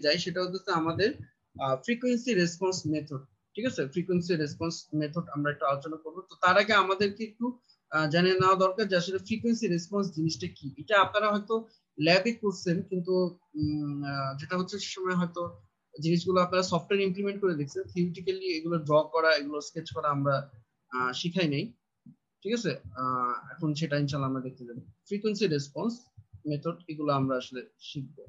যাই সেটা হচ্ছে আমাদের ফ্রিকোয়েন্সি রেসপন্স মেথড। ঠিক আছে, ফ্রিকোয়েন্সি রেসপন্স মেথড আমরা একটু আলোচনা করবো। তো তার আগে আমাদেরকে একটু জেনে নেওয়া দরকার যে আসলে ফ্রিকোয়েন্সি রেসপন্স জিনিসটা কি। এটা আপনারা হয়তো ল্যাবে করছেন, কিন্তু যেটা হচ্ছে সে সময় হয়তো জিনিসগুলো আপনারা সফটওয়্যার ইমপ্লিমেন্ট করে দেখছেন, থিওরিটিক্যালি এগুলো ড্র করা, এগুলো স্কেচ করা আমরা শিখাই নাই। ঠিক আছে, এখন সেটা ইনশাআল্লাহ আমরা দেখতে যাবো। ফ্রিকোয়েন্সি রেসপন্স মেথড এগুলো আমরা আসলে শিখবো।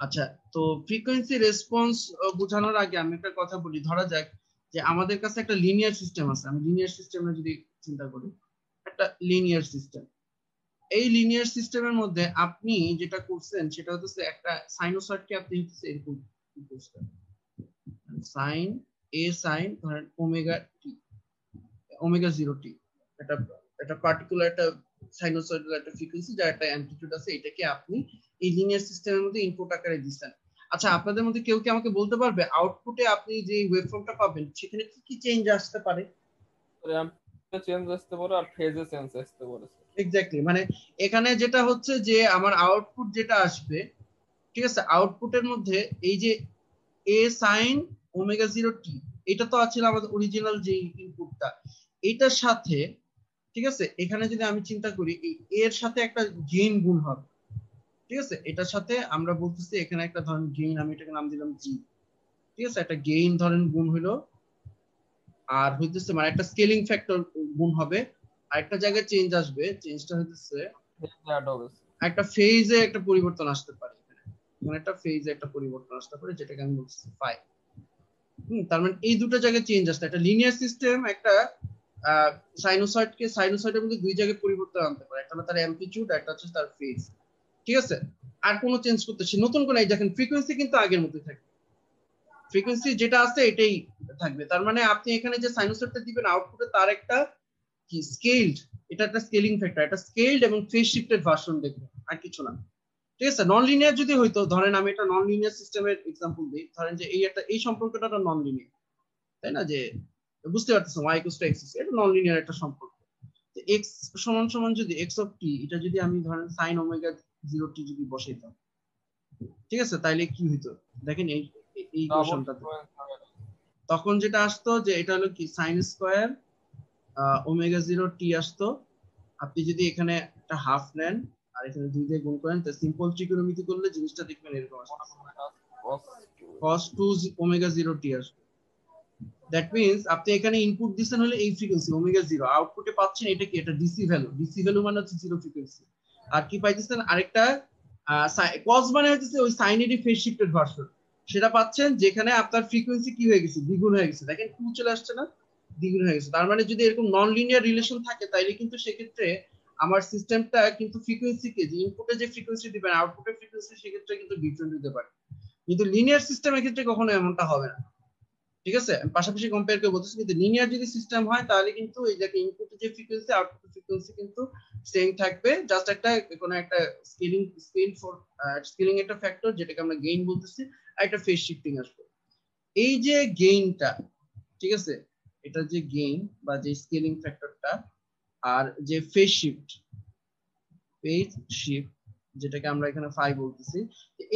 আচ্ছা, তো ফ্রিকোয়েন্সি রেসপন্স বোঝানোর আগে আমি একটা কথা বলি। ধরা যাক যে আমাদের কাছে একটা লিনিয়ার সিস্টেম আছে। আমি লিনিয়ার সিস্টেমে যদি চিন্তা করি, একটা লিনিয়ার সিস্টেম, এই লিনিয়ার সিস্টেমের মধ্যে আপনি যেটা করছেন সেটা হচ্ছে একটা সাইনোসয়েডকে আপনি হচ্ছে এরকম করছেন, সাইন এ সাইন ধরেন ওমেগা টি, ওমেগা 0t, এটা একটা পার্টিকুলার একটা সাইনোসয়েডাল একটা ফ্রিকোয়েন্সি যার একটা অ্যামপ্লিটিউড আছে, এটাকে আপনি এই লিনিয়ার সিস্টেমের মধ্যে ইনপুট আকারে দিচ্ছেন। আচ্ছা, আপনাদের মধ্যে কেউ কি আমাকে বলতে পারবে আউটপুটে আপনি যে ওয়েভফর্মটা পাবেন সেখানে কি কি চেঞ্জ আসতে পারে? চেঞ্জ আসতে পারে আর ফেজে চেঞ্জ আসতে পারে। এক্স্যাক্টলি, মানে এখানে যেটা হচ্ছে যে আমার আউটপুট যেটা আসবে, ঠিক আছে, আউটপুটের মধ্যে এই যে এ সাইন ওমেগা 0t, এটা তো আছে আমাদের অরিজিনাল যে ইনপুটটা, এটার সাথে, ঠিক আছে, এখানে যদি আমি চিন্তা করি এর সাথে একটা গেইন গুণ হবে। ঠিক আছে, এটার সাথে আমরা বলতেছি এখানে একটা ধরেন গেইন, আমি এটাকে নাম দিলাম জি। ঠিক আছে, একটা গেইন ধরেন গুণ হলো, আর হইতেছে মানে একটা স্কেলিং ফ্যাক্টর গুণ হবে, আর একটা জায়গায় চেঞ্জ আসবে, চেঞ্জটা হইতেছে একটা ফেজে একটা পরিবর্তন আসতে পারে। এখানে একটা ফেজে একটা পরিবর্তন আসতে পারে, যেটাকে আমি বলছি ফাই। তার মানে এই দুটো জায়গায় চেঞ্জ আসছে। একটা লিনিয়ার সিস্টেম একটা সাইনোসয়েডকে, সাইনোসয়েডের মধ্যে দুই জায়গায় পরিবর্তন আনতে পারে, একটা হলো তার অ্যামপ্লিটিউড, একটা হচ্ছে তার ফেজ। ঠিক আছে, আর কোনো চেঞ্জ করতেছি নতুন কোনো, এই দেখেন ফ্রিকোয়েন্সি কিন্তু আগের মতোই থাকবে, ফ্রিকোয়েন্সি যেটা আছে এটাই থাকবে। তার মানে আপনি এখানে যে সাইনোসয়েডটা দিবেন আউটপুটে তার একটা কি স্কেলড, এটা একটা স্কেলিং ফ্যাক্টর, একটা স্কেলড এবং ফেজ শিফটেড ভার্সন দেখবেন, আর কিছু না। ঠিক আছে, নন লিনিয়ার যদি হইতো, ধরেন আমি একটা নন লিনিয়ার সিস্টেমের এক্সাম্পল দিই, ধরেন যে এই সম্পর্কটা নন লিনিয়ার, তাই না, যে বুঝতে পারতেছেন y = x, এটা নন লিনিয়ার একটা সম্পর্ক। x সমান সমান যদি x অফ t, এটা যদি আমি ধরেন sin ওমেগা 0t যদি বসাইতাম, ঠিক আছে, তাইলে কি হইতো দেখেন এই ইকুয়েশনটাতে, তখন যেটা আসতো যে এটা হলো কি sin স্কয়ার ওমেগা 0t আসতো। আপনি যদি এখানে একটা হাফ নেন আর এখানে 2 দিয়ে গুণ করেন, তো সিম্পল ত্রিকোণমিতি করলে জিনিসটা দেখবেন এরকম আসবে, cos 2 ওমেগা 0t আসবে। দ্যাট মিন্স আপনি এখানে ইনপুট দিচ্ছেন হলে এই ফ্রিকোয়েন্সি ওমেগা 0, আউটপুটে পাচ্ছেন এটা কি, এটা ডিসি ভ্যালু, ডিসি ভ্যালু মানে হচ্ছে জিরো ফ্রিকোয়েন্সি। আর কি পাইতেছেন আরেকটা cos মানে হচ্ছে ওই সাইনেরই ফেজ শিফটেড ভার্সন, সেটা পাচ্ছেন যেখানে আপনার ফ্রিকোয়েন্সি কি হয়ে গেছে, দ্বিগুণ হয়ে গেছে। দেখেন 2 চলে আসছে না, দ্বিগুণ হয়ে গেছে। তার মানে যদি এরকম নন লিনিয়ার রিলেশন থাকে তাইলে কিন্তু সেক্ষেত্রে আমার সিস্টেমটা কিন্তু ফ্রিকোয়েন্সিকে, যে ইনপুটে যে ফ্রিকোয়েন্সি দিবেন আউটপুটের ফ্রিকোয়েন্সি সেক্ষেত্রে কিন্তু ডিফারেন্ট হতে পারে, কিন্তু লিনিয়ার সিস্টেমের ক্ষেত্রে কখনো এমনটা হবে না। ঠিক আছে, পাশাপাশি কম্পেয়ার করে বলতেছি, কিন্তু লিনিয়ার যদি সিস্টেম হয় তাহলে কিন্তু এই যে ইনপুট যে ফ্রিকোয়েন্সি আউটপুট ফ্রিকোয়েন্সি কিন্তু সেম থাকবে, জাস্ট একটা কোনো একটা স্কেলিং একটা ফ্যাক্টর যেটাকে আমরা গেইন বলতেছি, আর একটা ফেজ শিফটিং আসবে। এই যে গেইনটা, ঠিক আছে, এটা যে গেইন বা যে স্কেলিং ফ্যাক্টরটা আর যে ফেজ শিফট যেটাকে আমরা এখানে ফাই বলতেছি,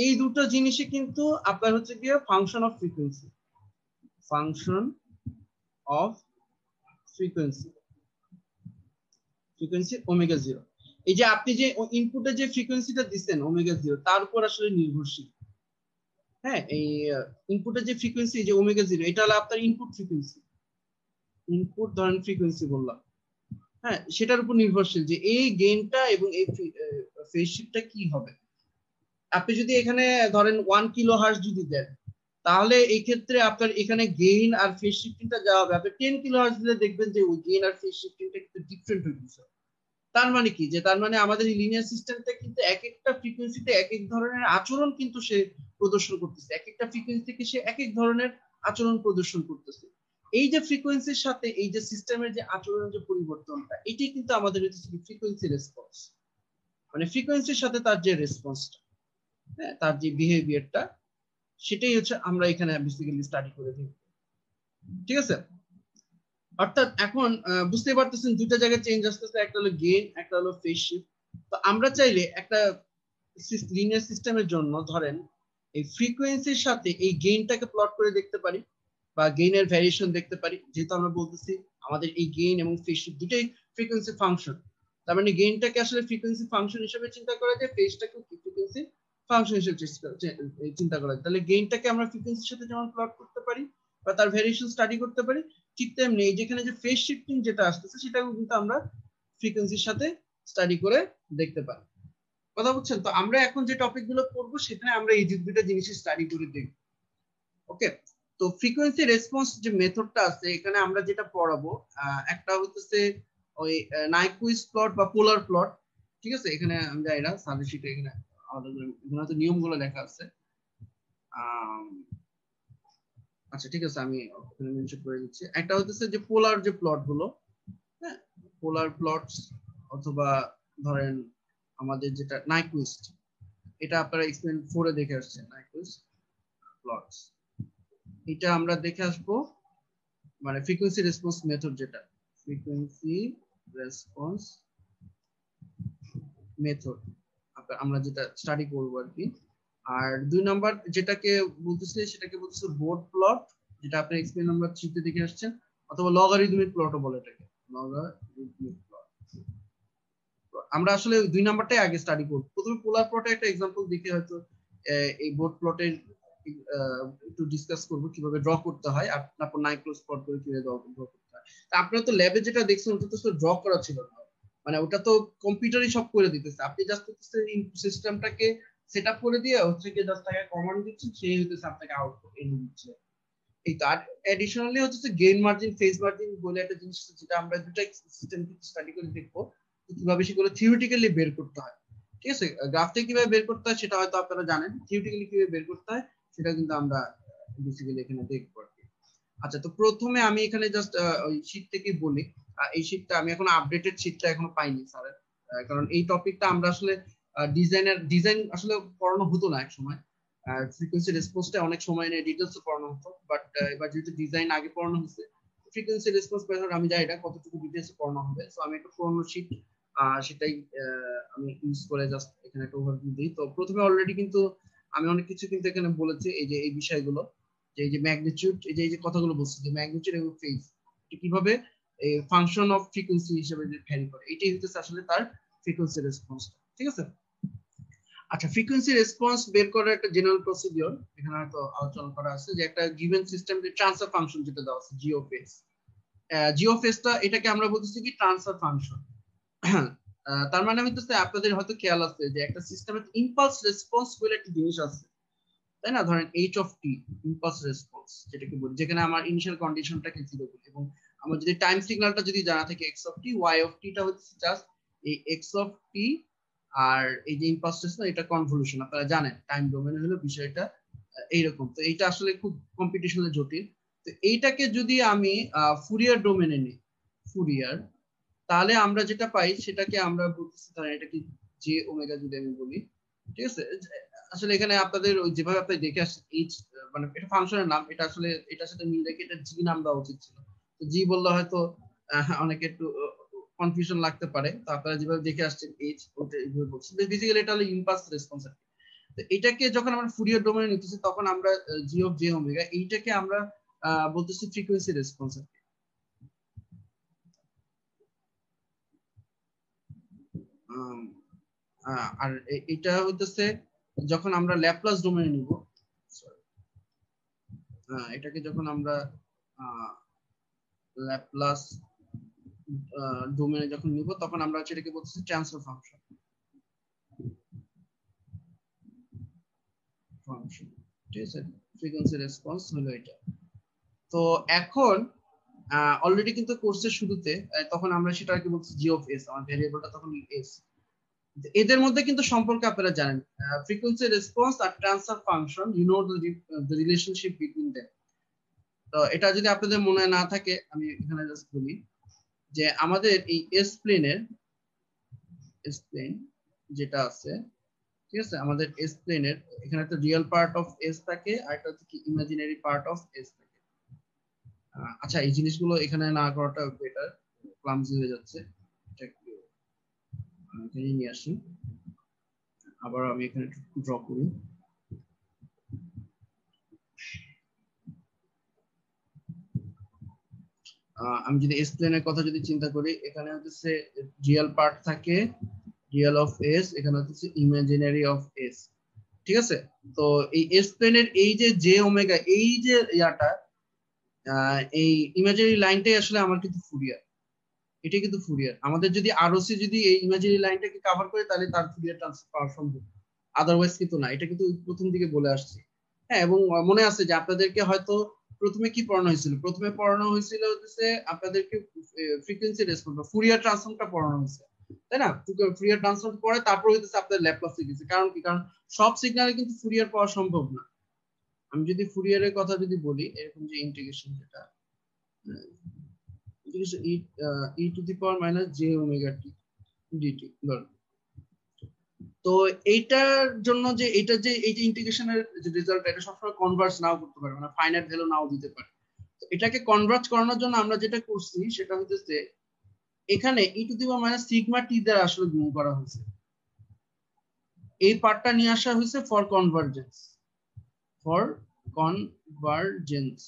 এই দুটো জিনিসই কিন্তু আপনার হচ্ছে গিয়ে function of frequency, function of frequency, frequency omega 0। এই যে আপনি যে ইনপুটে যে ফ্রিকোয়েন্সিটা দিচ্ছেন ওমেগা 0, তার উপর আসলে নির্ভরশীল। হ্যাঁ, এই ইনপুটে যে ফ্রিকোয়েন্সি যে ওমেগা 0, এটা হলো আপনার ইনপুট ফ্রিকোয়েন্সি, ইনপুট ধরেন ফ্রিকোয়েন্সি বললাম, হ্যাঁ, সেটার উপর নির্ভরশীল যে এই গেইনটা এবং এই ফেজ শিফটটা কি হবে। আপনি যদি এখানে ধরেন 1 কিলো হার্টজ যদি দেন, তাহলে এই ক্ষেত্রে আপনার এখানে গেইন আর ফেজ শিফটিংটা যা হবে, আপনি 10 কিলো হার্টজ দিলে দেখবেন যে ওই গেইন আর ফেজ শিফটিংটা কিন্তু ডিফারেন্ট হয়ে গেছে। তার মানে কি, যে তার মানে আমাদের এই লিনিয়ার সিস্টেমটা কিন্তু এক একটা ফ্রিকোয়েন্সিতে এক এক ধরনের আচরণ কিন্তু সে প্রদর্শন করতেছে, এক একটা ফ্রিকোয়েন্সি থেকে সে এক এক ধরনের আচরণ প্রদর্শন করতেছে। এই যে ফ্রিকোয়েন্সির সাথে এই যে সিস্টেমের যে আচরণের যে পরিবর্তনটা, এটাই কিন্তু আমাদের হচ্ছে ফ্রিকোয়েন্সি রেসপন্স, মানে ফ্রিকোয়েন্সির সাথে তার যে রেসপন্সটা, হ্যাঁ, তার যে বিহেভিয়ারটা, সেটাই হচ্ছে আমরা এখানে বেসিক্যালি স্টাডি করে দিই। ঠিক আছে, অর্থাৎ এখন বুঝতে পারতেছেন দুটো জায়গায় চেঞ্জ আসতেছে, একটা হলো গেইন, একটা হলো ফেজ শিফট। তো আমরা চাইলে একটা লিনিয়ার সিস্টেমের জন্য ধরেন এই ফ্রিকোয়েন্সির সাথে এই গেইনটাকে প্লট করে দেখতে পারি বা গেইনের ভ্যারিয়েশন দেখতে পারি, যেহেতু আমরা বলতেছি আমাদের এই গেইন এবং ফেজ শিফট দুটোই ফ্রিকোয়েন্সি ফাংশন। তার মানে গেইনটাকে আসলে ফ্রিকোয়েন্সি ফাংশন হিসেবে চিন্তা করা যায়, ফেজটাকে ফ্রিকোয়েন্সি ফাংশন হিসেবে চিন্তা করা যায়। তাহলে গেইনটাকে আমরা ফ্রিকোয়েন্সির সাথে যেমন প্লট করতে পারি বা তার ভ্যারিয়েশন স্টাডি করতে পারি, ঠিক তেমনি যেখানে যে ফেজ শিফটিং যেটা আসতেছে সেটাও কিন্তু আমরা ফ্রিকোয়েন্সির সাথে স্টাডি করে দেখতে পারি। কথা বুঝছেন? তো আমরা এখন যে টপিক গুলো পড়বো সেখানে আমরা এই দুইটা জিনিস স্টাডি করে দেখব। ওকে, তো ফ্রিকোয়েন্সি রেসপন্স যে মেথডটা আছে এখানে আমরা যেটা পড়াবো, একটা হচ্ছে ওই নাইকুইজ প্লট বা পোলার প্লট। ঠিক আছে, এখানে আমি যাই না সাজেস্ট শিটে, এখানে আলাদা করে এখানে তো নিয়মগুলো লেখা আছে। আচ্ছা ঠিক আছে, আমি ওখানে মেনশন করে দিচ্ছি। একটা হচ্ছে যে পোলার যে প্লট গুলো, হ্যাঁ, পোলার প্লটস, অথবা ধরেন আমাদের যেটা নাইকুইস্ট, এটা আপনারা এক্সপেরিমেন্ট 4 এ দেখে আসছেন, নাইকুইস্ট প্লটস। এটা আমরা দেখে আসবো মানে ফ্রিকোয়েন্সি রেসপন্স মেথড, যেটা ফ্রিকোয়েন্সি রেসপন্স মেথড আমরা যেটা স্টাডি করবো আর কি। আর 2 নাম্বার যেটাকে বলতেছে সেটাকে বলতেছে বোর্ড প্লট, যেটা আপনি এক্সপেরিমেন্ট নাম্বার 3 তে দেখে আসছেন, অথবা লগারিদমিক প্লটও বলে এটাকে, লগারিদমিক প্লট। আমরা আসলে 2 নাম্বারটাই আগে স্টাডি করব। প্রথমে পোলার প্লটে একটা এক্সাম্পল দেখে হয়তো এই বোর্ড প্লটের একটু ডিসকাস করব কিভাবে ড্র করতে হয়, আর তারপর নাইক্লোজ প্লট করে কিভাবে ড্র করতে হয়। তা আপনারা তো ল্যাবে যেটা দেখছেন ওটা তো ড্র করা ছিল না, মানে ওটা তো কম্পিউটারই সব করে দিতেছে। আপনি জাস্ট হচ্ছে সিস্টেমটাকে সেটআপ করে দিয়ে হচ্ছে কি জাস্ট তাকে কমান্ড দিচ্ছেন, সেই হচ্ছে আপনাকে আউটপুট এনে দিচ্ছে। এই তার এডিশনালি হচ্ছে গেইন মার্জিন, ফেজ মার্জিন বলে একটা জিনিস যেটা আমরা দুটো সিস্টেম থেকে স্টাডি করে দেখবো কিভাবে সেগুলো থিওরিটিক্যালি বের করতে হয়। ঠিক আছে, গ্রাফ থেকে কিভাবে বের করতে হয় সেটা হয়তো আপনারা জানেন, থিওরিটিক্যালি কিভাবে বের করতে হয় সেটা কিন্তু আমরা বেসিক্যালি এখানে দেখবো আর কি। আচ্ছা, তো প্রথমে আমি এখানে জাস্ট ওই শীট থেকে বলি। এই শীটটা আমি এখন আপডেটেড শীটটা এখনো পাইনি স্যারের, কারণ এই টপিকটা আমরা আসলে ডিজাইন আসলে পড়ানো হতো না এক সময়। ফ্রিকোয়েন্সি রেসপন্সটা অনেক সময় নিয়ে ডিটেলসে পড়ানো হতো, বাট এবার যেহেতু ডিজাইন আগে পড়ানো হচ্ছে, ফ্রিকোয়েন্সি রেসপন্স মেথড আমি জানি না কতটুকু ডিটেলসে পড়ানো হবে। সো আমি একটা পুরোনো শীট সেটাই আমি ইউজ করে জাস্ট এখানে একটা ওভারভিউ দিই। তো প্রথমে অলরেডি কিন্তু আমি অনেক কিছু কিন্তু এখানে বলেছি, এই যে এই বিষয়গুলো, যে এই যে ম্যাগনিটিউড, এই যে কথাগুলো বলছি, যে ম্যাগনিটিউড এবং ফেজ কিভাবে ফাংশন অফ ফ্রিকোয়েন্সি হিসেবে ভ্যারি করে, এটাই হচ্ছে আসলে তার ফ্রিকোয়েন্সি রেসপন্স। ঠিক আছে, আচ্ছা, ফ্রিকোয়েন্সি রেসপন্স বের করার একটা জেনারেল প্রসিডিওর এখানে হয়তো আলোচনা করা আছে, যে একটা গিভেন সিস্টেম যে ট্রান্সফার ফাংশন যেটা দেওয়া আছে জি অফ এস, জি অফ এসটা এটাকে আমরা বলতেছি কি ট্রান্সফার ফাংশন। তার মানে আমি তো আপনাদের হয়তো খেয়াল আছে যে একটা সিস্টেমের ইম্পালস রেসপন্স বলে একটা জিনিস আছে, তাই না? ধরেন H of T, impulse response যেটাকে বলি, যেখানে আমার ইনিশিয়াল কন্ডিশনটাকে জিরো বলি, এবং আমার যদি টাইম সিগন্যালটা যদি জানা থাকে x of t, y of টিটা হচ্ছে জাস্ট এই এক্স অফ টি, আর এই যে ইম্পালস রেসপন্স এটা কনভলিউশন। আপনারা জানেন টাইম ডোমেনে হলো বিষয়টা এইরকম। তো এইটা আসলে খুব কম্পিটিশনাল জটিল। তো এইটাকে যদি আমি ফুরিয়ার ডোমেনে নিই, ফুরিয়ার, তাহলে আমরা যেটা পাই সেটাকে আমরা বলতেছি, ধরেন এটাকে জে ওমেগা যদি আমি বলি। ঠিক আছে, আসলে এখানে আপনাদের ওই যেভাবে আপনি দেখে আসছেন এইচ, মানে এটা ফাংশনের নাম, এটা আসলে এটার সাথে মিল রেখে এটা জি নাম দেওয়া উচিত ছিল। তো জি বললে হয়তো অনেকে একটু কনফিউশন লাগতে পারে। তো আপনারা যেভাবে দেখে আসছেন এইচ, ওটা এইভাবে বলছেন, বেসিক্যালি এটা হলো ইম্পালস রেসপন্স। তো এটাকে যখন আমরা ফুরিয়ার ডোমেনে নিতেছি তখন আমরা জি অফ জে ওমেগা এইটাকে আমরা বলতেছি ফ্রিকোয়েন্সি রেসপন্স। আর এটা হইতেছে যখন আমরা ল্যাপ্লাস ডোমেনে নিব, এটাকে যখন আমরা ল্যাপ্লাস ডোমেনে যখন নিব তখন আমরা সেটাকে বলতেছি ট্রান্সফার ফাংশন। ঠিক আছে, ফ্রিকোয়েন্সি রেসপন্স হলো এটা। তো এখন অলরেডি কিন্তু কোর্সের শুরুতে তখন আমরা সেটাকে বলছি জি অফ এস, আমার ভেরিয়েবলটা তখন এস। এদের মধ্যে কিন্তু সম্পর্ক আপনারা জানেন, ফ্রিকোয়েন্সি রেসপন্স আর transfer function, you know the relationship between them. তো এটা যদি আপনাদের মনে না থাকে আমি এখানে জাস্ট বলি, যে আমাদের এই এস প্লেনের, এস প্লেন যেটা আছে, ঠিক আছে, আমাদের এস প্লেনের এখানে একটা রিয়েল পার্ট অফ এস থাকে আর একটা হচ্ছে কি ইমাজিনারি পার্ট অফ এস থাকে। আচ্ছা, এই জিনিসগুলো এখানে না করাটা বেটার, ক্লামজি হয়ে যাচ্ছে। এটা একটু এখানে নিয়ে আসি, আবার আমি এখানে ড্র করি। আমি যদি এস প্লেনের কথা যদি চিন্তা করি, এখানে হচ্ছে রিয়েল পার্ট থাকে, রিয়েল অফ এস, এখানে হচ্ছে ইমাজিনারি অফ এস, ঠিক আছে? তো এই এস প্লেনের এই যে জে ওমেগা, এই যে ইয়াটা, এই ইমাজিনারি লাইনটাই আসলে আমার কিন্তু ফুরিয়ার, এটা কিন্তু ফুরিয়ার। আমাদের যদি আরওসি যদি এই ইমাজিনারি লাইনটাকে কভার করে তাহলে তার ফুরিয়ার ট্রান্সফার পাওয়া সম্ভব, আদারওয়াইজ কিন্তু না। এটা কিন্তু প্রথম দিকে বলে আসছি। হ্যাঁ, এবং মনে আছে যে আপনাদেরকে হয়তো প্রথমে কি পড়ানো হয়েছিল, প্রথমে পড়ানো হয়েছিল হচ্ছে আপনাদেরকে ফ্রিকোয়েন্সি রেসপন্স বা ফুরিয়ার ট্রান্সফর্মটা পড়ানো হয়েছে, তাই না? ফুরিয়ার ট্রান্সফর্ম পরে তারপর হইতেছে আপনাদের ল্যাপ্লাস শিখেছে। কারণ কি? কারণ সব সিগনালে কিন্তু ফুরিয়ার পাওয়া সম্ভব না। আমি যদি ফুরিয়ারের কথা যদি বলি, এরকম যে ইন্টিগ্রেশন যেটা e to the power minus j omega t dt, তো এইটার জন্য যে এটা যে এই যে ইন্টিগ্রেশনের যে রেজাল্ট, এটা সবসময় কনভার্জ নাও করতে পারে, মানে ফাইনাইট ভ্যালু নাও দিতে পারে। তো এটাকে কনভার্জ করানোর জন্য আমরা যেটা করছি সেটা হচ্ছে এখানে e to the power minus sigma t দ্বারা আসলে গুণ করা হয়েছে, এই পার্টটা নিয়ে আসা হয়েছে ফর কনভার্জেন্স, ফর কনভার্জেন্স,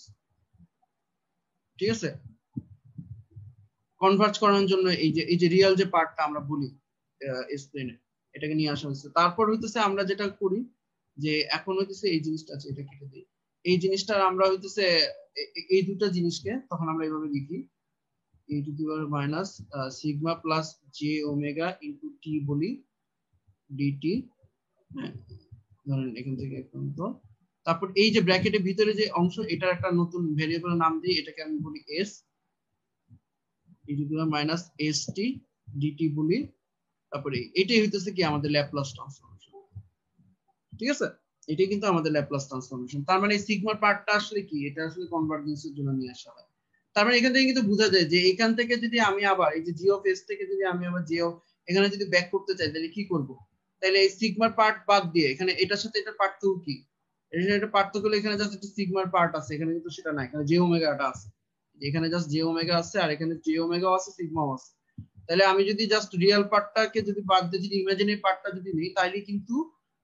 ঠিক আছে? কনভার্জ করানোর জন্য এই যে রিয়েল যে পার্টটা আমরা বলি এক্সপ্লেনে, এটাকে নিয়ে আসা হয়েছে। তারপর হইতেছে আমরা যেটা করি যে এখন হইতেছে এই জিনিসটা আছে, এটা কেটে দিই, এই জিনিসটা আমরা হইতেছে এই দুটো জিনিসকে তখন আমরা এইভাবে লিখি, e to the power minus sigma plus J omega into টি বলি ডিটি, হ্যাঁ, ধরেন এখান থেকে এখন তো তারপর এই যে ব্র্যাকেটের ভিতরে যে অংশ, এটার একটা নতুন ভেরিয়েবল নাম দিই, এটাকে আমি বলি s, e to the power minus s t dt বলি, তারপরে এটাই হইতেছে কি আমাদের ল্যাপ্লাস ট্রান্সফরমেশন, ঠিক আছে? এটাই কিন্তু আমাদের ল্যাপ্লাস ট্রান্সফরমেশন। তার মানে এই সিগমার পার্টটা আসলে কি, এটা আসলে কনভার্জেন্সের জন্য নিয়ে আসা হয়। তার মানে এখান থেকে কিন্তু বোঝা যায় যে এখান থেকে যদি আমি আবার এই যে জি অফ এস থেকে যদি আমি আবার জি অফ এখানে যদি ব্যাক করতে চাই, তাহলে কি করব? তাহলে এই সিগমার পার্ট বাদ দিয়ে এখানে এটার সাথে এটা পার্থক্য কি? এটা পার্থক্য হলো এখানে জাস্ট একটা সিগমার পার্ট আছে, এখানে কিন্তু সেটা না, এখানে জে ওমেগাটা আছে, এখানে জাস্ট জে ওমেগা আছে আর এখানে জে ওমেগাও আছে, সিগমাও আছে। তাহলে আমি যদি জাস্ট রিয়েল পার্টটাকে যদি বাদ দিয়ে যদি ইমাজিনারি পার্টটা যদি নেই, তাহলে কিন্তু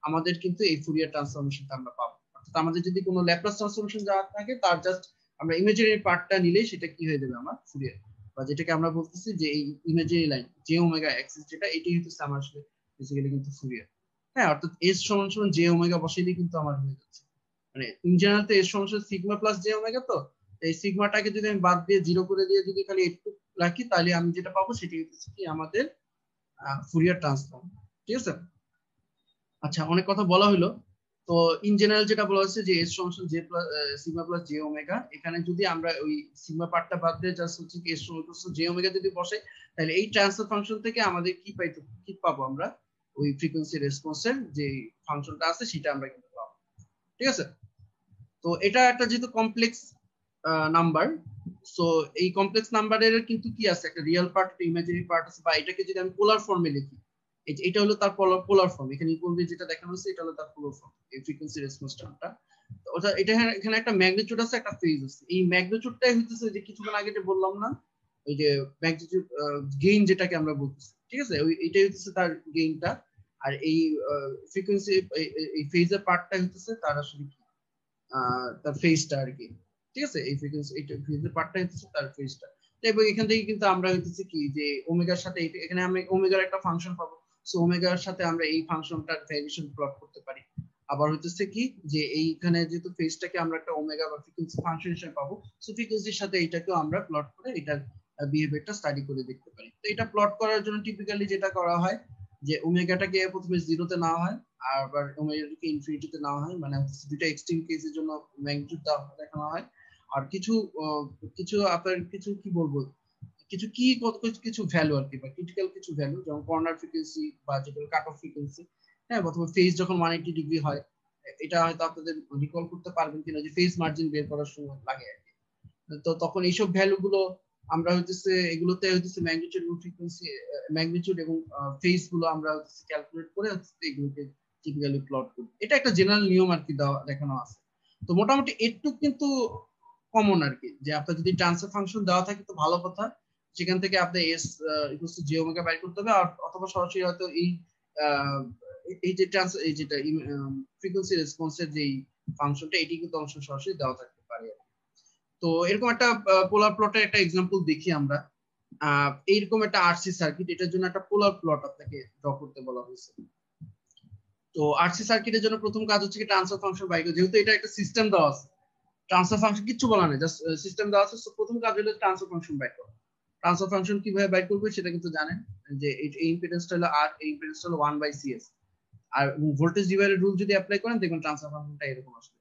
আমাদের কিন্তু এই ফুরিয়ার ট্রান্সফরমেশনটা আমরা পাবো। অর্থাৎ আমাদের যদি কোনো ল্যাপ্লাস ট্রান্সফরমেশন যা থাকে তার জাস্ট আমরা ইমাজিনারি পার্টটা নিলেই সেটা কি হয়ে যাবে আমার ফুরিয়ার, বা যেটাকে আমরা বলতেছি যে এই imaginary line J omega axis যেটা, এটাই হচ্ছে আমার আসলে বেসিক্যালি কিন্তু ফুরিয়ার। হ্যাঁ, অর্থাৎ এস সমান সমান জে ওমেগা বসাইলেই কিন্তু আমার হয়ে যাচ্ছে, মানে ইন জেনারেল তো এস সমান সমান সিগমা প্লাস জে ওমেগা, তো এই সিগমাটাকে যদি আমি বাদ দিয়ে জিরো করে দিয়ে যদি খালি একটু রাখি, তাহলে আমি যেটা পাবো সেটা হচ্ছে কি আমাদের ফুরিয়ার ট্রান্সফর্ম, ঠিক আছে? আচ্ছা, অনেক কথা বলা হলো। তো ইন জেনারেল যেটা বলা হচ্ছে যে এস সমান J plus sigma plus J omega, এখানে যদি আমরা ওই সিগমা পার্টটা বাদ দিয়ে জাস্ট হচ্ছে কি এস সমান জে ওমেগা যদি বসে, তাহলে এই ট্রান্সফার ফাংশন থেকে আমাদের কি পাবো আমরা, ওই ফ্রিকোয়েন্সি রেসপন্সের যে ফাংশনটা আছে সেটা আমরা কিন্তু পাবো, ঠিক আছে? তো এটা একটা যেহেতু কমপ্লেক্স নাম্বার, সো এই কমপ্লেক্স নাম্বারের কিন্তু কি আছে, একটা রিয়েল পার্ট, একটা ইমাজিনারি পার্ট আছে, বা এটাকে যদি আমি পোলার ফর্মে লিখি, এটা হলো তার পোলার ফর্ম, এখানে ইকুয়ালি যেটা দেখানো হচ্ছে এটা হলো তার পোলার ফর্ম, এই ফ্রিকোয়েন্সি রেসপন্স টার্মটা। ওটা এটা এখানে একটা ম্যাগনিটিউড আছে, একটা ফেজ আছে। এই ম্যাগনিটিউডটাই হইতেছে যে কিছুক্ষণ আগে যে বললাম না, এই যে ম্যাগনিটিউড গেইন যেটাকে আমরা বলতেছি, ঠিক আছে? ওই এটাই হচ্ছে তার গেইনটা। আর এই ফ্রিকোয়েন্সি এই ফেজের পার্টটা হইতেছে তার আসলে কি তার ফেজটা আর কি, ঠিক আছে? এই ফ্রিকোয়েন্সি এইটা ফেজের পার্টটা হচ্ছে তার ফেজটা। এবং এখান থেকে কিন্তু আমরা হইতেছে কি যে ওমেগার সাথে এখানে আমি ওমেগার একটা ফাংশন পাবো, সো ওমেগার সাথে আমরা এই ফাংশনটার ভ্যারিয়েশন প্লট করতে পারি। আবার হইতেছে কি যে এইখানে যেহেতু ফেজটাকে আমরা একটা ওমেগা বা ফ্রিকোয়েন্সি ফাংশন হিসেবে পাবো, সো ফ্রিকোয়েন্সির সাথে এটাকেও আমরা প্লট করে এটার বিহেভিয়ারটা স্টাডি করে দেখতে পারি। তো এটা প্লট করার জন্য টিপিক্যালি যেটা করা হয় যে ওমেগাটাকে প্রথমে জিরোতে নেওয়া হয়, আর আবার ওমেগাটাকে ইনফিনিটিতে নেওয়া হয়, মানে দুটো এক্সট্রিম কেসের জন্য ম্যাগনিটিউড দেখানো হয়। আর কিছু কিছু আপনার কিছু কি বলবো, কিছু কি কিছু ভ্যালু আর কি, বা ক্রিটিক্যাল কিছু ভ্যালু, যেমন কর্নার ফ্রিকোয়েন্সি বা যেটা কাট অফ ফ্রিকোয়েন্সি, হ্যাঁ, অথবা ফেজ যখন 180 ডিগ্রি হয়, এটা হয়তো আপনাদের রিকল করতে পারবেন কিনা যে ফেজ মার্জিন বের করার সময় লাগে আর কি। তো তখন এইসব ভ্যালু গুলো আমরা হইতেছে এগুলোতে হইতেছে ম্যাগনিটিউড এবং ফ্রিকোয়েন্সি, ম্যাগনিটিউড এবং ফেজ গুলো আমরা ক্যালকুলেট করে এগুলোকে টিপিক্যালি প্লট করি। এটা একটা জেনারেল নিয়ম আর কি দেখানো আছে। তো মোটামুটি একটু কিন্তু কমন আর কি, যে আপনার যদি ট্রান্সফার ফাংশন দেওয়া থাকে তো ভালো কথা, সেখান থেকে আপনি S equals to J omega বাইর করতে হবে, আর অথবা সরাসরি হয়তো এই যে এই যেটা ফ্রিকোয়েন্সি রেসপন্সের যে ফাংশনটা, এটি কিন্তু অংশ সরাসরি দেওয়া থাকতে পারে। তো এরকম একটা পোলার প্লটের একটা এক্সাম্পল দেখি আমরা। এইরকম একটা আরসি সার্কিট, এটার জন্য একটা পোলার প্লট আপনাকে ড্র করতে বলা হয়েছে। তো আরসি সার্কিটের জন্য প্রথম কাজ হচ্ছে কি ট্রান্সফার ফাংশন বাইর করা। যেহেতু এটা একটা সিস্টেম দেওয়া আছে, ট্রান্সফার ফাংশন কিছু বলা নেই, জাস্ট সিস্টেম দেওয়া আছে। প্রথম কাজ হলো ট্রান্সফার ফাংশন বাইর করা। ট্রান্সফার ফাংশন কিভাবে বাইর করবে সেটা কিন্তু জানেন, যে এই ইম্পিডেন্সটা হলো আর, এই ইম্পিডেন্সটা হলো 1/CS। আর ভোল্টেজ ডিভাইডার রুল যদি অ্যাপ্লাই করেন দেখবেন ট্রান্সফার ফাংশনটা এরকম আসবে।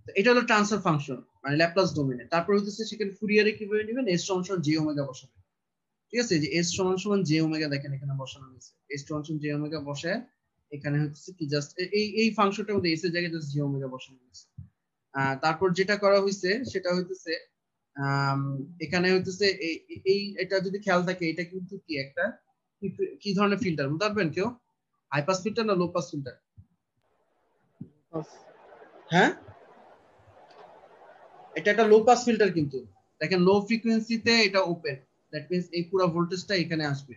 তো এটা হলো ট্রান্সফার ফাংশন মানে ল্যাপ্লাস ডোমেইনে। তারপর হচ্ছে সেখানে ফুরিয়ারে কিভাবে নেবেন, s সমান j ওমেগা বসাবেন। ঠিক আছে, যে s সমান j ওমেগা দেখেন এখানে বসানো হয়েছে, s সমান j ওমেগা বসায় এখানে হচ্ছে কি জাস্ট এই ফাংশনটার মধ্যে s এর জায়গায় জাস্ট j ওমেগা বসানো হয়েছে। তারপর যেটা করা হয়েছে সেটা হইতেছে এখানে হইতেছে এই এটা যদি খেয়াল থাকে, এটা কিন্তু কি একটা কি ধরনের ফিল্টার বলতে পারবেন কেউ? হাই পাস ফিল্টার না লো পাস ফিল্টার? হ্যাঁ, এটা একটা লো পাস ফিল্টার, কিন্তু দেখেন লো ফ্রিকোয়েন্সিতে এটা ওপেন, দ্যাট মিন্স এই পুরো ভোল্টেজটা এখানে আসবে।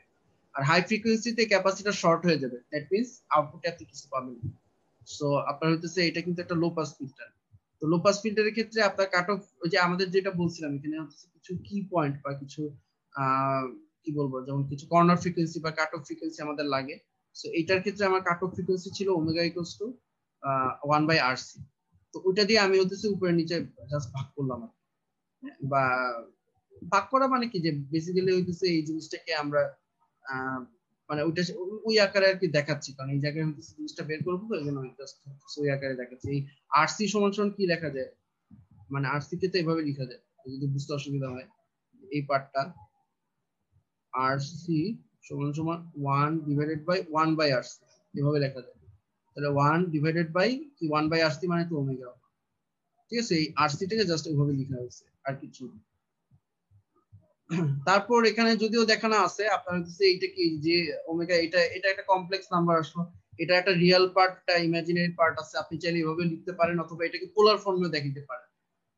আর হাই ফ্রিকোয়েন্সিতে ক্যাপাসিটর শর্ট হয়ে যাবে, দ্যাট মিন্স আউটপুটে আপনি কিছু পাবেন। সো আপনার হইতেছে এটা কিন্তু একটা লো পাস ফিল্টার। তো লো পাস ফিল্টারের ক্ষেত্রে আপনার কাট অফ, ওই যে আমাদের যেটা বলছিলাম এখানে হচ্ছে কিছু কি পয়েন্ট বা কিছু কি বলবো, যেমন কিছু কর্নার ফ্রিকোয়েন্সি বা কাট অফ ফ্রিকোয়েন্সি আমাদের লাগে। সো এটার ক্ষেত্রে আমার কাট অফ ফ্রিকোয়েন্সি ছিল ওমেগা ইকুয়ালস টু 1/RC। তো ওইটা দিয়ে আমি হচ্ছে উপরে নিচে জাস্ট ভাগ করলাম, বা ভাগ করা মানে কি, যে বেসিক্যালি হইতেছে এই জিনিসটাকে আমরা মানে ওইটা ওই আকারে আর কি দেখাচ্ছি, কারণ এই জায়গায় হইতেছে জিনিসটা বের করবো, তো এই জন্য জাস্ট ওই আকারে দেখাচ্ছি। এই আরসি সমান সমান কি লেখা যায়, মানে আরসি কে তো এভাবে লেখা যায়, যদি বুঝতে অসুবিধা হয় এই পার্টটা, আরসি সমান সমান 1/1/RC এভাবে লেখা যায়। তাহলে 1/1/RC মানে তো ওমেগা। ঠিক আছে, এই আরসিটাকে জাস্ট ওইভাবে লেখা হয়েছে আর কিছু। তারপর এখানে যদিও দেখানো আছে আপনার হচ্ছে এইটা কি, যে ওমেগা এটা এটা একটা কমপ্লেক্স নাম্বার আসলো, এটা একটা রিয়েল পার্ট, একটা ইমাজিনারি পার্ট আছে। আপনি চাইলে এভাবে লিখতে পারেন, অথবা এটাকে পোলার ফর্মে দেখাতে পারেন।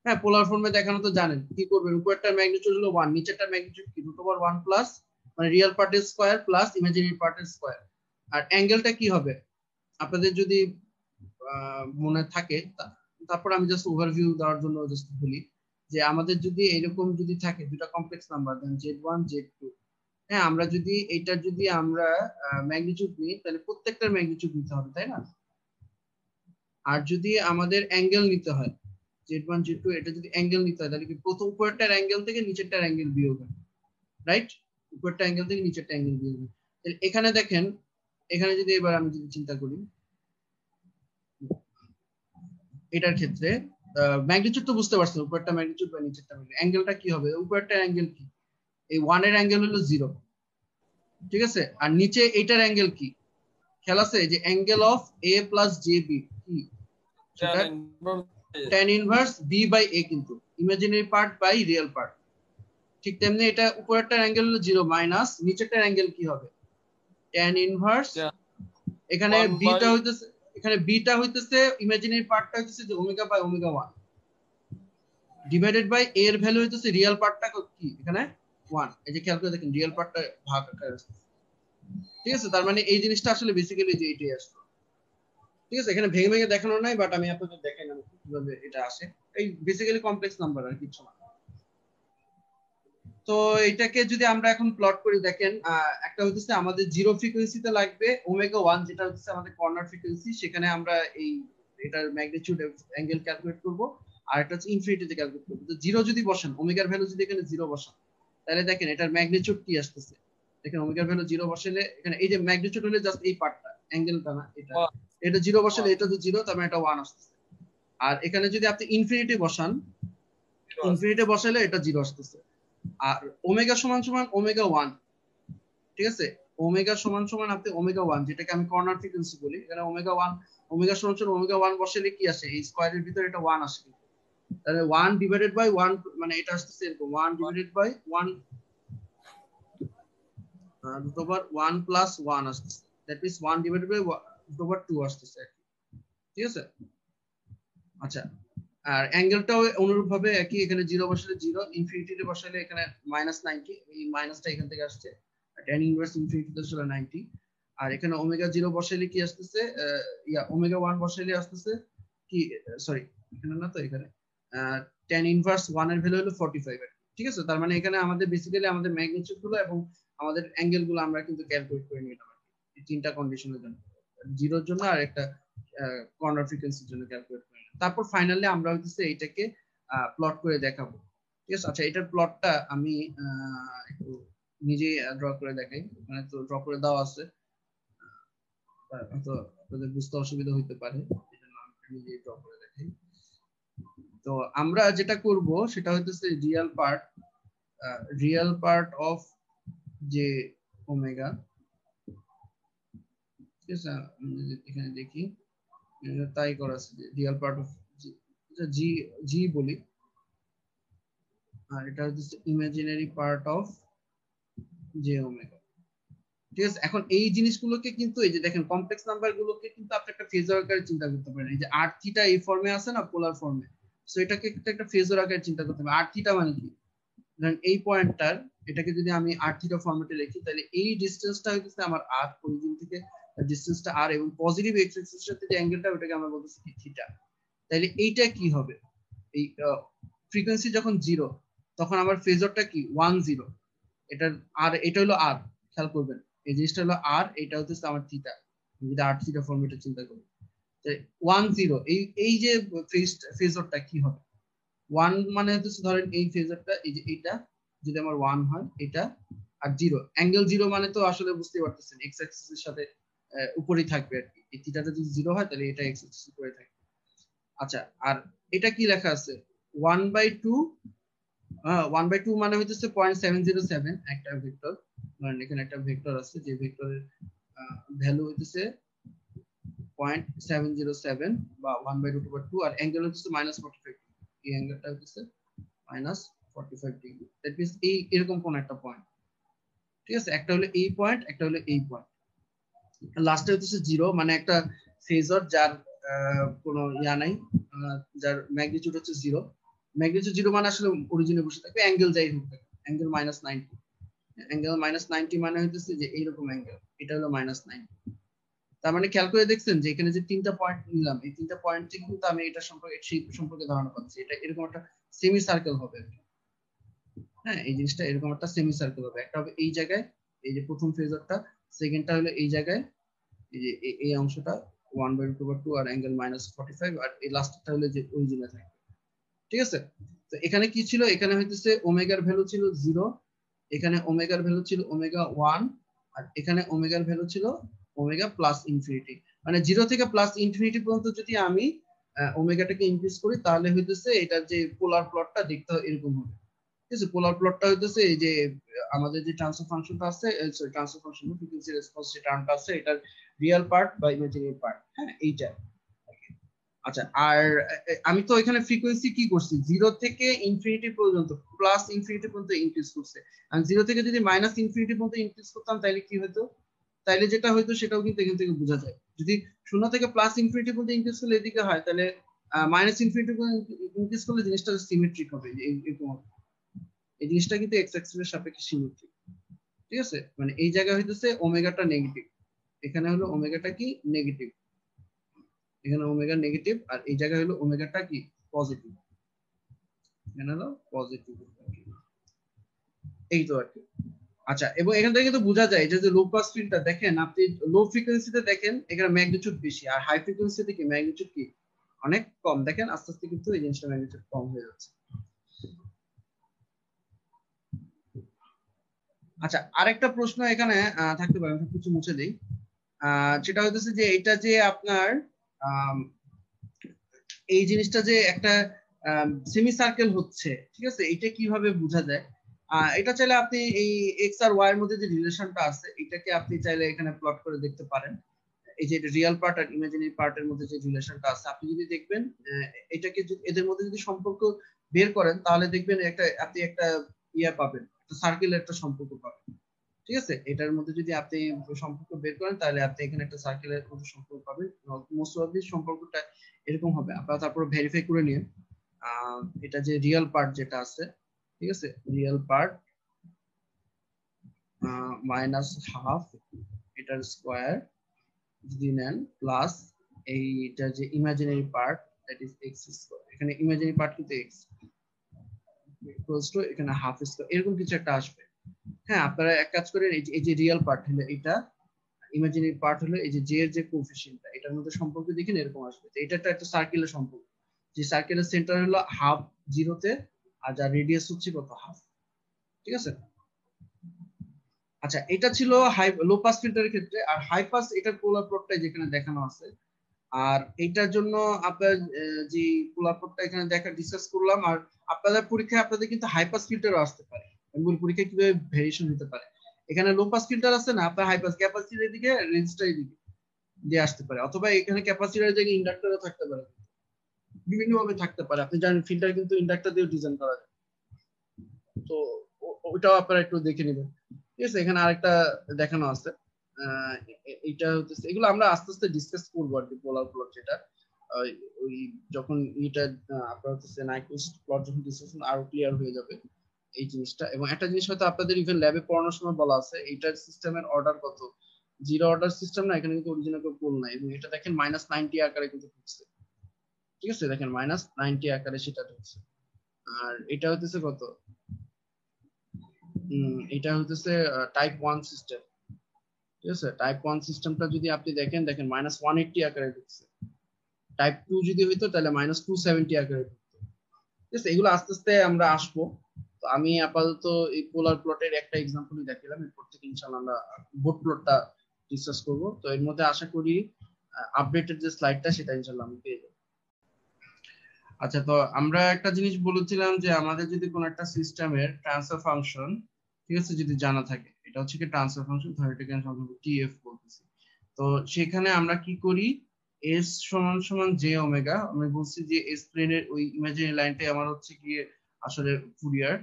হ্যাঁ, পোলার ফর্মে দেখানো তো জানেন কি করবেন, উপরেরটার ম্যাগনিটিউড হলো 1, নিচেরটার ম্যাগনিটিউড কি √1 প্লাস, মানে রিয়েল পার্টের স্কয়ার প্লাস ইমাজিনারি পার্টের স্কয়ার। আর অ্যাঙ্গেলটা কি হবে আপনাদের যদি মনে থাকে, তারপর আমি জাস্ট ওভারভিউ দেওয়ার জন্য জাস্ট বলি, যে আমাদের যদি এরকম যদি থাকে দুটো কমপ্লেক্স নাম্বার, দেন Z1 Z2, হ্যাঁ, আমরা যদি এইটার যদি আমরা ম্যাগনিটিউড নিই তাহলে প্রত্যেকটার ম্যাগনিটিউড নিতে হবে, তাই না? আর যদি আমাদের অ্যাঙ্গেল নিতে হয় Z1 Z2, এটা যদি অ্যাঙ্গেল নিতে হয় তাহলে কি প্রথম উপরেরটার অ্যাঙ্গেল থেকে নিচেরটার অ্যাঙ্গেল বিয়োগ হবে, রাইট? উপরেরটা অ্যাঙ্গেল থেকে নিচেরটা অ্যাঙ্গেল বিয়োগ হবে। এখানে দেখেন, এখানে যদি এবার আমি যদি চিন্তা করি এটার ক্ষেত্রে ম্যাগনিটিউড তো বুঝতে পারছেন, উপরেরটা ম্যাগনিটিউড বা নিচেরটা ম্যাগনিটিউড। অ্যাঙ্গেলটা কি হবে, উপরেরটার অ্যাঙ্গেল কি, এই 1 এর অ্যাঙ্গেল হলো 0, ঠিক আছে? আর নিচে এইটার অ্যাঙ্গেল কি খেয়াল আছে, যে angle of a plus jb কি, সেটা tan inverse b by a, কিন্তু imaginary part by real part. ঠিক তেমনি এটা উপরেরটার অ্যাঙ্গেল হলো 0 মাইনাস নিচেরটার অ্যাঙ্গেল কি হবে, tan ইনভার্স, এখানে bটা হইতেছে, এখানে bটা হইতেছে ইমাজিনারি পার্টটা হইতেছে যে omega by omega 1 divided by a এর ভ্যালু হইতেছে রিয়েল পার্টটা কি এখানে 1। এই যে খেয়াল করে দেখেন রিয়েল পার্টটা ভাগ আকারে আসছে, ঠিক আছে? তার মানে এই জিনিসটা আসলে বেসিক্যালি যে এটাই আসছে, ঠিক আছে? এখানে ভেঙে ভেঙে দেখানো নাই, বাট আমি আপনাদের দেখাইলাম কিভাবে এটা আসে। এই বেসিক্যালি কমপ্লেক্স নাম্বার আর কিছু না। তো এটাকে যদি আমরা এখন প্লট করি, দেখেন একটা হচ্ছে আমাদের জিরো ফ্রিকোয়েন্সিতে লাগবে ওমেগা 1, যেটা হচ্ছে আমাদের কর্নার ফ্রিকোয়েন্সি, সেখানে আমরা এই এটার ম্যাগনিটিউড অ্যাঙ্গেল ক্যালকুলেট করব। আর এটা হচ্ছে ইনফিনিটিতে ক্যালকুলেট করব। তো জিরো যদি বসান, ওমেগার ভ্যালু যদি এখানে জিরো বসান, তাহলে দেখেন এটার ম্যাগনিটিউড কি আসতেছে। দেখেন ওমেগার ভ্যালু জিরো বসালে এখানে এই যে ম্যাগনিটিউড হলে জাস্ট এই পার্টটা, অ্যাঙ্গেলটা না, এটা এটা জিরো বসালে এটা তো জিরো, তার মানে এটা 1 আসতেছে। আর এখানে যদি আপনি ইনফিনিটি বসান, ইনফিনিটি বসালে এটা জিরো আসতেছে। আর ওমেগা সমান সমান ওমেগা 1, ঠিক আছে? ওমেগা সমান সমান আপনি ওমেগা 1, যেটাকে আমি কর্নার ফ্রিকোয়েন্সি বলি, এখানে ওমেগা 1, ওমেগা সমান সমান ওমেগা 1 বসালে কি আসে, এই স্কয়ারের ভিতরে এটা 1 আসে। তাহলে 1 ডিভাইডেড বাই 1, মানে এটা আসছে এরকম 1 ডিভাইডেড বাই 1 √1 প্লাস 1 আসছে, দ্যাট মিন্স 1 ডিভাইডেড বাই √2 আসছে, ঠিক আছে? আচ্ছা, আর অ্যাঙ্গেলটাও অনুরূপভাবে একই, এখানে 0 বসালে 0, ইনফিনিটিতে বসালে এখানে -90, এই মাইনাসটা এখান থেকে আসছে, tan ইনভার্স ইনফিনিটিতে আসলে 90। আর এখানে ওমেগা 0 বসালে কি আসতেছে, ওমেগা 1 বসালে আসতেছে কি, সরি এখানে না, তো এখানে tan ইনভার্স 1 এর ভ্যালু হলো 45 ঠিক আছে। তার মানে এখানে আমাদের বেসিক্যালি আমাদের ম্যাগনিটিউড গুলো এবং আমাদের অ্যাঙ্গেল গুলো আমরা কিন্তু ক্যালকুলেট করে নিলাম এই তিনটা কন্ডিশনের জন্য, জিরোর জন্য আর একটা কর্নার ফ্রিকোয়েন্সির জন্য ক্যালকুলেট করে নিলাম। তারপর ফাইনালি আমরা হচ্ছে এইটাকে প্লট করে দেখাবো, ঠিক আছে। আচ্ছা, এটার প্লটটা আমি একটু নিজে ড্র করে দেখাই, মানে তো ড্র করে দেওয়া আছে, তো আপনাদের বুঝতে অসুবিধা হইতে পারে, এজন্য আমি নিজে ড্র করে দেখাই। তো আমরা যেটা করব সেটা হচ্ছে রিয়েল পার্ট অফ যে ওমেগা, ঠিক আছে। এখানে দেখি তাই করা আছে যে রিয়েল পার্ট অফ জি জি বলি, আর এটা হচ্ছে imaginary part of J omega, ঠিক আছে। এখন এই জিনিসগুলোকে কিন্তু এই যে দেখেন কমপ্লেক্স নাম্বার গুলোকে কিন্তু আপনি একটা ফেজর আকারে চিন্তা করতে পারেন। এই যে আর থিটা এই ফর্মে আছে না, পোলার ফর্মে, সো এটাকে একটা ফেজর আকারে চিন্তা করতে হবে। আর থিটা মানে কি, ধরেন এই পয়েন্টটার, এটাকে যদি আমি আর থিটা ফরম্যাটে লিখি, তাহলে এই ডিসটেন্সটা হচ্ছে আমার আর, অরিজিন থেকে ডিসটেন্সটা আর, এবং পজিটিভ এক্স অ্যাক্সিসের সাথে যে অ্যাঙ্গেলটা ওটাকে আমরা বলতেছি কি থিটা। তাহলে এইটা কি হবে, এই ফ্রিকোয়েন্সি যখন 0 তখন আমার ফেজরটা কি 1 0, এটা আর, এটা হলো আর, খেয়াল করবেন এই জিনিসটা হলো আর, এটা হচ্ছে আমার থিটা, যদি আর থিটা ফরম্যাটে চিন্তা করি। 1 0 এই যে ফেজরটা কি হবে, 1 মানে হচ্ছে ধরেন এই ফেজরটা, এই যে এটা যদি আমার 1 হয় এটা, আর 0 অ্যাঙ্গেল 0 মানে তো আসলে বুঝতে পারতেছেন এক্স অ্যাক্সিসের সাথে উপরেই থাকবে আর কি। এই থিটাটা যদি 0 হয় তাহলে এটা এক্স অ্যাক্সিস উপরে থাকবে। আচ্ছা, আর এটা কি লেখা আছে 1/2, 1/2 মানে হচ্ছে 0.707 একটা ভেক্টর, ধরেন এখানে একটা ভেক্টর আছে যে ভেক্টরের ভ্যালু হচ্ছে 0.707 বা 1/2 আর অ্যাঙ্গেল হচ্ছে -45, এই অ্যাঙ্গেলটা হচ্ছে -45 ডিগ্রি। দ্যাট মিন্স এই এরকম কোন একটা পয়েন্ট, ঠিক আছে। একটা হলো এই পয়েন্ট, একটা হলো এই পয়েন্ট, লাস্টে হচ্ছে 0 মানে একটা ফেজর যার কোনো ইয়া নাই, যার ম্যাগনিটিউড হচ্ছে 0। ম্যাগনিটিউড 0 মানে আসলে অরিজিনে বসে থাকবে, অ্যাঙ্গেল যাই হোক, অ্যাঙ্গেল -90, অ্যাঙ্গেল -90 মানে হচ্ছে যে এইরকম অ্যাঙ্গেল, এটা হলো -90। তার মানে খেয়াল করে দেখছেন যে এখানে যে তিনটা পয়েন্ট নিলাম, এই তিনটা পয়েন্ট থেকে কিন্তু আমি এটা সম্পর্কে ধারণা পাচ্ছি, এটা এরকম একটা সেমি সার্কেল হবে। হ্যাঁ, এই জিনিসটা এরকম একটা সেমি সার্কেল হবে, একটা হবে এই জায়গায়, এই যে প্রথম ফেজরটা, সেকেন্ডটা হলো এই জায়গায়, এই যে এই অংশটা 1/2 আর অ্যাঙ্গেল -45, আর এই লাস্টটা হলো যে অরিজিনে থাকবে, ঠিক আছে। তো এখানে কি ছিল, এখানে হইতেছে ওমেগার ভ্যালু ছিল 0, এখানে ওমেগার ভ্যালু ছিল ওমেগা 1, আর এখানে ওমেগার ভ্যালু ছিল ওমেগা প্লাস ইনফিনিটি। মানে 0 থেকে প্লাস ইনফিনিটি পর্যন্ত যদি আমি ওমেগাটাকে ইনক্রিজ করি তাহলে হইতেছে এটার যে পোলার প্লটটা দেখতে এরকম হবে, ঠিক আছে। পোলার প্লটটা হইতেছে এই যে আমাদের যে ট্রান্সফার ফাংশনটা আছে, sorry transfer function frequency response যে টার্মটা আছে, এটার রিয়েল পার্ট বা ইমাজিনারি পার্ট, হ্যাঁ এইটা। আচ্ছা, আর আমি তো এখানে ফ্রিকোয়েন্সি কি করছি, 0 থেকে ইনফিনিটি পর্যন্ত, প্লাস ইনফিনিটি পর্যন্ত ইনক্রিজ করছে। আর 0 থেকে যদি মাইনাস ইনফিনিটি পর্যন্ত ইনক্রিজ করতাম তাহলে কি হতো, তাইলে যেটা হয়তো সেটাও কিন্তু এখান থেকে বোঝা যায়। যদি 0 থেকে প্লাস ইনফিনিটি পর্যন্ত ইনক্রিজ করলে এদিকে হয়, তাহলে মাইনাস ইনফিনিটি পর্যন্ত ইনক্রিজ করলে জিনিসটা সিমেট্রিক হবে, এরকম হবে। এই জিনিসটা কিন্তু এক্স অ্যাক্সিসের সাপেক্ষে সিমেট্রিক, ঠিক আছে। মানে এই জায়গায় হইতেছে ওমেগাটা নেগেটিভ, এখানে হলো ওমেগাটা কি নেগেটিভ, এখানে ওমেগা নেগেটিভ, আর এই জায়গায় হলো ওমেগাটা কি পজিটিভ, এখানে হলো পজিটিভ, এই তো আর কি। আচ্ছা, এবং এখান থেকে কিন্তু বোঝা যায় যে লো পাস ফিল্টার দেখেন আপনি, লো ফ্রিকোয়েন্সিতে দেখেন এখানে ম্যাগনিটিউড বেশি, আর হাই ফ্রিকোয়েন্সিতে কি ম্যাগনিটিউড কি অনেক কম। দেখেন আস্তে আস্তে কিন্তু এই জিনিসটা ম্যাগনিটিউড কম হয়ে যাচ্ছে। আচ্ছা, আরেকটা প্রশ্ন এখানে থাকতে পারে, আমি কিছু মুছে দিই, যেটা হচ্ছে যে এটা যে আপনার এই জিনিসটা যে একটা সেমি সার্কেল হচ্ছে, ঠিক আছে, এটা কিভাবে বোঝা যায়। এটা চাইলে আপনি এই এক্স আর ওয়াই এর মধ্যে যে রিলেশনটা আছে এটাকে আপনি চাইলে এখানে প্লট করে দেখতে পারেন। এই যে রিয়েল পার্ট আর ইমাজিনারি পার্টের মধ্যে যে রিলেশনটা আছে আপনি যদি দেখবেন, এটাকে এদের মধ্যে যদি সম্পর্ক বের করেন তাহলে দেখবেন আপনি একটা ইয়া পাবেন, একটা সার্কেলের একটা সম্পর্ক পাবেন, ঠিক আছে। এটার মধ্যে যদি আপনি সম্পর্ক বের করেন তাহলে আপনি এখানে একটা সার্কেলের মধ্যে সম্পর্ক পাবেন, মোস্ট অফ দিস সম্পর্কটা এরকম হবে। আপনারা তারপর ভেরিফাই করে নিন এটা যে রিয়েল পার্ট যেটা আছে, ঠিক আছে, রিয়েল পার্ট -হাফ এটার স্কয়ার যদি নেন প্লাস এইটা যে imaginary part that is x square, এখানে ইমাজিনারি পার্ট কিন্তু x ইকুয়ালস টু এখানে হাফ স্কয়ার এরকম কিছু একটা আসবে। হ্যাঁ, আপনারা এক কাজ করেন, এই যে রিয়েল পার্ট হলো এটা, ইমাজিনারি পার্ট হলো এই যে j এর যে কোএফিসিয়েন্টটা, এটার মধ্যে সম্পর্ক দেখেন এরকম আসবে। এটা একটা সার্কেলের সম্পর্ক, যে সার্কেলের সেন্টার হলো হাফ জিরোতে, আর যার রেডিয়াস হচ্ছে কত হাফ। ঠিক আছে? আচ্ছা, এটা ছিল হাই লো পাস ফিল্টারের ক্ষেত্রে। আর হাই পাস এটার পোলার প্লটটা যেখানে দেখানো আছে। আর এইটার জন্য আপনার যে পোলার প্লটটা এখানে ডিসকাস করলাম। আর আপনাদের পরীক্ষায় আপনাদের কিন্তু হাই পাস ফিল্টারও আসতে পারে, এগুলো পরীক্ষায় কিভাবে ভেরিয়েশন হতে পারে। এখানে লো পাস ফিল্টার আছে না, আপনার হাই পাস ক্যাপাসিটর এদিকে রেজিস্টার এদিকে দিয়ে আসতে পারে, অথবা এখানে ক্যাপাসিটরের জায়গায় ইন্ডাক্টরও থাকতে পারে, বিভিন্ন ভাবে থাকতে পারে। আপনি জানেন ফিল্টার কিন্তু ইন্ডাক্টর দিয়েও ডিজাইন করা যায়, তো ওটাও আপনারা একটু দেখে নেবেন। ঠিক আছে? এখানে আরেকটা দেখানো আছে, এটা হচ্ছে, এগুলো আমরা আস্তে আস্তে ডিসকাস করবো আর কি। পোলার প্লট যেটা ওই যখন এটা আপনার হচ্ছে নাইকুইস্ট প্লট যখন ডিসকাশন আরো ক্লিয়ার হয়ে যাবে এই জিনিসটা। এবং একটা জিনিস হয়তো আপনাদের ইভেন ল্যাবে পড়ানোর সময় বলা আছে, এইটার সিস্টেমের অর্ডার কত, জিরো অর্ডার সিস্টেম না, এখানে কিন্তু অরিজিনাল কোনো পোল নাই। এবং এটা দেখেন -90 আকারে কিন্তু ঢুকছে। ঠিক আছে? দেখেন -90 আকারে সেটা ঢুকছে। আর এটা হচ্ছে কত, এটা হচ্ছে টাইপ 1 সিস্টেম। ঠিক আছে? টাইপ 1 সিস্টেমটা যদি আপনি দেখেন -180 আকারে ঢুকছে। টাইপ 2 যদি হইতো তাহলে -270 আকারে ঢুকতো। ঠিক আছে? এগুলো আস্তে আস্তে আমরা আসবো। তো আমি আপাতত এই পোলার প্লটের একটা এক্সাম্পলই দেখালাম, এরপর থেকে ইনশাআল্লাহ আমরা বোট প্লটটা ডিসকাস করব। তো এর মধ্যে আশা করি আপডেটেড যে স্লাইডটা সেটা ইনশাআল্লাহ আমি পেয়ে যাবো। আচ্ছা, তো আমরা একটা জিনিস বলেছিলাম যে আমাদের যদি কোনো একটা সিস্টেমের ট্রান্সফার ফাংশন, ঠিক আছে, যদি জানা থাকে, এটা হচ্ছে কি ট্রান্সফার ফাংশন, ধর এটাকে আমরা টিএফ বলতেছি। তো সেখানে আমরা কি করি, এস সমান সমান জে ওমেগা, আমি বলছি যে এস প্লেনের ওই ইমাজিনারি লাইনটাই আমার হচ্ছে গিয়ে আসলে ফুরিয়ার।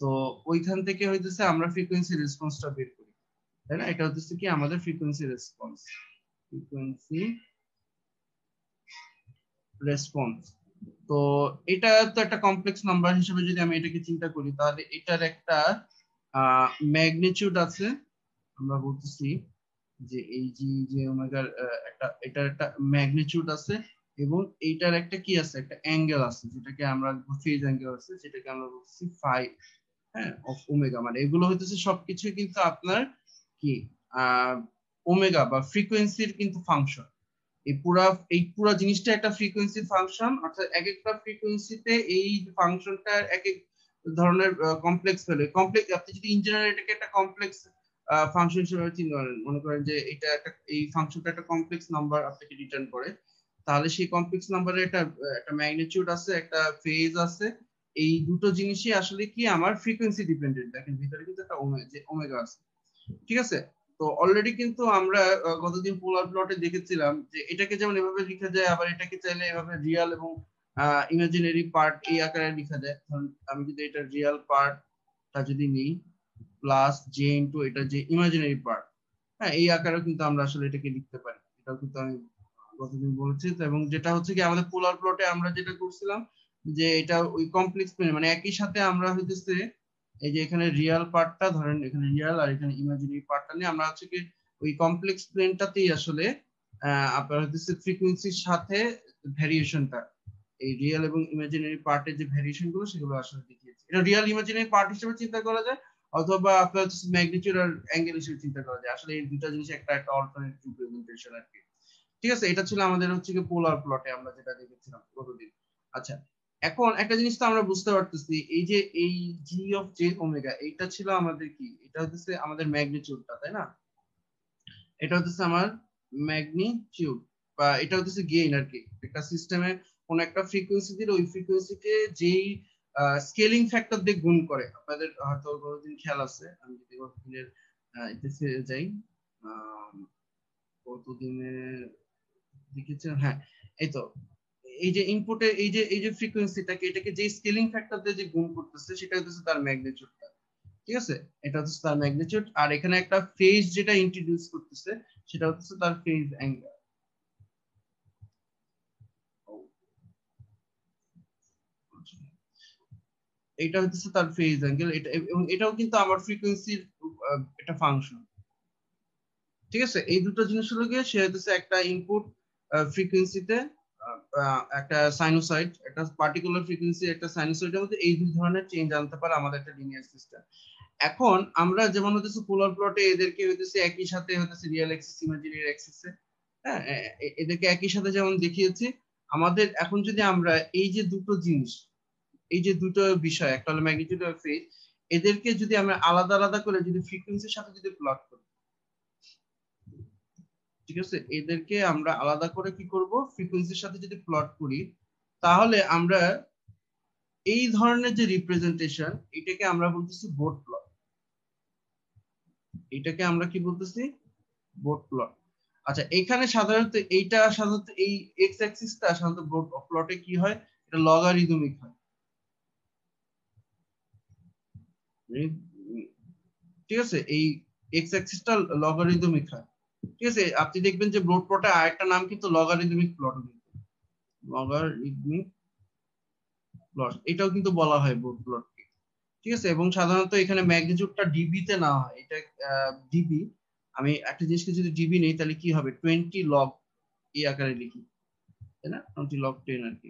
তো ওইখান থেকে হইতেছে আমরা ফ্রিকোয়েন্সি রেসপন্সটা বের করি, তাই না? এটা হচ্ছে কি আমাদের ফ্রিকোয়েন্সি রেসপন্স, ফ্রিকোয়েন্সি রেসপন্স। তো এটা তো একটা কমপ্লেক্স নাম্বার হিসেবে যদি আমি এটাকে চিন্তা করি, তাহলে এটার একটা ম্যাগনিটিউড আছে। আমরা বলতেছি যে এই যে ওমেগার এটার একটা ম্যাগনিটিউড আছে, এবং এইটার একটা কি আছে, একটা অ্যাঙ্গেল আছে, যেটাকে আমরা ফেজ অ্যাঙ্গেল আছে, যেটাকে আমরা বলছি ফাই, হ্যাঁ, অফ ওমেগা। মানে এগুলো হইতেছে সবকিছু কিন্তু আপনার কি ওমেগা বা ফ্রিকোয়েন্সির কিন্তু ফাংশন। এই পুরা জিনিসটা একটা ফ্রিকোয়েন্সি ফাংশন, অর্থাৎ এক একটা ফ্রিকোয়েন্সিতে এই ফাংশনটা এক এক ধরনের কমপ্লেক্স ভ্যালু। কমপ্লেক্স আপনি যদি ইঞ্জিনিয়ার এটাকে একটা কমপ্লেক্স ফাংশন হিসেবে চিন্তা করেন, মনে করেন যে এটা একটা, এই ফাংশনটা একটা কমপ্লেক্স নাম্বার আপনাকে রিটার্ন করে, তাহলে সেই কমপ্লেক্স নাম্বারে একটা ম্যাগনিটিউড আছে, একটা ফেজ আছে। এই দুটো জিনিসই আসলে কি আমার ফ্রিকোয়েন্সি ডিপেন্ডেন্ট। দেখেন ভিতরে কিন্তু একটা ওমেগা আছে। ঠিক আছে? তো অলরেডি কিন্তু আমরা গতদিন পোলার প্লটে দেখেছিলাম যে এটাকে যেমন এভাবে লেখা যায়, আবার এটাকে চাইলে এভাবে রিয়াল এবং ইমাজিনারি পার্ট এই আকারে লেখা যায়। ধরুন আমি যদি এটা রিয়াল পার্টটা যদি নিই প্লাস জে ইনটু এটা যে ইমাজিনারি পার্ট, হ্যাঁ, এই আকারেও কিন্তু আমরা আসলে এটাকে লিখতে পারি। এটাও কিন্তু আমি গতদিন বলেছি। তো এবং যেটা হচ্ছে কি আমাদের পোলার প্লটে আমরা যেটা করছিলাম যে এটা ওই কমপ্লেক্স প্লেন, মানে একই সাথে আমরা হইতেছে এই যে এখানে রিয়াল পার্টটা ধরেন, এখানে রিয়াল আর এখানে ইমাজিনারি পার্টটা নিয়ে আমরা হচ্ছে কি ওই কমপ্লেক্স প্লেনটাতেই আসলে আপনার হচ্ছে ফ্রিকোয়েন্সির সাথে ভ্যারিয়েশনটা, এই রিয়েল এবং ইমাজিনারি পার্টের যে ভ্যারিয়েশন গুলো সেগুলো আসলে দেখিয়েছে। এটা রিয়েল ইমাজিনারি পার্ট হিসেবে চিন্তা করা যায়, অথবা আপনার হচ্ছে ম্যাগনিটিউড আর অ্যাঙ্গেল হিসেবে চিন্তা করা যায়। আসলে এই দুটো জিনিস একটা একটা অল্টারনেটিভ রিপ্রেজেন্টেশন আর কি। ঠিক আছে? এটা ছিল আমাদের হচ্ছে কি পোলার প্লটে আমরা যেটা দেখেছিলাম গতদিন। আচ্ছা, এখন একটা জিনিস তো আমরা বুঝতে পারতেছি, এই যে এই জি অফ জে ওমেগা, এইটা ছিল আমাদের কি, এটা হচ্ছে আমাদের ম্যাগনিটিউডটা, তাই না? এটা হচ্ছে আমার ম্যাগনিটিউড, বা এটা হচ্ছে গেইন আর কি। একটা সিস্টেমে কোন একটা ফ্রিকোয়েন্সি দিলে ওই ফ্রিকোয়েন্সিকে যেই স্কেলিং ফ্যাক্টর দিয়ে গুণ করে, আপনাদের হয়তো কোনোদিন খেয়াল আছে, আমি যদি গতদিনের এতে যাই, কতদিনে দেখেছেন, হ্যাঁ, এই তো এই যে ইনপুটে এই যে ফ্রিকোয়েন্সিটাকে, এটাকে যে স্কেলিং ফ্যাক্টর দিয়ে যে গুণ করতেছে সেটা হচ্ছে তার ম্যাগনিটিউডটা। ঠিক আছে? এটা হচ্ছে তার ম্যাগনিটিউড। আর এখানে একটা ফেজ যেটা ইন্ট্রোডিউস করতেছে সেটা হচ্ছে তার ফেজ অ্যাঙ্গেল। এটা হচ্ছে তার ফেজ অ্যাঙ্গেল। এটা এবং এটাও কিন্তু আমার ফ্রিকোয়েন্সির একটা ফাংশন। ঠিক আছে? এই দুটো জিনিস হলো গিয়ে সে হচ্ছে একটা ইনপুট ফ্রিকোয়েন্সিতে একটা সাইনোসয়েড, একটা পার্টিকুলার ফ্রিকোয়েন্সি একটা সাইনোসয়েডের মধ্যে এই দুই ধরনের চেঞ্জ আনতে পারে আমাদের একটা লিনিয়ার সিস্টেম। এখন আমরা যেমন হতেছে পোলার প্লটে এদেরকে হইতেছে একই সাথে হতেছে রিয়েল অ্যাক্সিস ইমাজিনারি অ্যাক্সিসে, হ্যাঁ, এদেরকে একই সাথে যেমন দেখিয়েছি। আমাদের এখন যদি আমরা এই যে দুটো জিনিস, এই যে দুটো বিষয়, একটা হলো ম্যাগনিটিউড আর ফেজ, এদেরকে যদি আমরা আলাদা আলাদা করে যদি ফ্রিকোয়েন্সির সাথে যদি প্লট করি, ঠিক আছে, এদেরকে আমরা আলাদা করে কি করব, ফ্রিকোয়েন্সির সাথে যদি প্লট করি, তাহলে আমরা এই ধরনের যে রিপ্রেজেন্টেশন, এটাকে আমরা বলতেছি বোট প্লট। এটাকে আমরা কি বলতেছি, বোট প্লট। আচ্ছা, এখানে সাধারণত এইটা সাধারণত এই এক্স অ্যাক্সিসটা সাধারণত বোট প্লটে কি হয়, এটা লগারিদমিক হয়। ঠিক আছে, এই এক্স অ্যাক্সিসটা লগারিদমিক হয়। ঠিক আছে, আপনি দেখবেন যে বোট প্লটে আরেকটা নাম কিন্তু লগারিদমিক প্লট, লগারিদমিক প্লট এটাও কিন্তু বলা হয় বোট প্লট। ঠিক আছে, এবং সাধারণত এখানে ম্যাগনিটিউডটা ডিবি তে না হয়, এটা ডিবি। আমি একটা জিনিসকে যদি ডিবি নেই তাহলে কি হবে, 20 লগ এই আকারে লিখি, তাই না, 20 লগ 10 আর কি,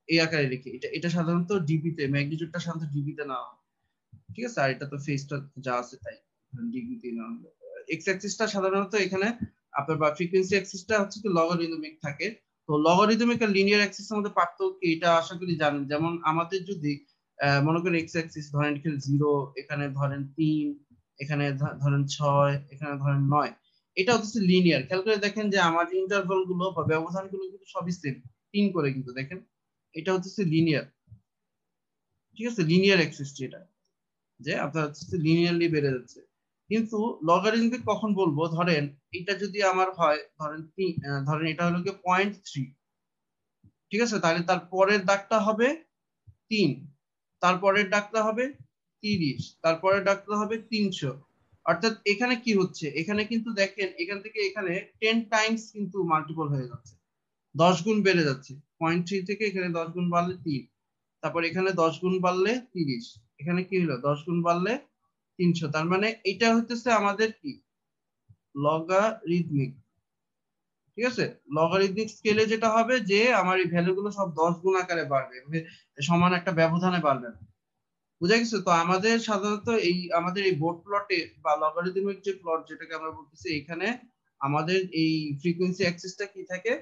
এই আকারে লিখি। এটা এটা সাধারণত ডিবি তে, ম্যাগনিটিউডটা সাধারণত ডিবি তে না হয়। ঠিক আছে, আর এটা তো ফেজটা যা আছে তাই ডিবি তে না হবে। এক্স অ্যাক্সিসটা সাধারণত এখানে আপনার বা ফ্রিকোয়েন্সি অ্যাক্সিসটা হচ্ছে কি লগারিদমিক থাকে। তো লগারিদমিক আর লিনিয়ার অ্যাক্সিসের মধ্যে পার্থক্য কি, এটা আশা করি জানেন। যেমন আমাদের যদি মনে করেন এক্স অ্যাক্সিস ধরেন এখানে 0, এখানে ধরেন 3, এখানে ধরেন 6, এখানে ধরেন 9, এটা হচ্ছে লিনিয়ার। খেয়াল করে দেখেন যে আমার ইন্টারভাল গুলো বা ব্যবধান গুলো কিন্তু সবই সেম, 3 করে কিন্তু দেখেন, এটা হচ্ছে লিনিয়ার। ঠিক আছে, লিনিয়ার অ্যাক্সিস যেটা, যে আপনার হচ্ছে লিনিয়ারলি বেড়ে যাচ্ছে। কিন্তু লগারিদমিক কখন বলবো, ধরেন এটা যদি আমার হয় ধরেন ধরেন এটা হলো কি 0.3, ঠিক আছে, তাহলে তার পরের দাগটা হবে 3, তারপরের ডাকটা হবে 30, তারপরে ডাকটা হবে 300। অর্থাৎ এখানে কি হচ্ছে, এখানে কিন্তু দেখেন এখান থেকে এখানে 10 টাইমস কিন্তু মাল্টিপল হয়ে যাচ্ছে, 10 গুণ বেড়ে যাচ্ছে। 0.3 থেকে এখানে 10 গুণ বাড়লে 3, তারপর এখানে 10 গুণ বাড়লে 30, এখানে কি হলো 10 গুণ বাড়লে 300। তার মানে এটা হচ্ছে আমাদের কি লগারিদমিক। ঠিক আছে, লগারিদমিক স্কেলে যেটা হবে যে আমার এই ভ্যালু গুলো সব 10 গুণ আকারে বাড়বে, সমান একটা ব্যবধানে বাড়বে। বুঝা গেছে? তো আমাদের সাধারণত এই আমাদের এই বোর্ড প্লটে বা লগারিদমিক যে প্লট যেটাকে আমরা বলতেছি, এখানে আমাদের এই ফ্রিকোয়েন্সি অ্যাক্সিসটা কি থাকে,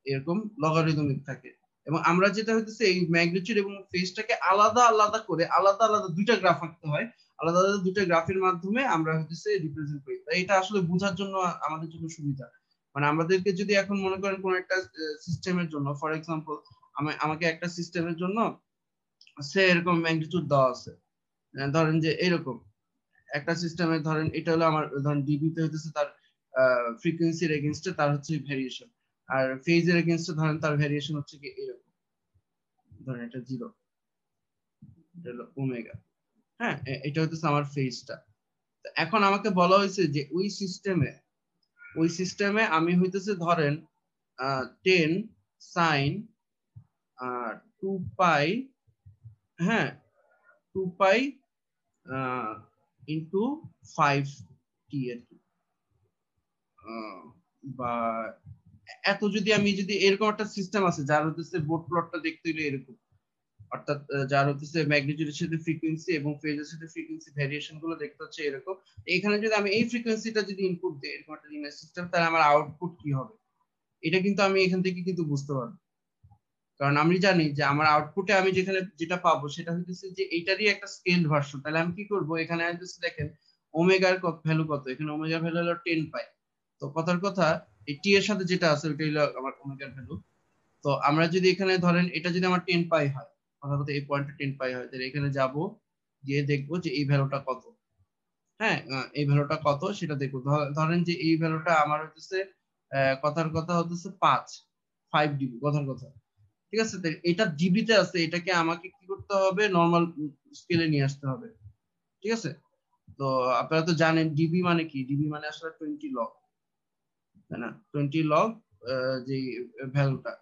এরকম লগারিদমিক থাকে। এবং আমরা যেটা হইতেছে এই ম্যাগনিটিউড এবং ফেজটাকে আলাদা আলাদা করে আলাদা আলাদা দুইটা গ্রাফ আঁকতে হয়, আলাদা আলাদা দুইটা গ্রাফের মাধ্যমে আমরা হইতেছে রিপ্রেজেন্ট করি। তাই এটা আসলে বোঝার জন্য আমাদের জন্য সুবিধা। মানে আমাদেরকে যদি এখন মনে করেন কোন একটা সিস্টেমের জন্য, ফর এক্সাম্পল আমাকে একটা সিস্টেমের জন্য সে এরকম ম্যাগনিটিউড দেওয়া আছে, ধরেন যে এরকম একটা সিস্টেমে, ধরেন এটা হলো আমার ধরেন ডিবি তে হইতেছে তার ফ্রিকোয়েন্সির এগেইনস্টে তার হচ্ছে ভেরিয়েশন, আর ফেজের এগেইনস্টে ধরেন তার ভেরিয়েশন হচ্ছে কি এরকম, ধরেন এটা 0, এটা হলো ওমেগা। হ্যাঁ, এটা হচ্ছে আমার ফেজটা। এখন আমাকে বলা হয়েছে যে ওই সিস্টেমে আমি হইতেছে ধরেন 10 সাইন 2 পাই, হ্যাঁ, 2 পাই ইন্টু 5t আর কি, বা এত যদি আমি যদি এরকম একটা সিস্টেম আছে যার হচ্ছে বোর্ড প্লটটা দেখতে হলে এরকম, অর্থাৎ যার হচ্ছে ম্যাগনিটিউডের সাথে ফ্রিকোয়েন্সি এবং ফেজের সাথে ফ্রিকোয়েন্সি ভেরিয়েশন গুলো দেখতে হচ্ছে এরকম। এখানে যদি আমি এই ফ্রিকোয়েন্সিটা যদি ইনপুট দিই এরকম একটা লিনিয়ার সিস্টেম, তাহলে আমার আউটপুট কি হবে, এটা কিন্তু আমি এখান থেকে কিন্তু বুঝতে পারবো। কারণ আমি জানি যে আমার আউটপুটে আমি যেখানে যেটা পাবো সেটা হচ্ছে যে এইটারই একটা স্কেল ভার্সন। তাহলে আমি কি করব, এখানে দেখেন ওমেগার ভ্যালু কত, এখানে ওমেগার ভ্যালু হলো 10 পাই। তো কথার কথা এই টি এর সাথে যেটা আছে ওইটা হলো আমার ওমেগার ভ্যালু। তো আমরা যদি এখানে ধরেন এটা যদি আমার 10 পাই হয়, কথা কথা এই পয়েন্টটা 10 পাই হয়, তাহলে এখানে যাব, গিয়ে দেখবো যে এই ভ্যালুটা কত। হ্যাঁ, এই ভ্যালুটা কত সেটা দেখবো। ধরেন যে এই ভ্যালুটা আমার হচ্ছে কথার কথা হচ্ছে 5 ডিবি কথার কথা। ঠিক আছে, তো এটা ডিবিতে আছে, এটাকে আমাকে কি করতে হবে, নরমাল স্কেলে নিয়ে আসতে হবে। ঠিক আছে, তো আপনারা তো জানেন ডিবি মানে কি, ডিবি মানে আসলে 20 লগ, তাই না, 20 লগ যে ভ্যালুটা,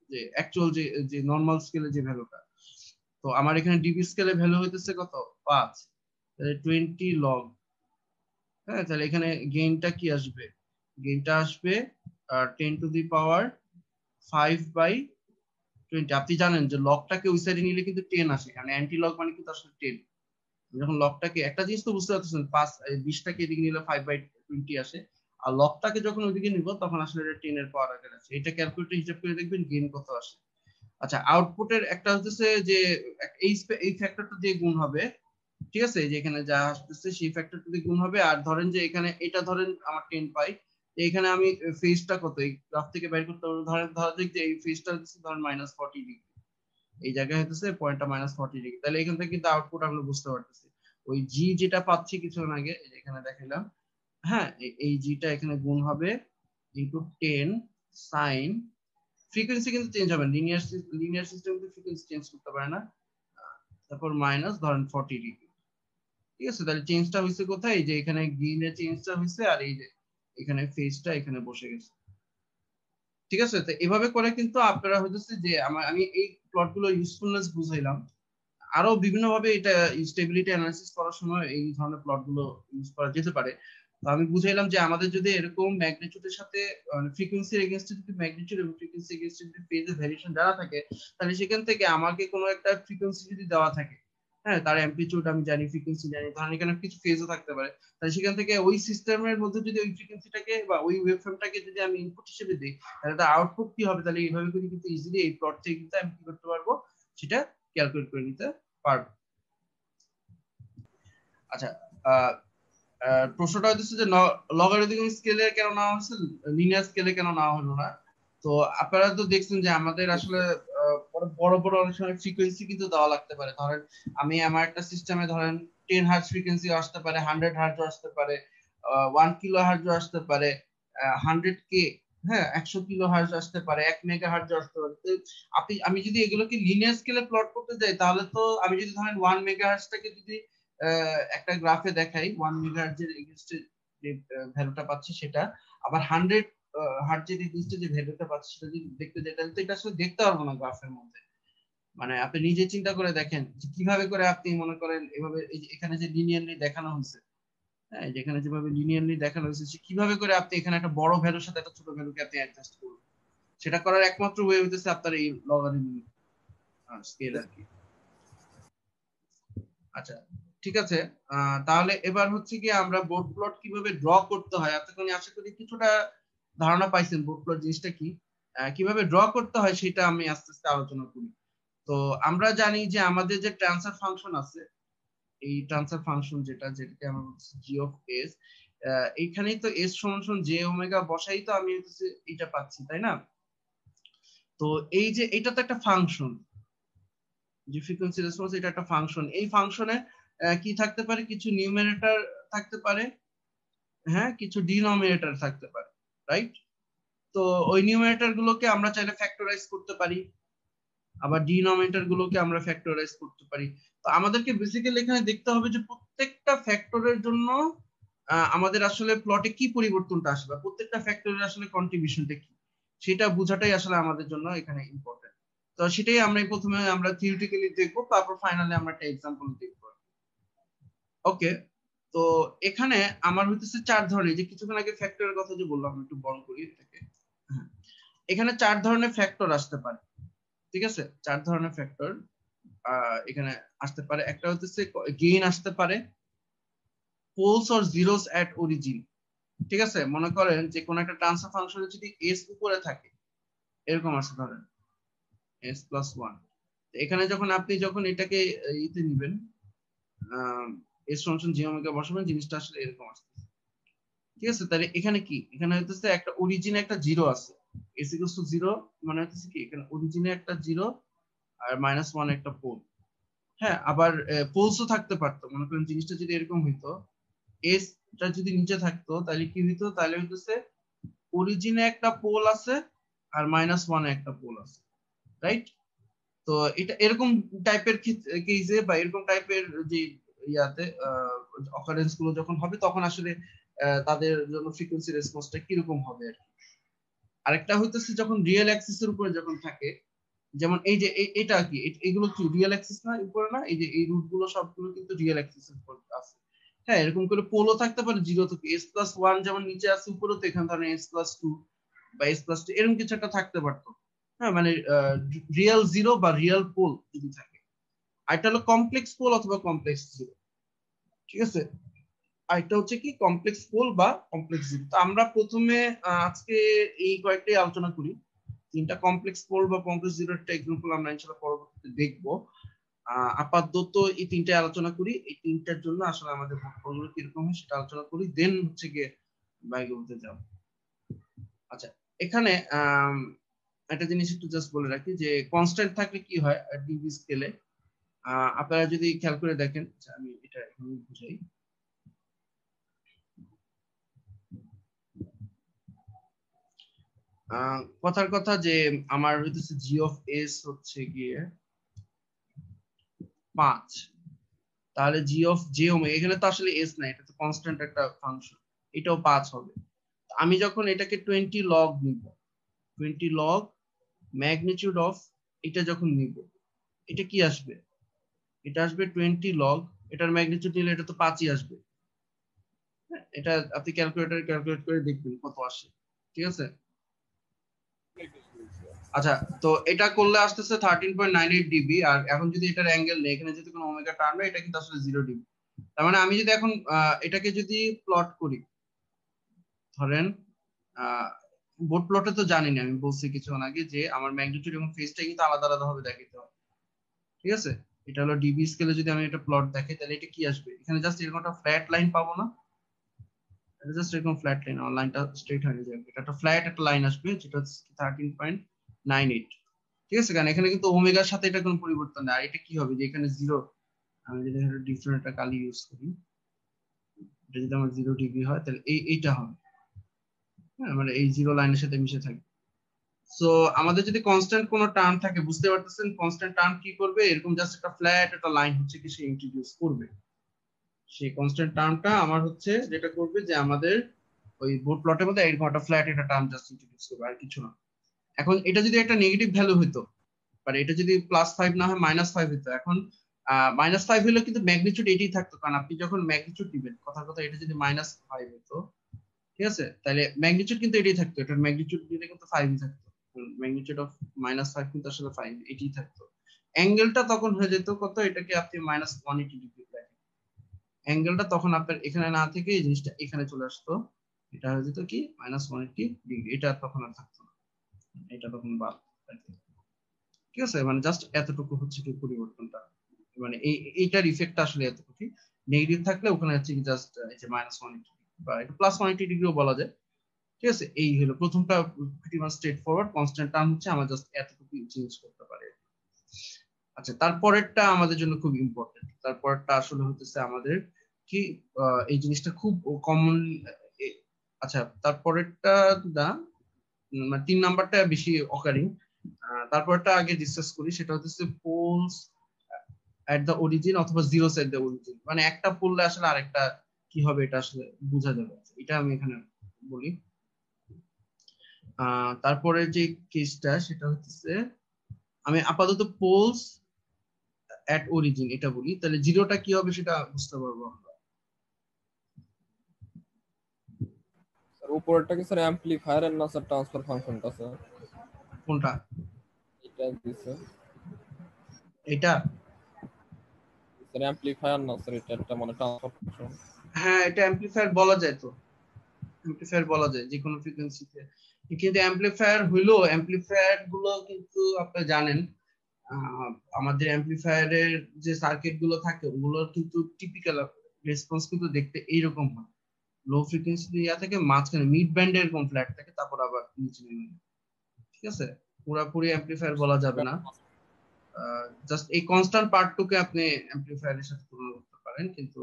যে অ্যাকচুয়াল যে যে নরমাল স্কেলে যে ভ্যালুটা। তো আমার এখানে ডিবি স্কেলে ভ্যালু হইতেছে কত, 5, তাহলে 20 লগ। হ্যাঁ, তাহলে এখানে গেইনটা কি আসবে, গেইনটা আসবে 10 টু দি পাওয়ার 5/20। 20। আপনি জানেন যে লগটাকে ওই সাইডে নিলে কিন্তু 10 আসে, কারণ অ্যান্টি লগ মানে কিন্তু আসলে 10। যখন লগটাকে একটা জিনিস তো বুঝতে পারতেছেন, 20টাকে এদিকে নিলে 5/20 আসে, আর লগটাকে যখন ওইদিকে নিব তখন আসলে এটা 10 এর পাওয়ার আকারে আছে। এটা ক্যালকুলেটর হিসাব করে দেখবেন গেইন কত আসে। আচ্ছা, আউটপুটের একটা হচ্ছে যে এই ফ্যাক্টরটা দিয়ে গুণ হবে, ঠিক আছে, যে এখানে যা আসতেছে সেই ফ্যাক্টরটা দিয়ে গুণ হবে। আর ধরেন যে এখানে এটা ধরেন আমার 10 পাই, এখানে আমি ফেজটা কত এই গ্রাফ থেকে বের করতে পারবো। ধরা যাক যে এই ফেজটা হচ্ছে ধরেন -40 ডিগ্রি, এই জায়গায় হচ্ছে পয়েন্টটা -40 ডিগ্রি। তাহলে এখান থেকে কিন্তু আউটপুট আমরা বুঝতে পারতেছি ওই জি যেটা পাচ্ছি কিছুক্ষণ আগে এখানে দেখাইলাম, হ্যাঁ, এই জিটা এখানে গুণ হবে ইনটু 10 সাইন, ফ্রিকোয়েন্সি কিন্তু চেঞ্জ হবে, লিনিয়ার সিস্টেম কিন্তু ফ্রিকোয়েন্সি চেঞ্জ করতে পারে না, তারপর মাইনাস ধরেন 40 ডিগ্রি। ঠিক আছে, তাহলে চেঞ্জটা হয়েছে কোথায়, এই যে এখানে গেইনের চেঞ্জটা হয়েছে, আর এই যে এখানে ফেজটা এখানে বসে গেছে। ঠিক আছে, তো এভাবে করে কিন্তু আপনারা হইতেছে যে আমি এই প্লটগুলো ইউজফুলনেস বুঝাইলাম। আরো বিভিন্ন ভাবে এটা স্টেবিলিটি অ্যানালিসিস করার সময় এই ধরনের প্লটগুলো ইউজ করা যেতে পারে। তো আমি বুঝাইলাম যে আমাদের যদি এরকম ম্যাগনিটিউডের সাথে ফ্রিকোয়েন্সির এগেইনস্টে যদি ম্যাগনিটিউড এবং ফ্রিকোয়েন্সি এগেইনস্টে যদি ফেজের ভ্যারিয়েশন দেওয়া থাকে, তাহলে সেখান থেকে আমাকে কোনো একটা ফ্রিকোয়েন্সি যদি দেওয়া থাকে, হ্যাঁ, তার অ্যামপ্লিটিউড আমি জানি, ফ্রিকোয়েন্সি জানি, ধরেন এখানে কিছু ফেজও থাকতে পারে, তাহলে সেখান থেকে ওই সিস্টেমের মধ্যে যদি ওই ফ্রিকোয়েন্সিটাকে বা ওই ওয়েভফর্মটাকে যদি আমি ইনপুট হিসেবে দিই, তাহলে তার আউটপুট কি হবে, তাহলে এইভাবে করে কিন্তু ইজিলি এই প্লট থেকে কিন্তু আমি কি করতে পারবো, সেটা ক্যালকুলেট করে নিতে পারবো। আচ্ছা, প্রশ্নটা হচ্ছে যে লগারিদমিক স্কেলে কেন নেওয়া হচ্ছে, লিনিয়ার স্কেলে কেন নেওয়া হলো না। তো আপনারা তো দেখছেন যে আমাদের আসলে বড় বড় অনেক সময় ফ্রিকোয়েন্সি কিন্তু দেওয়া লাগতে পারে। ধরেন আমি আমার একটা সিস্টেমে ধরেন 10 হার্টজ ফ্রিকোয়েন্সি আসতে পারে, 100 হার্টজ আসতে পারে, 1 কিলো হার্টজ আসতে পারে, 100 কে, হ্যাঁ, 100 কিলো হার্টজ আসতে পারে, 1 মেগা হার্টজ আসতে পারে। তো আমি যদি এগুলোকে লিনিয়ার স্কেলে প্লট করতে যাই, তাহলে তো আমি যদি ধরেন 1 মেগা হার্টজটাকে যদি একটা গ্রাফে দেখাই, 1 মেগাহার্টজের এগেইনস্টে যে ভ্যালুটা পাচ্ছি সেটা, আবার 100 হার্টজের এগেইনস্টে যে ভ্যালুটা পাচ্ছি সেটা যদি দেখতে যাই, তাহলে তো এটা আসলে দেখতে পারবো না গ্রাফের মধ্যে। মানে আপনি নিজে চিন্তা করে দেখেন যে কিভাবে করে আপনি মনে করেন এভাবে, এই যে এখানে যে লিনিয়ারলি দেখানো হয়েছে, হ্যাঁ, যেখানে যেভাবে লিনিয়ারলি দেখানো হয়েছে, সে কিভাবে করে আপনি এখানে একটা বড় ভ্যালুর সাথে একটা ছোট ভ্যালুকে আপনি অ্যাডজাস্ট করবেন, সেটা করার একমাত্র ওয়ে হইতেছে আপনার এই লগারিদমিক স্কেল আর কি। আচ্ছা, ঠিক আছে, তাহলে এবার হচ্ছে কি আমরা বোর্ড প্লট কিভাবে ড্র করতে হয়, এতক্ষণ আশা করি কিছুটা ধারণা পাইছেন বোর্ড প্লট জিনিসটা কি, কিভাবে ড্র করতে হয় সেটা আমি আস্তে আস্তে আলোচনা করি। তো আমরা জানি যে আমাদের যে ট্রান্সফার ফাংশন আছে, এই ট্রান্সফার ফাংশন যেটাকে আমরা বলছি জি অফ এস, এইখানেই তো এস সমান সমান জে ওমেগা বসাই তো আমি হচ্ছে এটা পাচ্ছি, তাই না? তো এই যে এটা তো একটা ফাংশন, যে ফ্রিকোয়েন্সি রেসপন্স, এটা একটা ফাংশন। এই ফাংশনে কি থাকতে পারে, কিছু নিউমারেটর থাকতে পারে, হ্যাঁ, কিছু ডিনোমিনেটর থাকতে পারে, রাইট? তো ওই নিউমারেটর গুলোকে আমরা চাইলে ফ্যাক্টরাইজ করতে পারি, আবার ডিনোমিনেটর গুলোকে আমরা ফ্যাক্টরাইজ করতে পারি। তো আমাদেরকে বেসিক্যালি এখানে দেখতে হবে যে প্রত্যেকটা ফ্যাক্টরের জন্য আমাদের আসলে প্লটে কি পরিবর্তনটা আসবে, প্রত্যেকটা ফ্যাক্টরের আসলে কন্ট্রিবিউশনটা কি, সেটা বোঝাটাই আসলে আমাদের জন্য এখানে ইম্পর্টেন্ট। তো সেটাই আমরা প্রথমে আমরা থিওরিটিক্যালি দেখবো, তারপর ফাইনালি আমরা একটা এক্সাম্পল দেখবো। ওকে, তো এখানে আমার হইতেছে 4 ধরনের, যে কিছুক্ষণ আগে ফ্যাক্টরের কথা যে বললাম, একটু বড় করি এটাকে। হ্যাঁ, এখানে 4 ধরনের ফ্যাক্টর আসতে পারে, ঠিক আছে, 4 ধরনের ফ্যাক্টর এখানে আসতে পারে। একটা হচ্ছে গেইন আসতে পারে, poles or zeros at origin. ঠিক আছে, মনে করেন যে কোন একটা ট্রান্সফার ফাংশনে যদি এস উপরে থাকে, এরকম আসতে ধরেন এস প্লাস 1, এখানে যখন আপনি এটাকে ইতে নিবেন, এস ফাংশন জি ওমেগা বসাবেন, জিনিসটা আসলে এরকম আসছে। ঠিক আছে, তাহলে এখানে কি, এখানে হইতেছে একটা অরিজিনে একটা জিরো আছে, এস ইকুয়ালস টু 0, মানে হচ্ছে কি এখানে অরিজিনে একটা 0 আর -1 একটা পোল। হ্যাঁ, আবার পোলসও থাকতে পারতো, মনে করেন জিনিসটা যদি এরকম হইতো, এস টা যদি নিচে থাকতো, তাহলে কি হইতো, তাহলে হইতেছে অরিজিনে একটা পোল আছে আর -1 এ একটা পোল আছে, রাইট? তো এটা এরকম টাইপের কেসে বা এরকম টাইপের যে ইয়াতে অকারেন্স গুলো যখন হবে, তখন আসলে তাদের জন্য ফ্রিকোয়েন্সি রেসপন্সটা কিরকম হবে আর কি। আরেকটা হইতেছে যখন রিয়েল অ্যাক্সিস এর উপরে যখন থাকে, যেমন এই যে এটা কি, এগুলো কি রিয়েল অ্যাক্সিস না উপরে না, এই যে এই রুট গুলো সবগুলো কিন্তু রিয়েল অ্যাক্সিস এর উপর আছে। হ্যাঁ, এরকম করে পোলও থাকতে পারে, জিরো থেকে এস প্লাস 1 যেমন নিচে আছে, উপরে তো এখানে ধরেন এস প্লাস 2 বা এস প্লাস 2 এরকম কিছু একটা থাকতে পারতো। হ্যাঁ, মানে রিয়েল জিরো বা রিয়েল পোল যদি থাকে, আর এটা হলো কমপ্লেক্স পোল অথবা কমপ্লেক্স জিরো। ঠিক আছে, আর এটা হচ্ছে কি কমপ্লেক্স পোল বা কমপ্লেক্স জিরো। তো আমরা প্রথমে আজকে এই কয়েকটাই আলোচনা করি। তিনটা কমপ্লেক্স পোল বা কমপ্লেক্স জিরো একটা এক্সাম্পল আমরা ইনশাআল্লাহ পরবর্তীতে দেখবো। আপাতত এই তিনটাই আলোচনা করি। এই তিনটার জন্য আসলে আমাদের ভাগফলগুলো কিরকম হয় সেটা আলোচনা করি, দেন হচ্ছে গিয়ে বাইগুলোতে যাব। আচ্ছা, এখানে একটা জিনিস একটু জাস্ট বলে রাখি যে কনস্ট্যান্ট থাকলে কি হয় ডিবি স্কেলে, আপনারা যদি খেয়াল করে দেখেন, আমি এটা এখানে বুঝাই। কথার কথা যে আমার হইতেছে জি অফ এস হচ্ছে গিয়ে 5, তাহলে জি অফ জে ওমেগা, এখানে তো আসলে এস নাই, এটা তো কনস্ট্যান্ট একটা ফাংশন, এটাও 5 হবে। আমি যখন এটাকে 20 লগ নিব, 20 লগ ম্যাগনিটিউড অফ এটা যখন নিব, এটা কি আসবে? এটা আসবে 20 লগ, এটার ম্যাগনিটিউড নিলে এটা তো 5ই আসবে। এটা আপনি ক্যালকুলেটরে ক্যালকুলেট করে দেখবেন কত আসে। ঠিক আছে, আচ্ছা, তো এটা করলে আসতেছে 13.98 ডিবি। আর এখন যদি এটার অ্যাঙ্গেল নেই, এখানে যদি কোনো ওমেগা টার্ম নেই, এটা কিন্তু আসলে 0 ডিবি। তার মানে আমি যদি এখন এটাকে যদি প্লট করি, ধরেন বোর্ড প্লটে তো জানি না, আমি বলছি কিছুক্ষণ আগে যে আমার ম্যাগনিটিউড এবং ফেজটা কিন্তু আলাদা আলাদা ভাবে দেখাতে হবে। ঠিক আছে, এটা হলো ডিবি স্কেলে যদি আমি এটা প্লট দেখাই, তাহলে এটা কি আসবে? এখানে জাস্ট এরকম একটা ফ্ল্যাট লাইন পাবো না? এটা জাস্ট এরকম ফ্ল্যাট লাইন, আমার লাইনটা স্ট্রেট হয়ে যাবে, এটা একটা ফ্ল্যাট একটা লাইন আসবে যেটা হচ্ছে 13.98। ঠিক আছে, কারণ এখানে কিন্তু ওমেগার সাথে এটা কোনো পরিবর্তন নেই। আর এটা কি হবে যে এখানে জিরো, আমি যদি ডিফারেন্ট একটা কালি ইউজ করি, এটা যদি আমার 0 ডিগ্রি হয়, তাহলে এইটা হবে। হ্যাঁ, মানে এই জিরো লাইনের সাথে মিশে থাকবে। সো আমাদের যদি কনস্ট্যান্ট কোনো টার্ম থাকে, বুঝতে পারতেছেন কনস্ট্যান্ট টার্ম কি করবে, এরকম জাস্ট একটা ফ্ল্যাট একটা লাইন হচ্ছে কি সে ইন্ট্রোডিউস করবে। সেই কনস্ট্যান্ট টার্মটা আমার হচ্ছে যেটা করবে যে আমাদের ওই বোর্ড প্লটের মধ্যে এরকম একটা ফ্ল্যাট একটা টার্ম জাস্ট ইন্ট্রোডিউস করবে, আর কিছু না। এখন এটা যদি একটা নেগেটিভ ভ্যালু হইতো, মানে এটা যদি +5 না হয় -5 হইতো, এখন -5 হলে কিন্তু ম্যাগনিটিউড এটাই থাকতো, কারণ আপনি যখন ম্যাগনিটিউড দিবেন, কথার কথা এটা যদি -5 হতো, ঠিক আছে, তাহলে ম্যাগনিটিউড কিন্তু এটাই থাকতো, এটার ম্যাগনিটিউড দিলে কিন্তু 5ই থাকতো। ম্যাগনিটিউড অফ -5 কিন্তু আসলে 5 এটাই থাকতো। অ্যাঙ্গেলটা তখন হয়ে যেত কত, এটাকে আপনি -180 ডিগ্রি দেখেন, অ্যাঙ্গেলটা তখন আপনার এখানে না থেকে এই জিনিসটা এখানে চলে আসতো, এটা হয়ে যেত কি -180 ডিগ্রি, এটা তখন আর থাকতো না, এটা তখন বাদ। ঠিক আছে, মানে জাস্ট এতটুকু হচ্ছে কি পরিবর্তনটা, মানে এইটার ইফেক্টটা আসলে এতটুকু। নেগেটিভ থাকলে ওখানে হচ্ছে কি জাস্ট এই যে -180 বা এটা +180 ডিগ্রিও বলা যায়। ঠিক আছে, এই হলো প্রথমটা, pretty much straight forward, constant term হচ্ছে আমার জাস্ট এতটুকু চেঞ্জ করতে পারে। আচ্ছা, তারপরেরটা আমাদের জন্য খুব ইম্পর্টেন্ট। তারপরেরটা আসলে হতেছে আমাদের কি এই জিনিসটা খুব কমন। আচ্ছা, তারপরেরটা না, মানে 3 নাম্বারটা বেশি অকারিং। তারপরটা আগে ডিসকাস করি, সেটা হচ্ছে পোলস এট দ্য অরিজিন অথবা জিরোস এট দ্য অরিজিন। মানে একটা পড়লে আসলে আরেকটা কি হবে এটা আসলে বোঝা যাবে, এটা আমি এখানে বলি। তারপরে যে কেসটা সেটা হচ্ছে, আমি আপাতত পোলস এট অরিজিন এটা বলি, তাহলে জিরোটা কি হবে সেটা বুঝতে পারবো আমরা। স্যার উপরেরটা কি স্যার অ্যাম্পলিফায়ার এর না স্যার ট্রান্সফার ফাংশনটা স্যার? কোনটা? এটা দিছে এটা? স্যার অ্যাম্পলিফায়ার না স্যার, এটা একটা মানে ট্রান্সফার ফাংশন। হ্যাঁ, এটা অ্যাম্পলিফায়ার বলা যায়, তো অ্যাম্পলিফায়ার বলা যায় যে কোনো ফ্রিকোয়েন্সিতে, কিন্তু অ্যাম্পলিফায়ার হইলো, অ্যাম্পলিফায়ার গুলো কিন্তু আপনারা জানেন আমাদের অ্যাম্পলিফায়ারের যে সার্কিট গুলো থাকে ওগুলোর কিন্তু টিপিক্যাল রেসপন্স কিন্তু দেখতে এইরকম হয়, লো ফ্রিকোয়েন্সি ইয়া থেকে মাঝখানে মিড ব্যান্ডে এরকম ফ্ল্যাট থাকে, তারপর আবার নিচে নেমে যায়। ঠিক আছে, পুরোপুরি অ্যাম্পলিফায়ার বলা যাবে না, জাস্ট এই কনস্ট্যান্ট পার্টটুকে আপনি অ্যাম্পলিফায়ারের সাথে তুলনা করতে পারেন। কিন্তু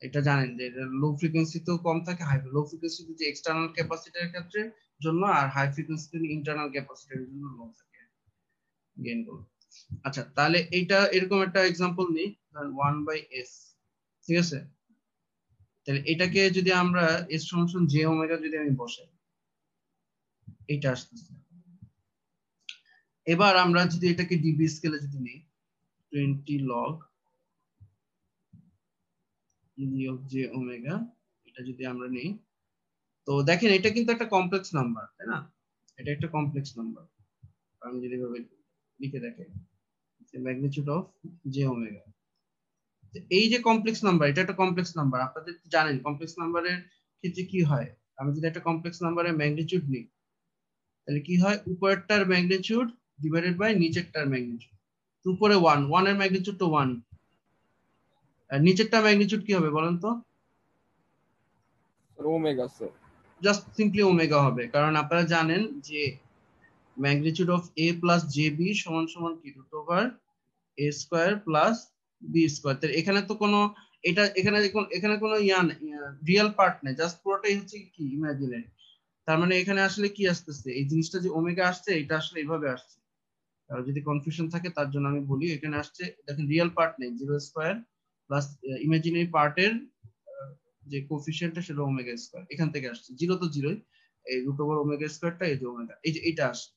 এটা জানেন যে লো ফ্রিকোয়েন্সিতেও কম থাকে, হাই লো ফ্রিকোয়েন্সিতে যে এক্সটার্নাল ক্যাপাসিটরের ক্ষেত্রে জন্য, আর হাই ফ্রিকোয়েন্সিতে ইন্টারনাল ক্যাপাসিটরের জন্য লো থাকে গেইন গুলো। আচ্ছা, তাহলে এইটা এরকম একটা এক্সাম্পল নিই, 1/s। ঠিক আছে, তাহলে এটাকে যদি আমরা s সমান j ওমেগা যদি আমি বসাই, এইটা আসতেছে। এবার আমরা যদি এটাকে ডিবি স্কেলে যদি নিই, 20 লগ j ওমেগা, এটা যদি আমরা নিই, তো দেখেন এটা কিন্তু একটা কমপ্লেক্স নাম্বার, তাই না? এটা একটা কমপ্লেক্স নাম্বার। আমি যদি এভাবে লিখে দেখাই ম্যাগনিটিউড অফ জে ওমেগা, এই যে কমপ্লেক্স নাম্বার, এটা একটা কমপ্লেক্স নাম্বার, আপনাদের জানেন কমপ্লেক্স নাম্বারের ক্ষেত্রে কি হয়, আমি যদি একটা কমপ্লেক্স নাম্বারের ম্যাগনিটিউড নিই তাহলে কি হয়, উপরেরটার ম্যাগনিটিউড ডিভাইডেড বাই নিচেরটার ম্যাগনিটিউড। উপরে 1, 1 এর ম্যাগনিটিউড তো 1, আর নিচেরটা ম্যাগনিটিউড কি হবে বলেন তো? Sir omega sir. Just simply omega হবে, কারণ আপনারা জানেন যে magnitude of a plus jb সমান সমান কি root over a square plus b square. তাহলে এখানে তো কোনো এটা এখানে কোনো রিয়েল পার্ট নেই, জাস্ট পুরোটাই হচ্ছে কি ইমাজিনারি। তার মানে এখানে আসলে কি আসতেছে, এই জিনিসটা যে ওমেগা আসছে এটা আসলে এইভাবে আসছে। আর যদি কনফিউশন থাকে তার জন্য আমি বলি, এখানে আসছে দেখেন রিয়েল পার্ট নেই, জিরো স্কয়ার প্লাস ইমাজিনারি পার্টের যে কোফিশিয়েন্টটা সেটা ওমেগা স্কয়ার, এখান থেকে আসছে, জিরো তো জিরোই, এই রুট ওভার ওমেগা স্কয়ারটা এই যে ওমেগা, এই যে এটা আসছে,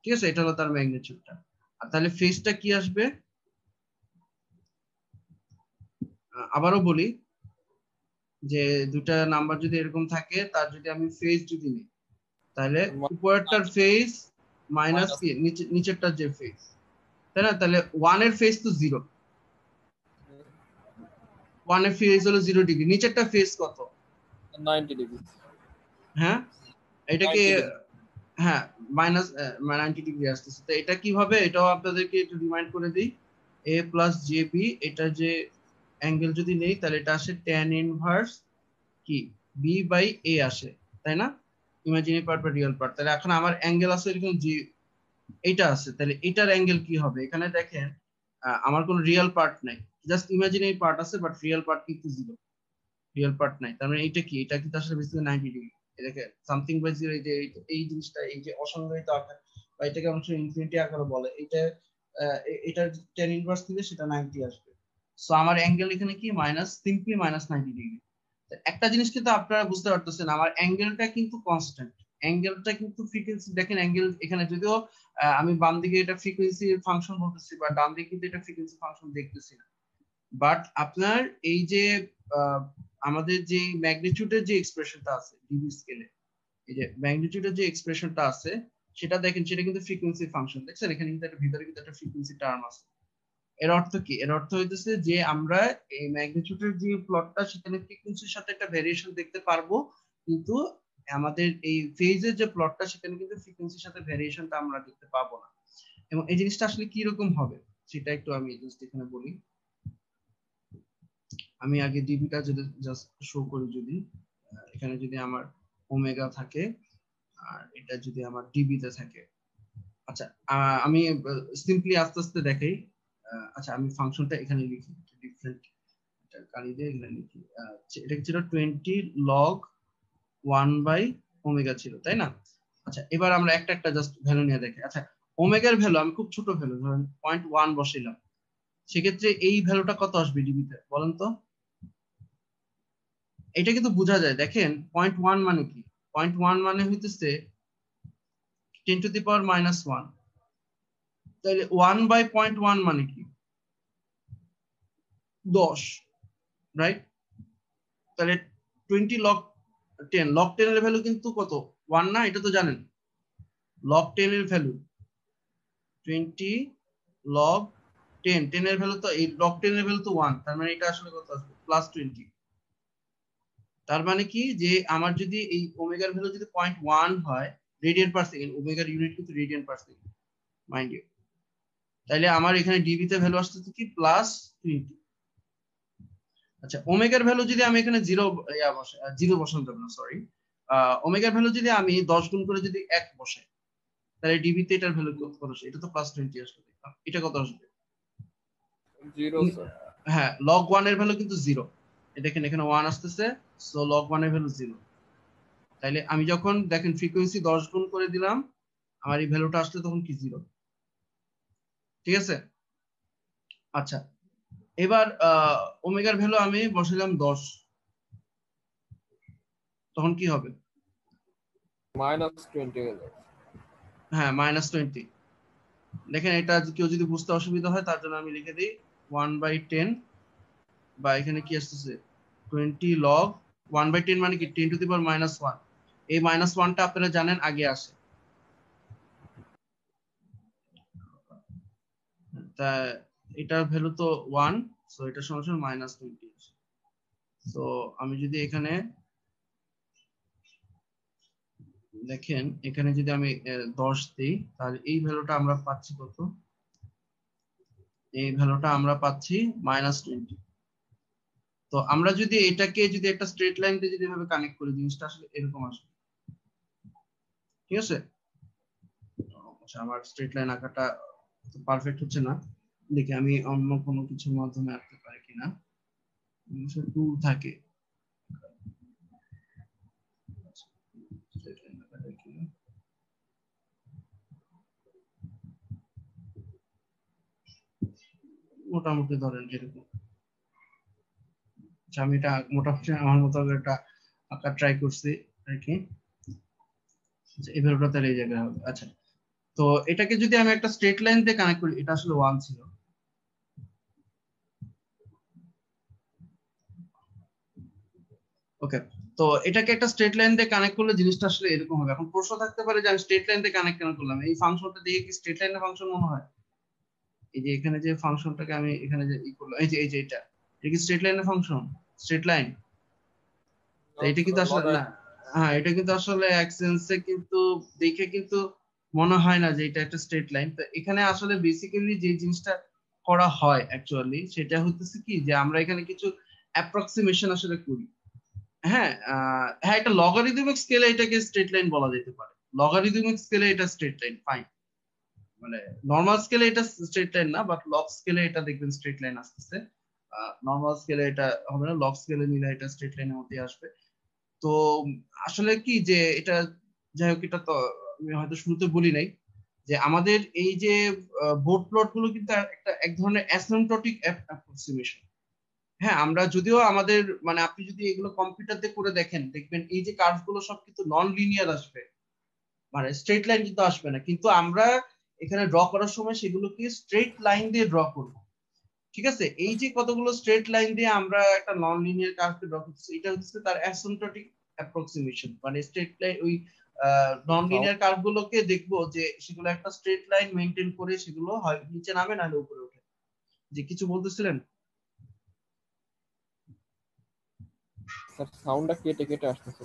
ঠিক আছে, এটা হলো তার ম্যাগনিটিউডটা। আর তাহলে ফেজটা কি আসবে, আবারও বলি যে দুটা নাম্বার যদি এরকম থাকে তার যদি আমি ফেজ যদি নিই তাহলে উপরেরটার ফেজ মাইনাস কি নিচেরটার যে ফেজ, তাই না? তাহলে 1 এর ফেজ তো 0, 1 এর ফেজ হলো 0 ডিগ্রি, নিচেরটা ফেজ কত? 90 ডিগ্রি। হ্যাঁ এটাকে 90 ডিগ্রি। হ্যাঁ মাইনাস 90 ডিগ্রি আসতেছে। তো এটা কিভাবে, এটাও আপনাদেরকে একটু রিমাইন্ড করে দিই, a প্লাস jb, এটা যে অ্যাঙ্গেল যদি নেই তাহলে এটা আসে tan ইনভার্স কি b বাই a আসে, তাই না? ইমাজিনারি পার্ট বা রিয়েল পার্ট। তাহলে এখন আমার অ্যাঙ্গেল আছে এরকম যে এইটা আছে, তাহলে এটার অ্যাঙ্গেল কি হবে, এখানে দেখেন আমার কোনো রিয়েল পার্ট নাই, জাস্ট ইমাজিনারি পার্ট আছে, বাট রিয়েল পার্ট কিন্তু 0, রিয়েল পার্ট নাই। তার মানে এইটা কি, এটা কিন্তু আসলে বেসিক্যালি 90 ডিগ্রি। এটাকে সামথিং বাই 0, এই যে এই জিনিসটা, এই যে অসংজ্ঞায়িত আকার বা এটাকে অংশ ইনফিনিটি আকারে বলে, এটা এটা tan ইনভার্স দিলে সেটা 90 আসবে। সো আমার অ্যাঙ্গেল এখানে কি মাইনাস, সিম্পলি মাইনাস 90 ডিগ্রি। একটা জিনিস কিন্তু আপনারা বুঝতে পারতেছেন, আমার অ্যাঙ্গেলটা কিন্তু কনস্ট্যান্ট, অ্যাঙ্গেলটা কিন্তু ফ্রিকোয়েন্সি, দেখেন অ্যাঙ্গেল এখানে যদিও আমি বাম দিকে এটা ফ্রিকোয়েন্সির ফাংশন বলতেছি, বা ডান দিকে কিন্তু এটা ফ্রিকোয়েন্সি ফাংশন দেখতেছি না, বাট আপনার এই যে আমাদের যে ম্যাগনিটিউডের যে এক্সপ্রেশনটা আছে ডিবি স্কেলে, এই যে ম্যাগনিটিউডের যে এক্সপ্রেশনটা আছে সেটা দেখেন, সেটা কিন্তু ফ্রিকোয়েন্সি ফাংশন, দেখছেন এখানে কিন্তু একটা ভিতরে কিন্তু একটা ফ্রিকোয়েন্সি টার্ম আছে। এর অর্থ কি, এর অর্থ হইতেছে যে আমরা এই ম্যাগনিটিউডের যে প্লটটা সেখানে ফ্রিকোয়েন্সির সাথে একটা ভেরিয়েশন দেখতে পারবো, কিন্তু আমাদের এই ফেজের যে প্লটটা সেখানে কিন্তু ফ্রিকোয়েন্সির সাথে ভেরিয়েশনটা আমরা দেখতে পাবো না। এবং এই জিনিসটা আসলে কি রকম হবে সেটা একটু আমি জাস্ট এখানে বলি। আমি আগে ডিবিটা যদি জাস্ট শো করি, যদি এখানে যদি আমার ওমেগা থাকে আর এটা যদি আমার ডিবিতে থাকে, আচ্ছা আমি সিম্পলি আস্তে আস্তে দেখাই। আচ্ছা আমি ফাংশনটা এখানে লিখি, ডিফারেন্ট কালি দিয়ে এখানে লিখি, এটা ছিল 20 লগ 1 বাই ওমেগা ছিল, তাই না? আচ্ছা এবার আমরা একটা একটা জাস্ট ভ্যালু নিয়ে দেখি। আচ্ছা ওমেগার ভ্যালু আমি খুব ছোট ভ্যালু ধরেন 0.1 বসাইলাম, সেক্ষেত্রে এই ভ্যালুটা কত আসবে ডিবিতে বলেন তো? এটা কিন্তু বোঝা যায়, দেখেন 0.1 মানে কি, 0.1 মানে হইতেছে 10 টু দি পাওয়ার মাইনাস 1, তাহলে 1 বাই 0.1 মানে কি 10, রাইট? তাহলে 20 লগ 10, লগ 10 এর ভ্যালু কিন্তু কত 1 না, এটা তো জানেন, লগ 10 এর ভ্যালু 20 লগ 10, 10 এর ভ্যালু তো, এই লগ 10 এর ভ্যালু তো 1, তার মানে এটা আসলে কত আসবে প্লাস 20। তার মানে কি যে আমার যদি এই ওমেগার ভ্যালু যদি 0.1 হয় রেডিয়ান পার সেকেন্ড, ওমেগার ইউনিট কিন্তু radian per second mind you, তাইলে আমার এখানে ডিবি তে ভ্যালু আসতেছে কি প্লাস 20। আচ্ছা ওমেগার ভ্যালু যদি আমি এখানে জিরো জিরো বসানো যাবে না, সরি, ওমেগার ভ্যালু যদি আমি 10 গুণ করে যদি 1 বসাই তাহলে ডিবি তে এটার ভ্যালু কত আসবে, এটা তো প্লাস 20 আসবে, দেখলাম এটা কত আসবে 0 স্যার। হ্যাঁ লগ 1 এর ভ্যালু কিন্তু 0, দেখেন এখানে 1 আসতেছে, সো লগ 1 এর ভ্যালু 0। তাইলে আমি যখন দেখেন ফ্রিকোয়েন্সি 10 গুণ করে দিলাম আমার এই ভ্যালুটা আসলে তখন কি 0, ঠিক আছে? আচ্ছা এবার ওমেগার ভ্যালু আমি বসালাম 10, তখন কি হবে? -20 হয়ে যাবে। হ্যাঁ -20। দেখেন এটা কেউ যদি বুঝতে অসুবিধা হয় তার জন্য আমি লিখে দিই 1/10, বা এখানে কি আসতেছে 20 লগ 1/10 মানে কি 10 টু দি পাওয়ার -1, এই -1টা আপনারা জানেন আগে আসে, তা এটার ভ্যালু তো 1, সো এটা সমান -20। সো আমি যদি এখানে দেখেন, এখানে যদি আমি 10 দিই, তাহলে এই ভ্যালুটা আমরা পাচ্ছি কত? এই ভ্যালুটা আমরা পাচ্ছি -20। তো আমরা যদি এটাকে যদি একটা স্ট্রেট লাইন দিয়ে যদি এভাবে কানেক্ট করি, জিনিসটা আসলে এরকম আসবে। ঠিক আছে, আচ্ছা আমার স্ট্রেট লাইন আঁকাটা পারফেক্ট হচ্ছে না, দেখি আমি অন্য কোনো কিছুর মাধ্যমে আঁকতে পারি কিনা। টুল থাকে, মোটামুটি ধরেন এরকম। আচ্ছা আমি এটা মোটামুটি আমার মতো একটা আঁকা ট্রাই করছি আর কি। এই ভ্যালুটা তাহলে এই জায়গায় হবে। আচ্ছা, তো এটাকে যদি আমি একটা স্ট্রেট লাইন দিয়ে কানেক্ট করি, এটা আসলে 1 ছিল। ওকে, তো এটাকে একটা স্ট্রেট লাইন দিয়ে কানেক্ট করলে জিনিসটা আসলে এরকম হবে। এখন প্রশ্ন থাকতে পারে যে আমি স্ট্রেট লাইন দিয়ে কানেক্ট কেন করলাম, এই ফাংশনটা দিয়ে কি স্ট্রেট লাইনের ফাংশন মনে হয়? এই যে এখানে যে ফাংশনটাকে আমি এখানে যে ই করলাম, এই যে এটা কি স্ট্রেট লাইনের ফাংশন? স্ট্রেট লাইন এটা কিন্তু আসলে না। হ্যাঁ, এটা কিন্তু আসলে এক সেন্সে কিন্তু দেখে কিন্তু মনে হয় না যে এটা একটা স্ট্রেট লাইন। তো এখানে আসলে বেসিক্যালি যে জিনিসটা করা হয় অ্যাকচুয়ালি, সেটা হচ্ছে কি যে আমরা এখানে কিছু অ্যাপ্রক্সিমেশন আসলে করি। হ্যাঁ, হ্যাঁ, এটা লগারিদমিক স্কেলে এটাকে স্ট্রেট লাইন বলা যেতে পারে। লগারিদমিক স্কেলে এটা স্ট্রেট লাইন, ফাইন। মানে নরমাল স্কেলে এটা স্ট্রেট লাইন না, বাট লগ স্কেলে এটা দেখবেন স্ট্রেট লাইন আসতেছে। নরমাল স্কেলে এটা হবে না, লগ স্কেলে নিলে এটা স্ট্রেট লাইনের মধ্যে আসবে। তো আসলে কি যে এটা, যাই হোক, এটা তো আমি হয়তো শুরুতে বলি নাই যে আমাদের এই যে বোর্ড প্লট গুলো কিন্তু একটা এক ধরনের অ্যাসিম্পটোটিক অ্যাপ্রক্সিমেশন। হ্যাঁ, আমরা যদিও আমাদের মানে আপনি যদি এগুলো কম্পিউটার দিয়ে করে দেখেন, দেখবেন এই যে কার্ভ গুলো সব কিন্তু নন লিনিয়ার আসবে, মানে স্ট্রেট লাইন কিন্তু আসবে না। কিন্তু আমরা এখানে ড্র করার সময় সেগুলোকে স্ট্রেট লাইন দিয়ে ড্র করব। ঠিক আছে, এই যে কতগুলো স্ট্রেট লাইন দিয়ে আমরা একটা নন লিনিয়ার কার্ভকে ড্র করতেছি, এটা হচ্ছে তার অ্যাসিম্পটোটিক অ্যাপ্রক্সিমেশন। মানে স্ট্রেট লাইন ওই নন লিনিয়ার কার্ভ গুলোকে দেখবো যে সেগুলো একটা স্ট্রেট লাইন মেইনটেইন করে সেগুলো হয় নিচে নামে নাহলে উপরে ওঠে। যে কিছু বলতেছিলেন? স্যার সাউন্ডটা কেটে কেটে আসতেছে।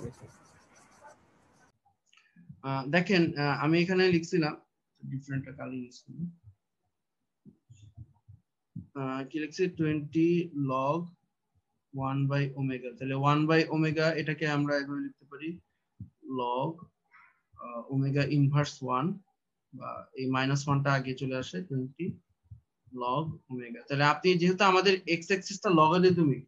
দেখেন, আমি এখানে লিখছিলাম ডিফারেন্ট কালার ইউজ করি। কি লিখছি? 20 log 1/ω। তাহলে 1/ω এটাকে আমরা এভাবে লিখতে পারি log ওমেগা ইনভার্স 1, বা এই -1টা আগে চলে আসে, 20 log ওমেগা। তাহলে আপনি যেহেতু আমাদের এক্স অ্যাক্সিসটা লগারিদমিক,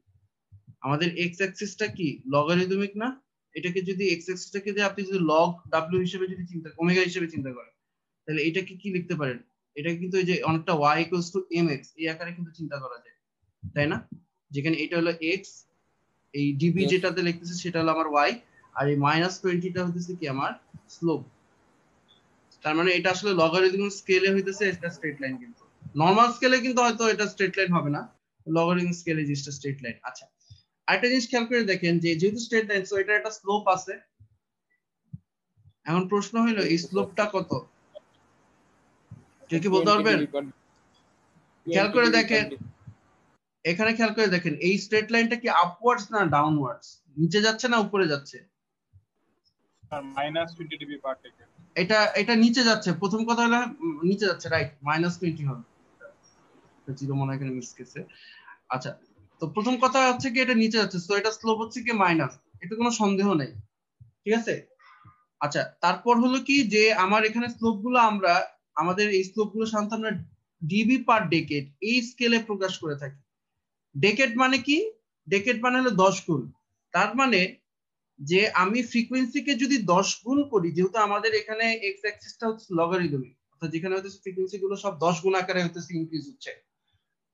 আমাদের এক্স অ্যাক্সিসটা কি লগারিদমিক না? এটাকে যদি এক্স অ্যাক্সিসটাকে যদি আপনি যদি log w হিসেবে যদি চিন্তা, ওমেগা হিসেবে চিন্তা করেন, তাহলে এটাকে কি লিখতে পারেন? এটা কিন্তু এই যে অনেকটা y = mx এই আকারে কিন্তু চিন্তা করা যায়, তাই না? যেখানে এটা হলো x, এই ডিবি যেটাতে লিখতেছে সেটা হলো আমার y, আর এই -20টা হইতেছে কি আমার স্লোপ। তার মানে এটা আসলে লগারিদমিক স্কেলে হইতেছে, এটা স্ট্রেট লাইন। কিন্তু নরমাল স্কেলে কিন্তু হয়তো এটা স্ট্রেট লাইন হবে না, লগারিদমিক স্কেলে জিনিসটা স্ট্রেট লাইন। আচ্ছা, আরেকটা জিনিস খেয়াল করে দেখেন যে যেহেতু স্ট্রেট লাইন, সো এটা একটা স্লোপ আছে। এখন প্রশ্ন হলো এই স্লোপটা কত? কেউ কি বলতে পারবেন? খেয়াল করে দেখেন, এখানে খেয়াল করে দেখেন এই স্ট্রেট লাইনটা কি আপওয়ার্ডস না ডাউনওয়ার্ডস, নিচে যাচ্ছে না উপরে যাচ্ছে? -20 dB পার সেকেন্ড। এটা নিচে যাচ্ছে। প্রথম কথা হলো নিচে যাচ্ছে, রাইট, -20 হবে। জিরো মনে হয় এখানে মিস গেছে। আচ্ছা, তো প্রথম কথা হচ্ছে কি এটা নিচে যাচ্ছে, সো এটা স্লোপ হচ্ছে কি মাইনাস, এটা কোনো সন্দেহ নেই। ঠিক আছে, আচ্ছা তারপর হলো কি যে আমার এখানে স্লোপ গুলো আমরা আমাদের এই স্লোপ গুলো সাধারণত আমরা ডিবি পার ডেকেড এই স্কেলে প্রকাশ করে থাকি। ডেকেড মানে কি? ডেকেড মানে হলো 10 গুণ। তার মানে যে আমি ফ্রিকোয়েন্সিকে যদি 10 গুণ করি, যেহেতু আমাদের এখানে এক্স অ্যাক্সিসটা হচ্ছে লগারিদমিক, অর্থাৎ যেখানে হচ্ছে ফ্রিকোয়েন্সি গুলো সব 10 গুণ আকারে হচ্ছে ইনক্রিজ হচ্ছে,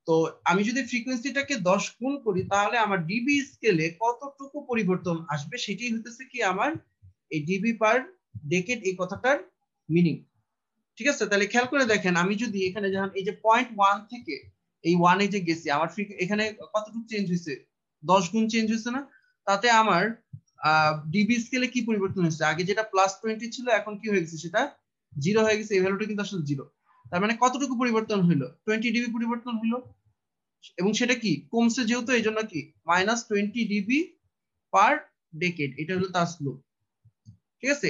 তো আমি যদি ফ্রিকোয়েন্সিটাকে 10 গুণ করি তাহলে আমার ডিবি স্কেলে কতটুকু পরিবর্তন আসবে সেটাই হতেছে কি আমার এই ডিবি পার ডেকেড এই কথাটার মিনিং। ঠিক আছে, তাহলে খেয়াল করে দেখেন আমি যদি এখানে যখন এই যে 0.1 থেকে এই 1 এ যে গেছি, আমার এখানে কতটুকু চেঞ্জ হয়েছে? 10 গুণ চেঞ্জ হয়েছে না? তাতে আমার ডিবি স্কেলে কি পরিবর্তন হয়েছে? আগে যেটা +20 ছিল এখন কি হয়ে গেছে? সেটা 0 হয়ে গেছে। এই ভ্যালুটা কিন্তু আসলে 0। তার মানে কতটুকু পরিবর্তন হলো, 20 ডিবি পরিবর্তন হলো, এবং সেটা কি কমছে যেহেতু এই জন্য কি -20 ডিবি পার ডেকেড, এটা হলো তার স্লোপ। ঠিক আছে,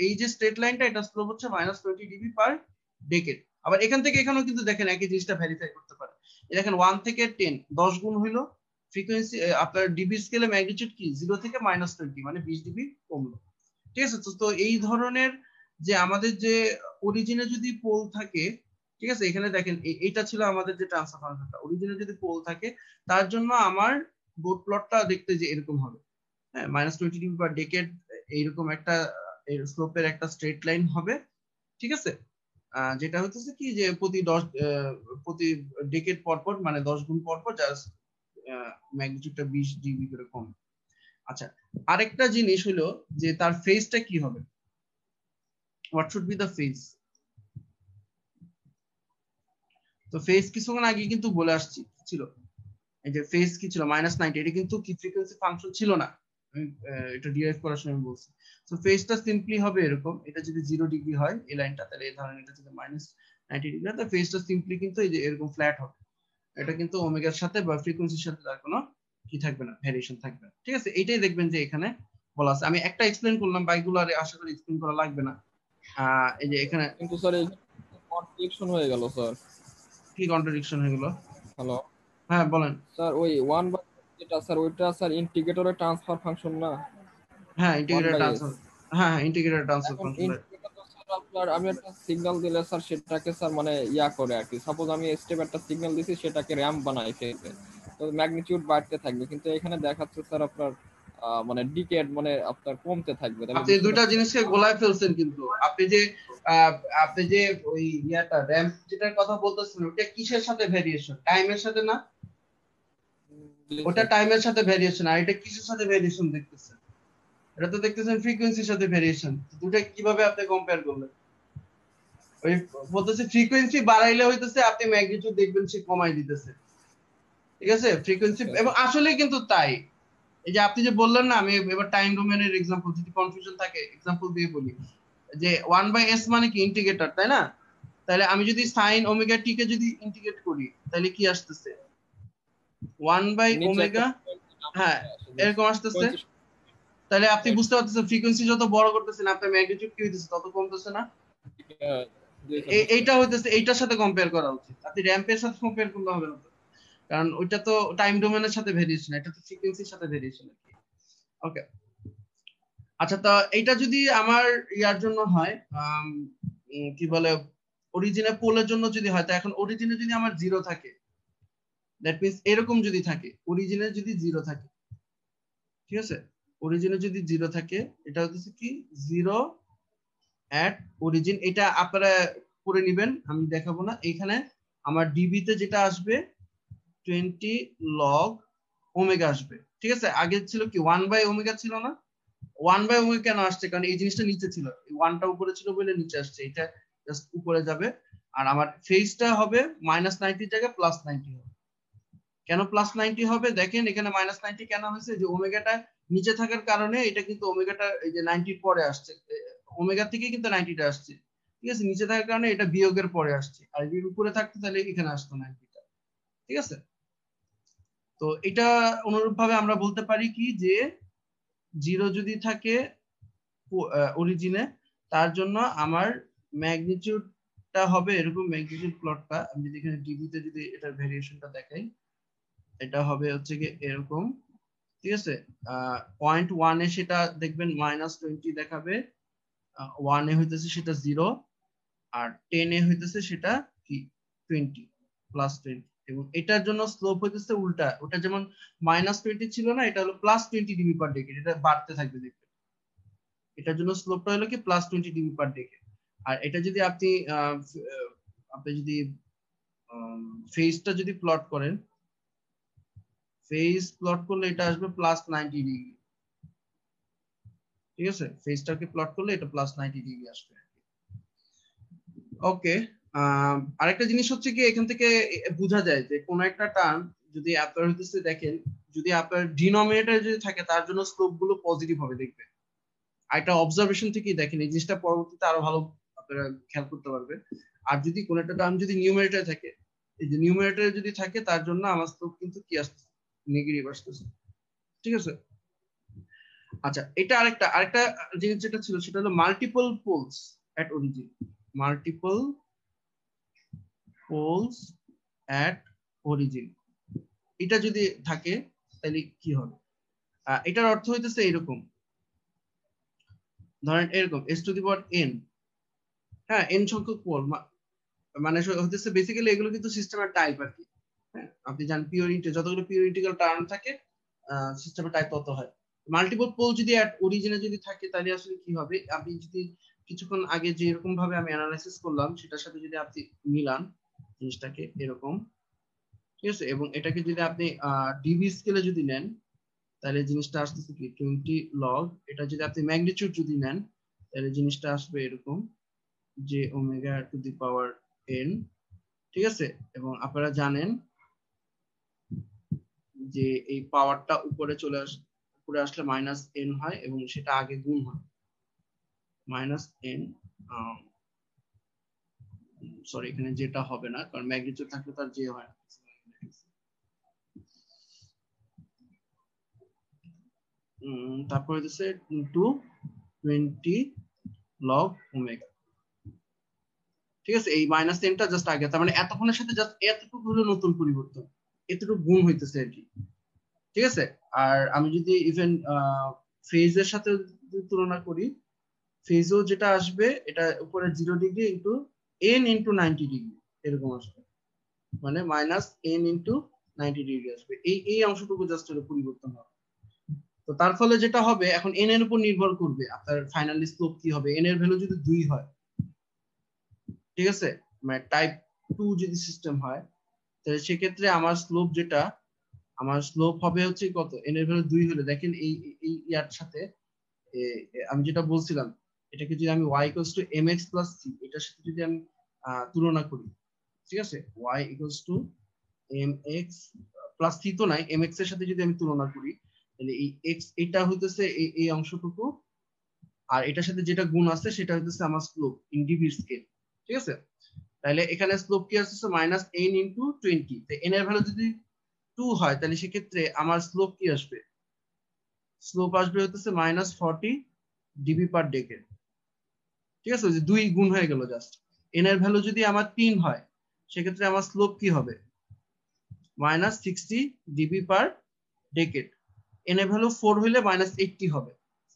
এই যে স্ট্রেট লাইনটা, এটা স্লোপ হচ্ছে -20 ডিবি পার ডেকেড। আবার এখান থেকে এখানেও কিন্তু দেখেন একই জিনিসটা ভেরিফাই করতে পারে। দেখেন 1 থেকে 10 10 গুণ হইলো, ফ্রিকোয়েন্সি আপনার ডিবি স্কেলে ম্যাগনিটিউড কি 0 থেকে -20 মানে 20 ডিবি কমলো। ঠিক আছে, তো এই ধরনের যে আমাদের যে অরিজিনে যদি পোল থাকে, ঠিক আছে, এখানে দেখেন এইটা ছিল আমাদের যে ট্রান্সফার ফাংশনটা, অরিজিনে যদি পোল থাকে তার জন্য আমার বোর্ড প্লটটা দেখতে যে এরকম হবে, হ্যাঁ, -20 ডিবি পার ডেকেড, এইরকম একটা স্লোপের একটা স্ট্রেট লাইন হবে। ঠিক আছে, যেটা হচ্ছে কি যে প্রতি ডেকেড পর পর মানে 10 গুণ পর পর জাস্ট ম্যাগনিটিউডটা 20 ডিবি করে কমে। আচ্ছা, আরেকটা জিনিস হলো যে তার ফেজটা কি হবে, what should be the phase. তো ফেজ কিছুক্ষণ আগে কিন্তু বলে আসছি ছিল, এই যে ফেজ কি ছিল -90, এটা কিন্তু কি ফ্রিকোয়েন্সি ফাংশন ছিল না, আমি এটা ডিরাইভ করার সময় বলছি। তো ফেজটা সিম্পলি হবে এরকম, এটা যদি 0 ডিগ্রি হয় এই লাইনটা, তাহলে এই ধরনের এটা যদি -90 ডিগ্রি হয়, তো ফেজটা সিম্পলি কিন্তু এই যে এরকম ফ্ল্যাট হবে। এটা কিন্তু ওমেগার সাথে বা ফ্রিকোয়েন্সির সাথে তার কোনো কি থাকবে না, ভ্যারিয়েশন থাকবে না। ঠিক আছে, এইটাই দেখবেন যে এখানে বলা আছে। আমি একটা এক্সপ্লেইন করলাম, বাইকগুলো আর আশা করি এক্সপ্লেইন করা লাগবে না। এই যে এখানে কিন্তু স্যার এই কন্ট্রাডিকশন হয়ে গেল স্যার। কি কন্ট্রাডিকশন হয়ে গেল? হ্যালো হ্যাঁ বলেন। স্যার, ওই 1/, যেটা স্যার ওইটা স্যার ইন্টিগ্রেটরের ট্রান্সফার ফাংশন না, হ্যাঁ, 1/s। ইন্টিগ্রেটেড ট্রান্সফার, হ্যাঁ হ্যাঁ, ইন্টিগ্রেটেড ট্রান্সফার এখন ফাংশন। ইন্টিগ্রেটর তো স্যার আপনার, আমি একটা সিগন্যাল দিলে স্যার সেটাকে স্যার মানে ইয়া করে আর কি, সাপোজ আমি স্টেপ একটা সিগন্যাল দিছি, সেটাকে র্যাম্প বানাই ফেলতে, তো ম্যাগনিটিউড বাড়তে থাকবে, কিন্তু এখানে দেখাচ্ছে স্যার আপনার মানে ডিকেড মানে আপনার কমতে থাকবে, তাহলে আপনি বিষয়টা দুইটা কি? জিনিসকে গোলায় ফেলছেন, কিন্তু আপনি যে ওই ইয়াটা র্যাম্প যেটার কথা বলতেছেন, ওটা কিসের সাথে ভেরিয়েশন, টাইমের সাথে না? জি ওটা স্যার। টাইমের সাথে ভেরিয়েশন, আর এটা কিসের সাথে ভেরিয়েশন দেখতেছেন? এটা তো দেখতেছেন ফ্রিকোয়েন্সির সাথে ভেরিয়েশন। দুটো কিভাবে আপনি কম্পেয়ার করলেন? ওই বলতেছে ফ্রিকোয়েন্সি বাড়াইলে হইতেছে আপনি ম্যাগনিটিউড দেখবেন সে কমাই দিতেছে। ঠিক আছে, ফ্রিকোয়েন্সি, আচ্ছা এবং আচ্ছা আসলে কিন্তু তাই। এই যে আপনি যে বললেন না, আমি এবার টাইম ডোমেনের এক্সাম্পল, যদি কনফিউশন থাকে এক্সাম্পল দিয়ে বলি, যে 1/s মানে কি ইন্টিগ্রেটর, তাই না? তাহলে আমি যদি সাইন ওমেগা টি কে যদি ইন্টিগ্রেট করি, তাহলে কি আসতেছে? 1 নিচে একটা ওমেগা, হ্যাঁ, এরকম আসতেছে। তাহলে আপনি বুঝতে পারতেছেন ফ্রিকোয়েন্সি যত বড় করতেছেন আপনার ম্যাগনিটিউড কি হইতেছে, তত কমতেছে না? এইটা হইতেছে, এইটার সাথে কম্পেয়ার করা উচিত, আপনি র্যাম্পের সাথে কম্পেয়ার করলে হবে না তো। কারণ ওইটা তো টাইম ডোমেনের সাথে ভেরিয়েশন, এটা তো ফ্রিকোয়েন্সির সাথে ভেরিয়েশন আর কি। ওকে, আচ্ছা, তা এইটা যদি আমার ইয়ার জন্য হয়, কি বলে, অরিজিনে পোলের জন্য যদি হয়, তা এখন অরিজিনে যদি আমার 0 থাকে, দ্যাট মিন্স এরকম যদি থাকে, অরিজিনে যদি 0 থাকে, ঠিক আছে, অরিজিনে যদি 0 থাকে, এটা হচ্ছে কি 0 অ্যাট অরিজিন, এটা আপনারা করে নেবেন, আমি দেখাবো না। এখানে আমার ডিবি তে যেটা আসবে 20 লগ ওমেগা আসবে। ঠিক আছে, আগে ছিল কি 1/ওমেগা ছিল না? 1/ওমেগা কেন আসছে? কারণ এই জিনিসটা নিচে ছিল, এই 1টা উপরে ছিল বলে নিচে আসছে, এটা জাস্ট উপরে যাবে। আর আমার ফেজটা হবে -90 জায়গায় +90 হবে। কেন +90 হবে? দেখেন এখানে -90 কেন হয়েছে, যে ওমেগাটা নিচে থাকার কারণে এটা কিন্তু ওমেগাটা এই যে 90 পরে আসছে, ওমেগা থেকে কিন্তু 90টা আসছে। ঠিক আছে, নিচে থাকার কারণে এটা বিয়োগের পরে আসছে, আর যদি উপরে থাকতো তাহলে এখানে আসতো 90টা। ঠিক আছে, তো এটা অনুরূপ ভাবে আমরা বলতে পারি কি যে 0 যদি থাকে অরিজিনে, তার জন্য আমার ম্যাগনিটিউডটা হবে এরকম, ম্যাগনিটিউড প্লটটা আমি যদি এখানে ডিবি তে যদি এটার ভেরিয়েশনটা দেখাই, এটা হবে হচ্ছে কি এরকম। ঠিক আছে, 0.1 এ সেটা দেখবেন -20 দেখাবে, 1 এ হইতেছে সেটা 0, আর 10 এ হইতেছে সেটা কি 20 +20, এবং এটার জন্য স্লোপ হইতেছে উল্টা, ওটা যেমন -20 ছিল না, এটা হলো +20 ডিবি পার ডেকেড, এটা বাড়তে থাকবে দেখবেন। এটার জন্য স্লোপটা হলো কি +20 ডিবি পার ডেকেড। আর এটা যদি আপনি আপনি যদি ফেজটা যদি প্লট করেন, ফেজ প্লট করলে এটা আসবে +90 ডিগ্রি। ঠিক আছে, ফেজটাকে প্লট করলে এটা +90 ডিগ্রি আসবে। ওকে, আরেকটা জিনিস হচ্ছে কি, এখান থেকে বোঝা যায় যে কোন একটা টার্ম যদি আপনার হইতেছে, দেখেন যদি আপনার ডিনোমিনেটর যদি থাকে, তার জন্য স্লোপ গুলো পজিটিভ হবে দেখবেন। আর একটা অবজারভেশন থেকেই দেখেন, এই জিনিসটা পরবর্তীতে আরো ভালো আপনারা খেয়াল করতে পারবেন। আর যদি কোন একটা টার্ম যদি নিউমারেটরে থাকে, এই যে নিউমারেটরে যদি থাকে তার জন্য আমার স্লোপ কিন্তু কি আসতেছে, নেগেটিভ আসতেছে। ঠিক আছে, আচ্ছা এটা আরেকটা জিনিস যেটা ছিল সেটা হলো মাল্টিপল পোলস এট অরিজিন। মাল্টিপল পোলস এট অরিজিন, এটা যদি থাকে তাহলে কি হবে? এটার অর্থ হইতেছে এরকম, ধরেন এরকম s two the power n, হ্যাঁ n সংখ্যক পোল, মানে হচ্ছে বেসিক্যালি এগুলো কিন্তু সিস্টেমের টাইপ আর কি। হ্যাঁ আপনি জানেন পিওর ইন্টিগ্রাল, যতগুলো পিওর ইন্টিগ্রাল টার্ম থাকে সিস্টেমের টাইপ তত হয়। মাল্টিপল পোল যদি অ্যাট অরিজিনে যদি থাকে তাহলে আসলে কি হবে, আপনি যদি কিছুক্ষণ আগে যে এরকম ভাবে আমি অ্যানালাইসিস করলাম সেটার সাথে যদি আপনি মিলান জিনিসটাকে এরকম, ঠিক আছে, এবং এটাকে যদি আপনি ডিবি স্কেলে যদি নেন তাহলে জিনিসটা আসতেছে কি 20 লগ। এটা যদি আপনি ম্যাগনিটিউড যদি নেন তাহলে জিনিসটা আসবে এরকম যে omega two the power n। ঠিক আছে, এবং আপনারা জানেন যে এই পাওয়ারটা উপরে উপরে আসলে মাইনাস n হয় এবং সেটা আগে গুণ হয় মাইনাস n। সরি এখানে যেটা হবে না, কারণ ম্যাগনিটিউড থাকলে তার যে হয় না। তারপর হচ্ছে টু 20 লগ ওমেগা। ঠিক আছে, এই মাইনাস টেনটা জাস্ট আগে, তার মানে এতক্ষণের সাথে জাস্ট এতটুকু হলো নতুন পরিবর্তন, এতটুকু গুণ হইতেছে আর কি। ঠিক আছে, আর আমি যদি ইভেন ফেজের সাথে তুলনা করি, ফেজও যেটা আসবে এটা উপরে 0 degree into n into 90 degree এরকম আসবে, মানে মাইনাস n ইন্টু 90 ডিগ্রি আসবে। এই অংশটুকু জাস্ট হলো পরিবর্তন হবে। তো তার ফলে যেটা হবে এখন n এর উপর নির্ভর করবে আপনার ফাইনালি স্লোপ কি হবে। n এর ভ্যালু যদি 2 হয়, ঠিক আছে, মানে টাইপ 2 যদি সিস্টেম হয় তাহলে সেক্ষেত্রে আমার স্লোপ যেটা, আমার স্লোপ হবে হচ্ছে কত, n এর ভ্যালু 2 হলে দেখেন এই এই ইয়ার সাথে আমি যেটা বলছিলাম এটাকে যদি আমি y equals to mx plus c এটার সাথে যদি আমি তুলনা করি, ঠিক আছে, y equals to mx plus c তো নাই, mx এর সাথে যদি আমি তুলনা করি তাহলে এই x এটা হইতেছে এই অংশটুকু, আর এটার সাথে যেটা গুণ আছে সেটা হইতেছে আমার স্লোপ ইন ডিগ্রি স্কেল। ঠিক আছে, তাহলে এখানে স্লোপ কি আসছে মাইনাস n ইন্টু 20, তো n এর ভ্যালু যদি 2 হয় তাহলে সেক্ষেত্রে আমার স্লোপ কি আসবে, স্লোপ আসবে হচ্ছে মাইনাস 40 ডিবি পার ডেকেড। ঠিক আছে, যে 2 গুণ হয়ে গেল জাস্ট। n এর ভ্যালু যদি আমার 3 হয় সেক্ষেত্রে আমার স্লোপ কি হবে, মাইনাস 60 ডিবি পার ডেকেড। n এর ভ্যালু 4 হইলে মাইনাস 80 হবে।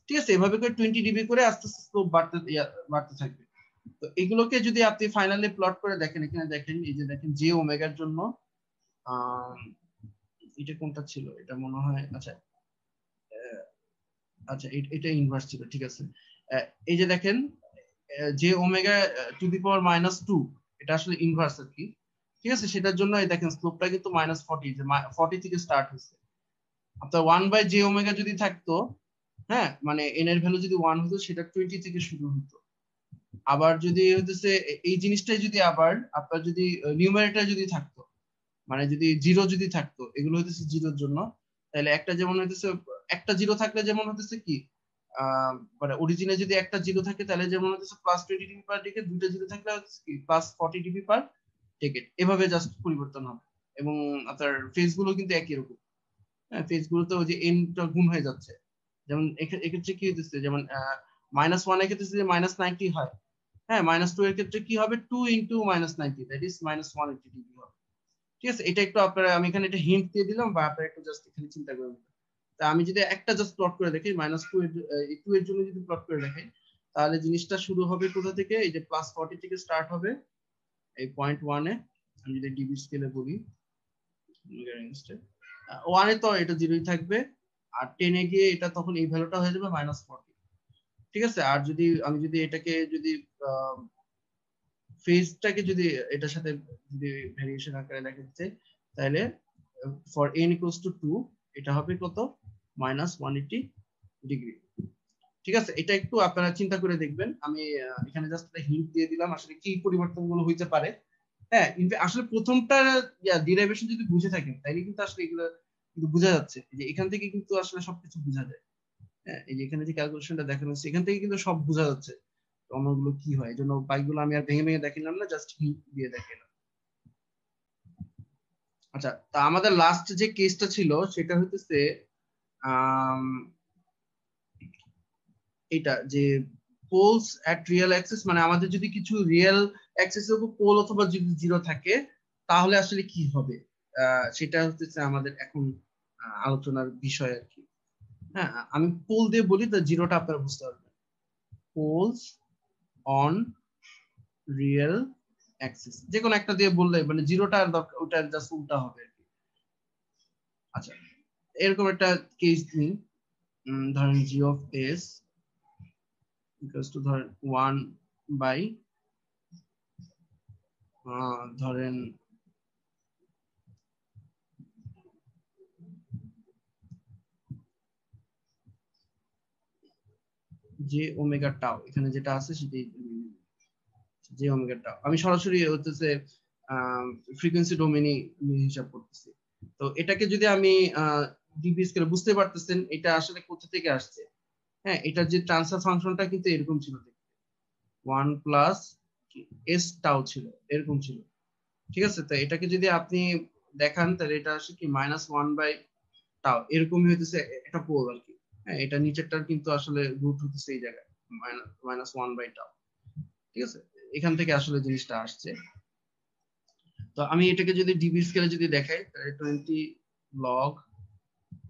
ঠিক আছে, এভাবে করে 20 ডিবি করে আস্তে আস্তে স্লোপ বাড়তে থাকবে। তো এগুলোকে যদি আপনি ফাইনালি প্লট করে দেখেন, এখানে দেখেন এই যে দেখেন যে ওমেগার জন্য এটা কোনটা ছিল, এটা মনে হয় আচ্ছা আচ্ছা এটা ইনভার্স ছিল। ঠিক আছে, এই যে দেখেন যে omega two the power minus 2 এটা আসলে ইনভার্স আর কি। ঠিক আছে, সেটার জন্য এই দেখেন স্লোপটা কিন্তু মাইনাস 40, যে 40 থেকে স্টার্ট হয়েছে। আপনার 1 বাই জে ওমেগা যদি থাকতো, হ্যাঁ মানে এন এর ভ্যালু যদি 1 হতো সেটা 20 থেকে শুরু হতো। আবার যদি হচ্ছে এই জিনিসটাই যদি আবার আপনার যদি নিউমারেটর যদি থাকতো, মানে যদি 0 যদি থাকতো, এগুলো হইতেছে 0-র জন্য, তাহলে একটা যেমন হইতেছে একটা 0 থাকলে যেমন হইতেছে কি মানে অরিজিনে যদি একটা 0 থাকে তাহলে যেমন হইতেছে প্লাস 20 ডিবি পার ডেকেড, দুইটা 0 থাকলে হচ্ছে কি প্লাস 40 ডিবি পার ডেকেড, এভাবে জাস্ট পরিবর্তন হবে। এবং আপনার ফেজ গুলো কিন্তু একই রকম, হ্যাঁ ফেজ গুলোতে ওই যে এনটা গুণ হয়ে যাচ্ছে। যেমন এক্ষেত্রে কি হইতেছে, যেমন মাইনাস 1 এর ক্ষেত্রে যদি মাইনাস 90 হয়, হ্যাঁ মাইনাস 2 এর ক্ষেত্রে কি হবে 2 into minus 90 that is minus 180 degree হবে। ঠিক আছে, এটা একটু আপনারা, আমি এখানে একটা হিন্ট দিয়ে দিলাম বা আপনারা একটু জাস্ট এখানে চিন্তা করবেন। তা আমি যদি একটা জাস্ট প্লট করে দেখি মাইনাস 2 এর জন্য যদি প্লট করে দেখি তাহলে জিনিসটা শুরু হবে কোথা থেকে, এই যে প্লাস 40 থেকে স্টার্ট হবে এই পয়েন্ট 1 এ। আমি যদি ডিবি স্কেলে বলি 1 এ তো এটা 0ই থাকবে, আর 10 এ গিয়ে এটা তখন এই ভ্যালুটা হয়ে যাবে মাইনাস 40। ঠিক আছে, আর যদি আমি যদি এটাকে যদি ফেজটাকে যদি এটার সাথে যদি ভেরিয়েশন আকারে দেখাতে তাহলে ফর n ইকুয়ালস টু 2 এটা হবে কত, মাইনাস 180 ডিগ্রি। ঠিক আছে, এটা একটু আপনারা চিন্তা করে দেখবেন। আমি এখানে জাস্ট একটা হিন্ট দিয়ে দিলাম আসলে কি পরিবর্তনগুলো হইতে পারে। হ্যাঁ আসলে প্রথমটা ডিরাইভেশন যদি বুঝে থাকেন তাইলে কিন্তু আসলে এগুলো কিন্তু বোঝা যাচ্ছে যে এখান থেকে কিন্তু আসলে সবকিছু বোঝা যায়। হ্যাঁ এই যে এখানে যে ক্যালকুলেশনটা দেখানো হচ্ছে এখান থেকে কিন্তু সব বোঝা যাচ্ছে। অন্যগুলো কি হয়, এই জন্য বাইকগুলো আমি আর ভেঙে ভেঙে দেখিলাম না, জাস্ট হিন্ট দিয়ে দেখালাম। আচ্ছা, তা আমাদের লাস্ট যে কেসটা ছিল সেটা হইতেছে এটা যে পোলস এট রিয়েল অ্যাক্সিস, মানে আমাদের যদি কিছু রিয়েল অ্যাক্সিসের উপর পোল অথবা যদি জিরো থাকে তাহলে আসলে কি হবে, সেটা হচ্ছে আমাদের এখন আলোচনার বিষয় আর কি। হ্যাঁ, আমি পোল দিয়ে বলি তো জিরোটা আপনারা বুঝতে পারবেন। পোলস অন রিয়েল অ্যাক্সিস, যে কোনো একটা দিয়ে বললে মানে জিরোটা আর দরকার, ওটা জাস্ট উল্টা হবে আর কি। আচ্ছা, এরকম একটা কেস নিই, ধরেন জি অফ এস ইকুয়ালস টু ধরেন 1 বাই ধরেন যে ওমেগা টাও, এখানে যেটা আছে সেটাই যে ওমেগা টাও, আমি সরাসরি হচ্ছে ফ্রিকোয়েন্সি ডোমেইনে হিসাব করতেছি। তো এটাকে যদি আমি ডিবি স্কেলে, বুঝতে পারতেছেন এটা আসলে কোথা থেকে আসছে। হ্যাঁ, এটার যে ট্রান্সফার ফাংশনটা কিন্তু এরকম ছিল, 1 প্লাস এস টাও ছিল, এরকম ছিল। ঠিক আছে, তো এটাকে যদি আপনি দেখান তাহলে এটা আসে কি -1 বাই টাও, এরকমই হইতেছে একটা পোল আর কি। হ্যাঁ, এটা নিচেরটার কিন্তু আসলে রুট হইতেছে এই জায়গায় -1 বাই টাও। ঠিক আছে, এখান থেকে আসলে জিনিসটা আসছে। তো আমি এটাকে যদি ডিবি স্কেলে যদি দেখাই তাহলে 20 লগ,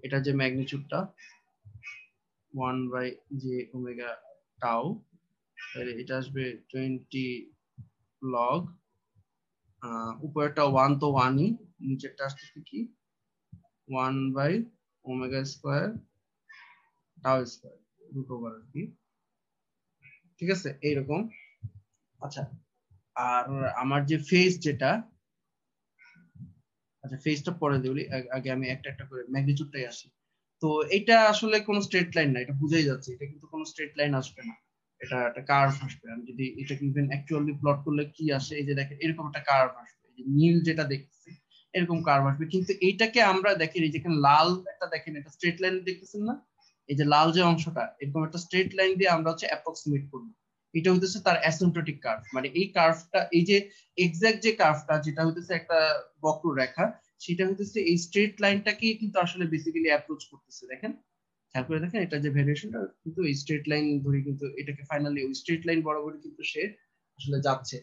এটা যে ম্যাগনিটিউডটা 1 বাই যে ওমেগা টাও, তাহলে এটা আসবে 20 লগ, উপরেরটা 1 তো 1ই, নিচেরটা আসছে কি 1 বাই ওমেগা স্কয়ার টাও স্কয়ার রুট ওভার আর কি। ঠিক আছে, এইরকম। আচ্ছা, আর আমার যে ফেজ যেটা, আচ্ছা ফেজটা পরে দিই, আগে আমি একটা একটা করে ম্যাগনিটিউডটাই আসি। তো এটা আসলে কোনো স্ট্রেট লাইন না, এটা বুঝাই যাচ্ছে, এটা কিন্তু কোনো স্ট্রেট লাইন আসবে না, এটা একটা কার্ভ আসবে। আমি যদি এটাকে ইভেন অ্যাকচুয়ালি প্লট করলে কি আসে, এই যে দেখেন এরকম একটা কার্ভ আসবে, এই যে নীল যেটা দেখতেছি এরকম কার্ভ আসবে। কিন্তু এইটাকে আমরা দেখেন, এই যেখানে লাল একটা দেখেন, এটা স্ট্রেট লাইন দেখতেছেন না, এই যে লাল যে অংশটা, এরকম একটা স্ট্রেট লাইন দিয়ে আমরা হচ্ছে অ্যাপ্রক্সিমেট করবো। এটা হইতেছে তার অ্যাসিম্পটোটিক কার্ভ, মানে এই কার্ভটা, এই যে এক্সাক্ট যে কার্ভটা যেটা হইতেছে একটা বক্ররেখা, সেটা হইতেছে এই স্ট্রেট লাইনটাকে কিন্তু আসলে বেসিক্যালি অ্যাপ্রোচ করতেছে। দেখেন, খেয়াল করে দেখেন, এটা যে ভেরিয়েশনটা কিন্তু এই স্ট্রেট লাইন ধরে কিন্তু এটাকে ফাইনালি ওই স্ট্রেট লাইন বরাবরই কিন্তু সে আসলে যাচ্ছে।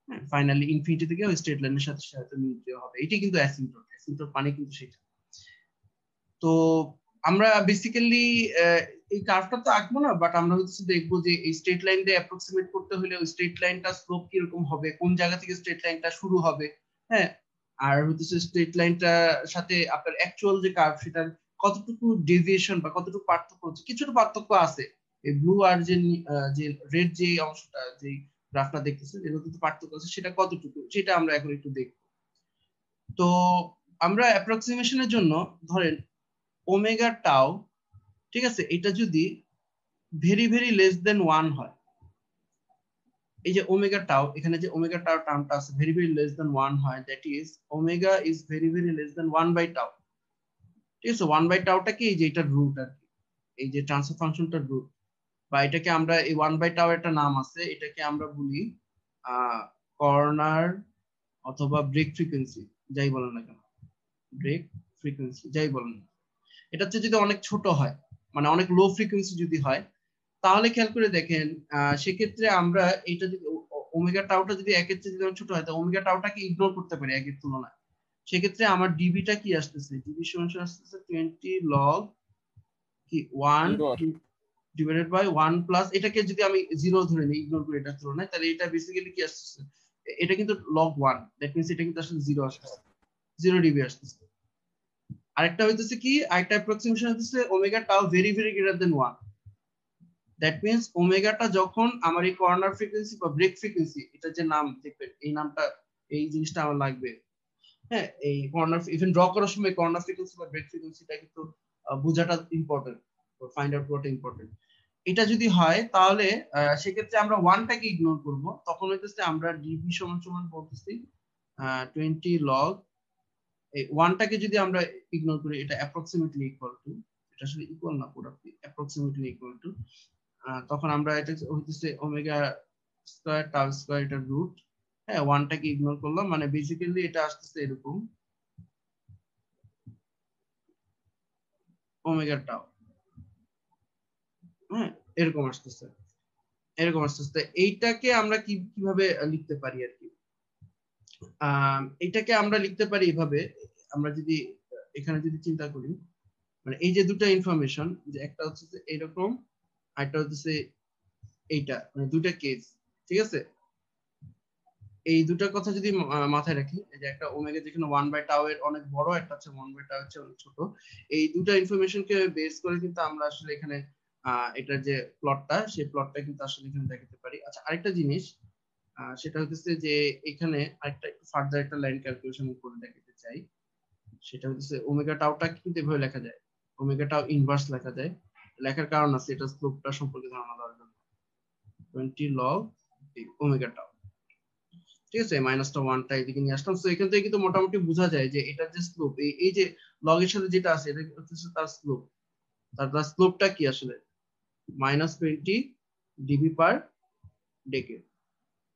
হ্যাঁ, ফাইনালি ইনফিনিটি থেকে ওই স্ট্রেট লাইনের সাথে সাথে মিলিত হবে, এটাই কিন্তু অ্যাসিম্পটোট। অ্যাসিম্পটোট মানে কিন্তু সেটা। তো আমরা বেসিক্যালি এই কার্ভটা তো আঁকবো না, বাট আমরা হচ্ছে দেখবো যে এই স্ট্রেট লাইন দিয়ে অ্যাপ্রক্সিমেট করতে হলে ওই স্ট্রেট লাইনটা স্লোপ কিরকম হবে, কোন জায়গা থেকে স্ট্রেট লাইনটা শুরু হবে। হ্যাঁ, আর হচ্ছে স্ট্রেট লাইনটার সাথে আপনার অ্যাকচুয়াল যে কার্ভ সেটার কতটুকু ডেভিয়েশন বা কতটুকু পার্থক্য হচ্ছে, কিছুটা পার্থক্য আছে। এই ব্লু আর যে রেড যে অংশটা, যে গ্রাফটা দেখতেছেন, এর মধ্যে পার্থক্য আছে, সেটা কতটুকু সেটা আমরা এখন একটু দেখব। তো আমরা অ্যাপ্রক্সিমেশনের জন্য ধরেন ওমেগা টাও, ঠিক আছে, এটা যদি ভেরি ভেরি লেস দেন 1 হয়, এই যে ওমেগা টাও, এখানে যে ওমেগা টাও টার্মটা আছে, ভেরি ভেরি লেস দেন 1 হয়, that is omega is very very less than 1 by tau. ঠিক আছে, 1 বাই টাওটা কি, এই যে এটার রুট আর কি, এই যে ট্রান্সফার ফাংশনটার রুট, বা এটাকে আমরা এই 1 বাই টাও একটা নাম আছে, এটাকে আমরা বলি কর্নার অথবা ব্রেক ফ্রিকোয়েন্সি, যাই বলেন না কেন, ব্রেক ফ্রিকোয়েন্সি যাই বলেন। এটা হচ্ছে যদি অনেক ছোট হয়, মানে অনেক লো ফ্রিকোয়েন্সি যদি হয়, তাহলে খেয়াল করে দেখেন সেক্ষেত্রে আমরা এটা যদি ওমেগা টাউটা যদি একের চেয়ে যদি ছোট হয়, তাহলে ওমেগা টাউটাকে ইগনোর করতে পারি একের তুলনায়। সেক্ষেত্রে আমার ডিবিটা কি আসতেছে, ডিবি সমান আসতেছে 20 লগ কি 1 ডিভাইডেড বাই 1 প্লাস, এটাকে যদি আমি 0 ধরে নিই, ইগনোর করি এটার তুলনায়, তাহলে এটা বেসিক্যালি কি আসতেছে, এটা কিন্তু লগ 1, দ্যাট মিন্স এটা কিন্তু আসলে 0 আসতেছে, 0 ডিবি আসতেছে। আরেকটা হইতেছে কি, আরেকটা অ্যাপ্রক্সিমেশন হইতেছে omega tau very very greater than 1, that means ওমেগাটা যখন আমার এই কর্নার ফ্রিকোয়েন্সি বা ব্রেক ফ্রিকোয়েন্সি, এটা যে নাম দেখবেন, এই নামটা, এই জিনিসটা আমার লাগবে। হ্যাঁ, এই কর্নার ইভেন ড্র করার সময় কর্নার ফ্রিকোয়েন্সি বা ব্রেক ফ্রিকোয়েন্সিটা কিন্তু বোঝাটা ইম্পর্টেন্ট, ফাইন্ড আউট করাটা ইম্পর্টেন্ট। এটা যদি হয় তাহলে সেক্ষেত্রে আমরা 1টাকে ইগনোর করব, তখন হইতেছে আমরা ডিবি সমান সমান বলতেছি 20 লগ, এই 1টাকে যদি আমরা ইগনোর করি, এটা অ্যাপ্রক্সিমেটলি ইকুয়াল টু, এটা আসলে ইকুয়াল না, পুরোপুরি অ্যাপ্রক্সিমেটলি ইকুয়াল টু তখন আমরা এটা হইতেছে ওমেগা স্কয়ার টাউ স্কয়ার এটা রুট, হ্যাঁ 1টাকে ইগনোর করলাম, মানে বেসিক্যালি এটা আসতেছে এরকম ওমেগা টাউ, হ্যাঁ এরকম আসতেছে, এরকম আসতেছে। এইটাকে আমরা কিভাবে লিখতে পারি আর কি, এটাকে আমরা লিখতে পারি এভাবে, আমরা যদি এখানে যদি চিন্তা করি, মানে এই যে দুটো ইনফরমেশন, যে একটা হচ্ছে যে এরকম, আরেকটা হচ্ছে এইটা, মানে দুটো কেস, ঠিক আছে। এই দুটার কথা যদি মাথায় রাখি, এই যে একটা ওমেগা যেখানে 1/τ এর অনেক বড়, একটা হচ্ছে 1/τ হচ্ছে অনেক ছোট, এই দুটো ইনফরমেশনকে বেস করে কিন্তু আমরা আসলে এখানে এটার যে প্লটটা, সেই প্লটটা কিন্তু আসলে এখানে দেখাতে পারি। আচ্ছা আরেকটা জিনিস, সেটা হচ্ছে যে এখানে আরেকটা একটু ফার্দার একটা লাইন ক্যালকুলেশন করে দেখাতে চাই, সেটা হচ্ছে ওমেগা টাউটা কিন্তু এভাবে লেখা যায়, ওমেগা টাউ ইনভার্স লেখা যায়। লেখার কারণ আছে, এটা স্লোপটা সম্পর্কে ধারণা দেওয়ার জন্য। 20 লগ ওমেগা টাউ, ঠিক আছে, মাইনাসটা 1টা এদিকে নিয়ে আসলাম। তো এখান থেকে কিন্তু মোটামুটি বোঝা যায় যে এটার যে স্লোপ, এই যে লগ এর সাথে যেটা আছে, এটা হচ্ছে তার স্লোপ, তার স্লোপটা কি আসলে -20 ডিবি পার ডেকেড,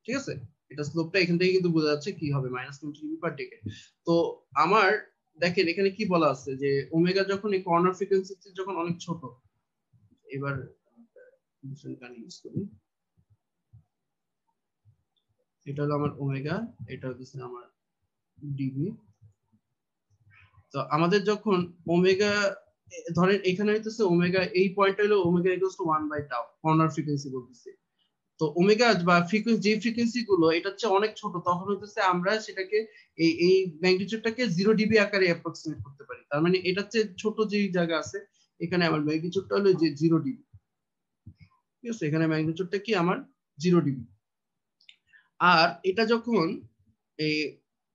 ঠিক আছে। এটা স্লোপটা এখান থেকে কিন্তু বোঝা যাচ্ছে কি হবে, -20 ডিবি পার ডেকেড। তো আমার দেখেন এখানে কি বলা আছে, যে ওমেগা যখন এই কর্নার ফ্রিকোয়েন্সি যখন অনেক ছোট, এবার ইউজ করি, এটা হলো আমার ওমেগা, এটা হচ্ছে আমার ডিবি। তো আমাদের যখন ওমেগা, ধরেন এখানে হইতেছে ওমেগা, এই পয়েন্টটা হলো omega equals to 1/τ corner frequency বলতেছি। তো ওমেগা বা ফ্রিকোয়েন্সি, যে ফ্রিকোয়েন্সি গুলো এটা হচ্ছে অনেক ছোট, তখন হইতেছে আমরা সেটাকে এই ম্যাগনিটিউডটাকে 0 ডিবি আকারে অ্যাপ্রক্সিমেট করতে পারি। তার মানে এটা হচ্ছে ছোট যে জায়গা আছে, এখানে আমার ম্যাগনিটিউডটা হলো যে 0 ডিবি, ঠিক আছে, এখানে ম্যাগনিটিউডটা কি আমার 0 ডিবি। আর এটা যখন এই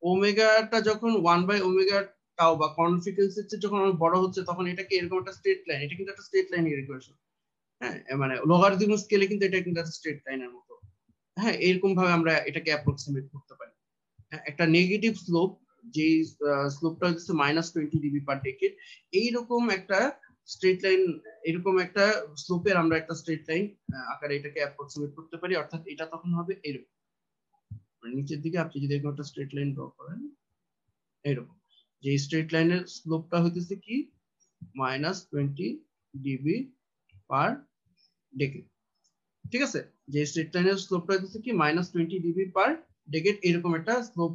ওমেগাটা যখন 1/ওমেগা টাও বা কর্নার ফ্রিকোয়েন্সি যখন অনেক বড় হচ্ছে, তখন এটাকে এরকম একটা স্ট্রেট লাইন, এটা কিন্তু একটা স্ট্রেট লাইনের ইকুয়েশন, হ্যাঁ মানে লগারিদমিক স্কেলে কিন্তু এটা কিন্তু একটা স্ট্রেট লাইনের মতো, হ্যাঁ এরকম ভাবে আমরা এটাকে অ্যাপ্রক্সিমেট করতে পারি। একটা নেগেটিভ স্লোপ, যে স্লোপটা হচ্ছে -20 ডিবি পার ডেকেড, এইরকম একটা স্ট্রেট লাইন, এরকম একটা স্লোপের আমরা একটা স্ট্রেট লাইন আকারে এটাকে অ্যাপ্রক্সিমেট করতে পারি। অর্থাৎ এটা তখন হবে এরকম, মানে নিচের দিকে আপনি যদি এরকম একটা স্ট্রেট লাইন ড্র করেন, এরকম, যে স্ট্রেট লাইনের স্লোপটা হইতেছে কি -20 ডিবি পার ডেকেড, ঠিক আছে। যে স্ট্রেট লাইনের স্লোপটা হচ্ছে কি -20 ডিবি পার ডেকেড, এরকম একটা স্লোপ,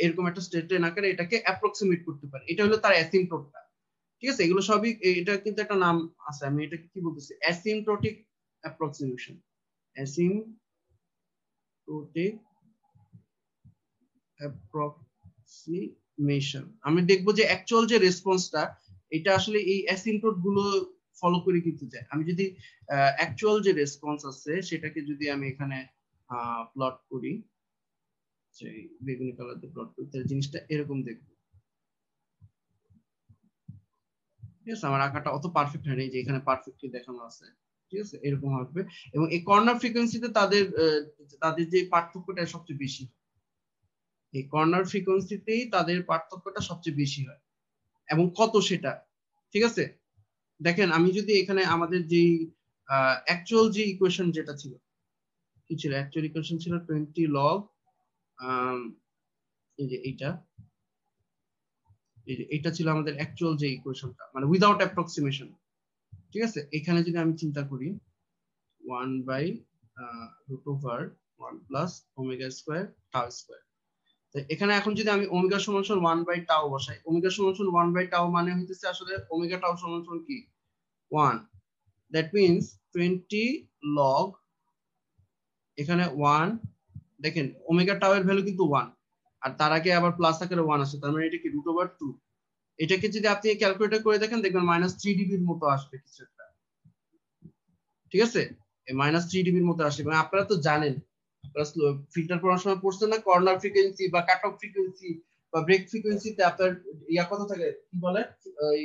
এরকম একটা স্ট্রেট লাইন আকারে এটাকে অ্যাপ্রক্সিমেট করতে পারে। এটা হলো তার অ্যাসিম্পটোটটা, ঠিক আছে। এগুলো সবই, এটা কিন্তু একটা নাম আছে, আমি এটাকে কি বলতেছি, অ্যাসিম্পটোটিক অ্যাপ্রক্সিমেশন, অ্যাসিম্পটোটিক অ্যাপ্রক্সিমেশন। আমি দেখবো যে অ্যাকচুয়াল যে রেসপন্সটা, এটা আসলে এই অ্যাসিম্পটোট গুলো ফলো করে কিন্তু যায়। আমি যদি অ্যাকচুয়াল যে রেসপন্স আছে সেটাকে যদি আমি এখানে প্লট করি, যে বেগুনি কালার দিয়ে প্লট করি, তাহলে জিনিসটা এরকম দেখবো, ঠিক আছে। আমার আঁকাটা অত পারফেক্ট হয়নি, যে এখানে পারফেক্টলি দেখানো আছে, ঠিক আছে, এরকম হবে। এবং এই কর্নার ফ্রিকোয়েন্সিতে তাদের যে পার্থক্যটা সবচেয়ে বেশি, এই কর্নার ফ্রিকোয়েন্সিতেই তাদের পার্থক্যটা সবচেয়ে বেশি হয়। এবং কত সেটা, ঠিক আছে। দেখেন আমি যদি এখানে আমাদের যে অ্যাকচুয়াল যে ইকুয়েশন যেটা ছিল, কি ছিল অ্যাকচুয়াল ইকুয়েশন, ছিল 20 লগ, এই যে এইটা ছিল আমাদের অ্যাকচুয়াল যে ইকুয়েশনটা, মানে উইদাউট অ্যাপ্রক্সিমেশন, ঠিক আছে। এখানে যদি আমি চিন্তা করি 1/√1 plus omega square tau square, এখানে এখন যদি আমি ওমেগা সমান 1/τ বসাই, ওমেগা সমান 1/τ মানে হইতেছে আসলে ওমেগা টাউ সমান কি 1, দ্যাট মিন্স 20 লগ, এখানে 1, দেখেন ওমেগা টাউ এর ভ্যালু কিন্তু 1, আর তার আগে আবার প্লাস আকারে 1 আসে, তার মানে এটা কি √2। এটাকে যদি আপনি ক্যালকুলেটর করে দেখেন, দেখবেন -3 ডিবির মতো আসবে কিছু একটা, ঠিক আছে, -3 ডিবির মতো আসবে। এবং আপনারা তো জানেন, আপনারা ফিল্টার করার সময় পড়ছেন না, কর্নার ফ্রিকোয়েন্সি বা কাট অফ ফ্রিকোয়েন্সি বা ব্রেক ফ্রিকোয়েন্সিতে আপনার ইয়া কত থাকে, কি বলে, এই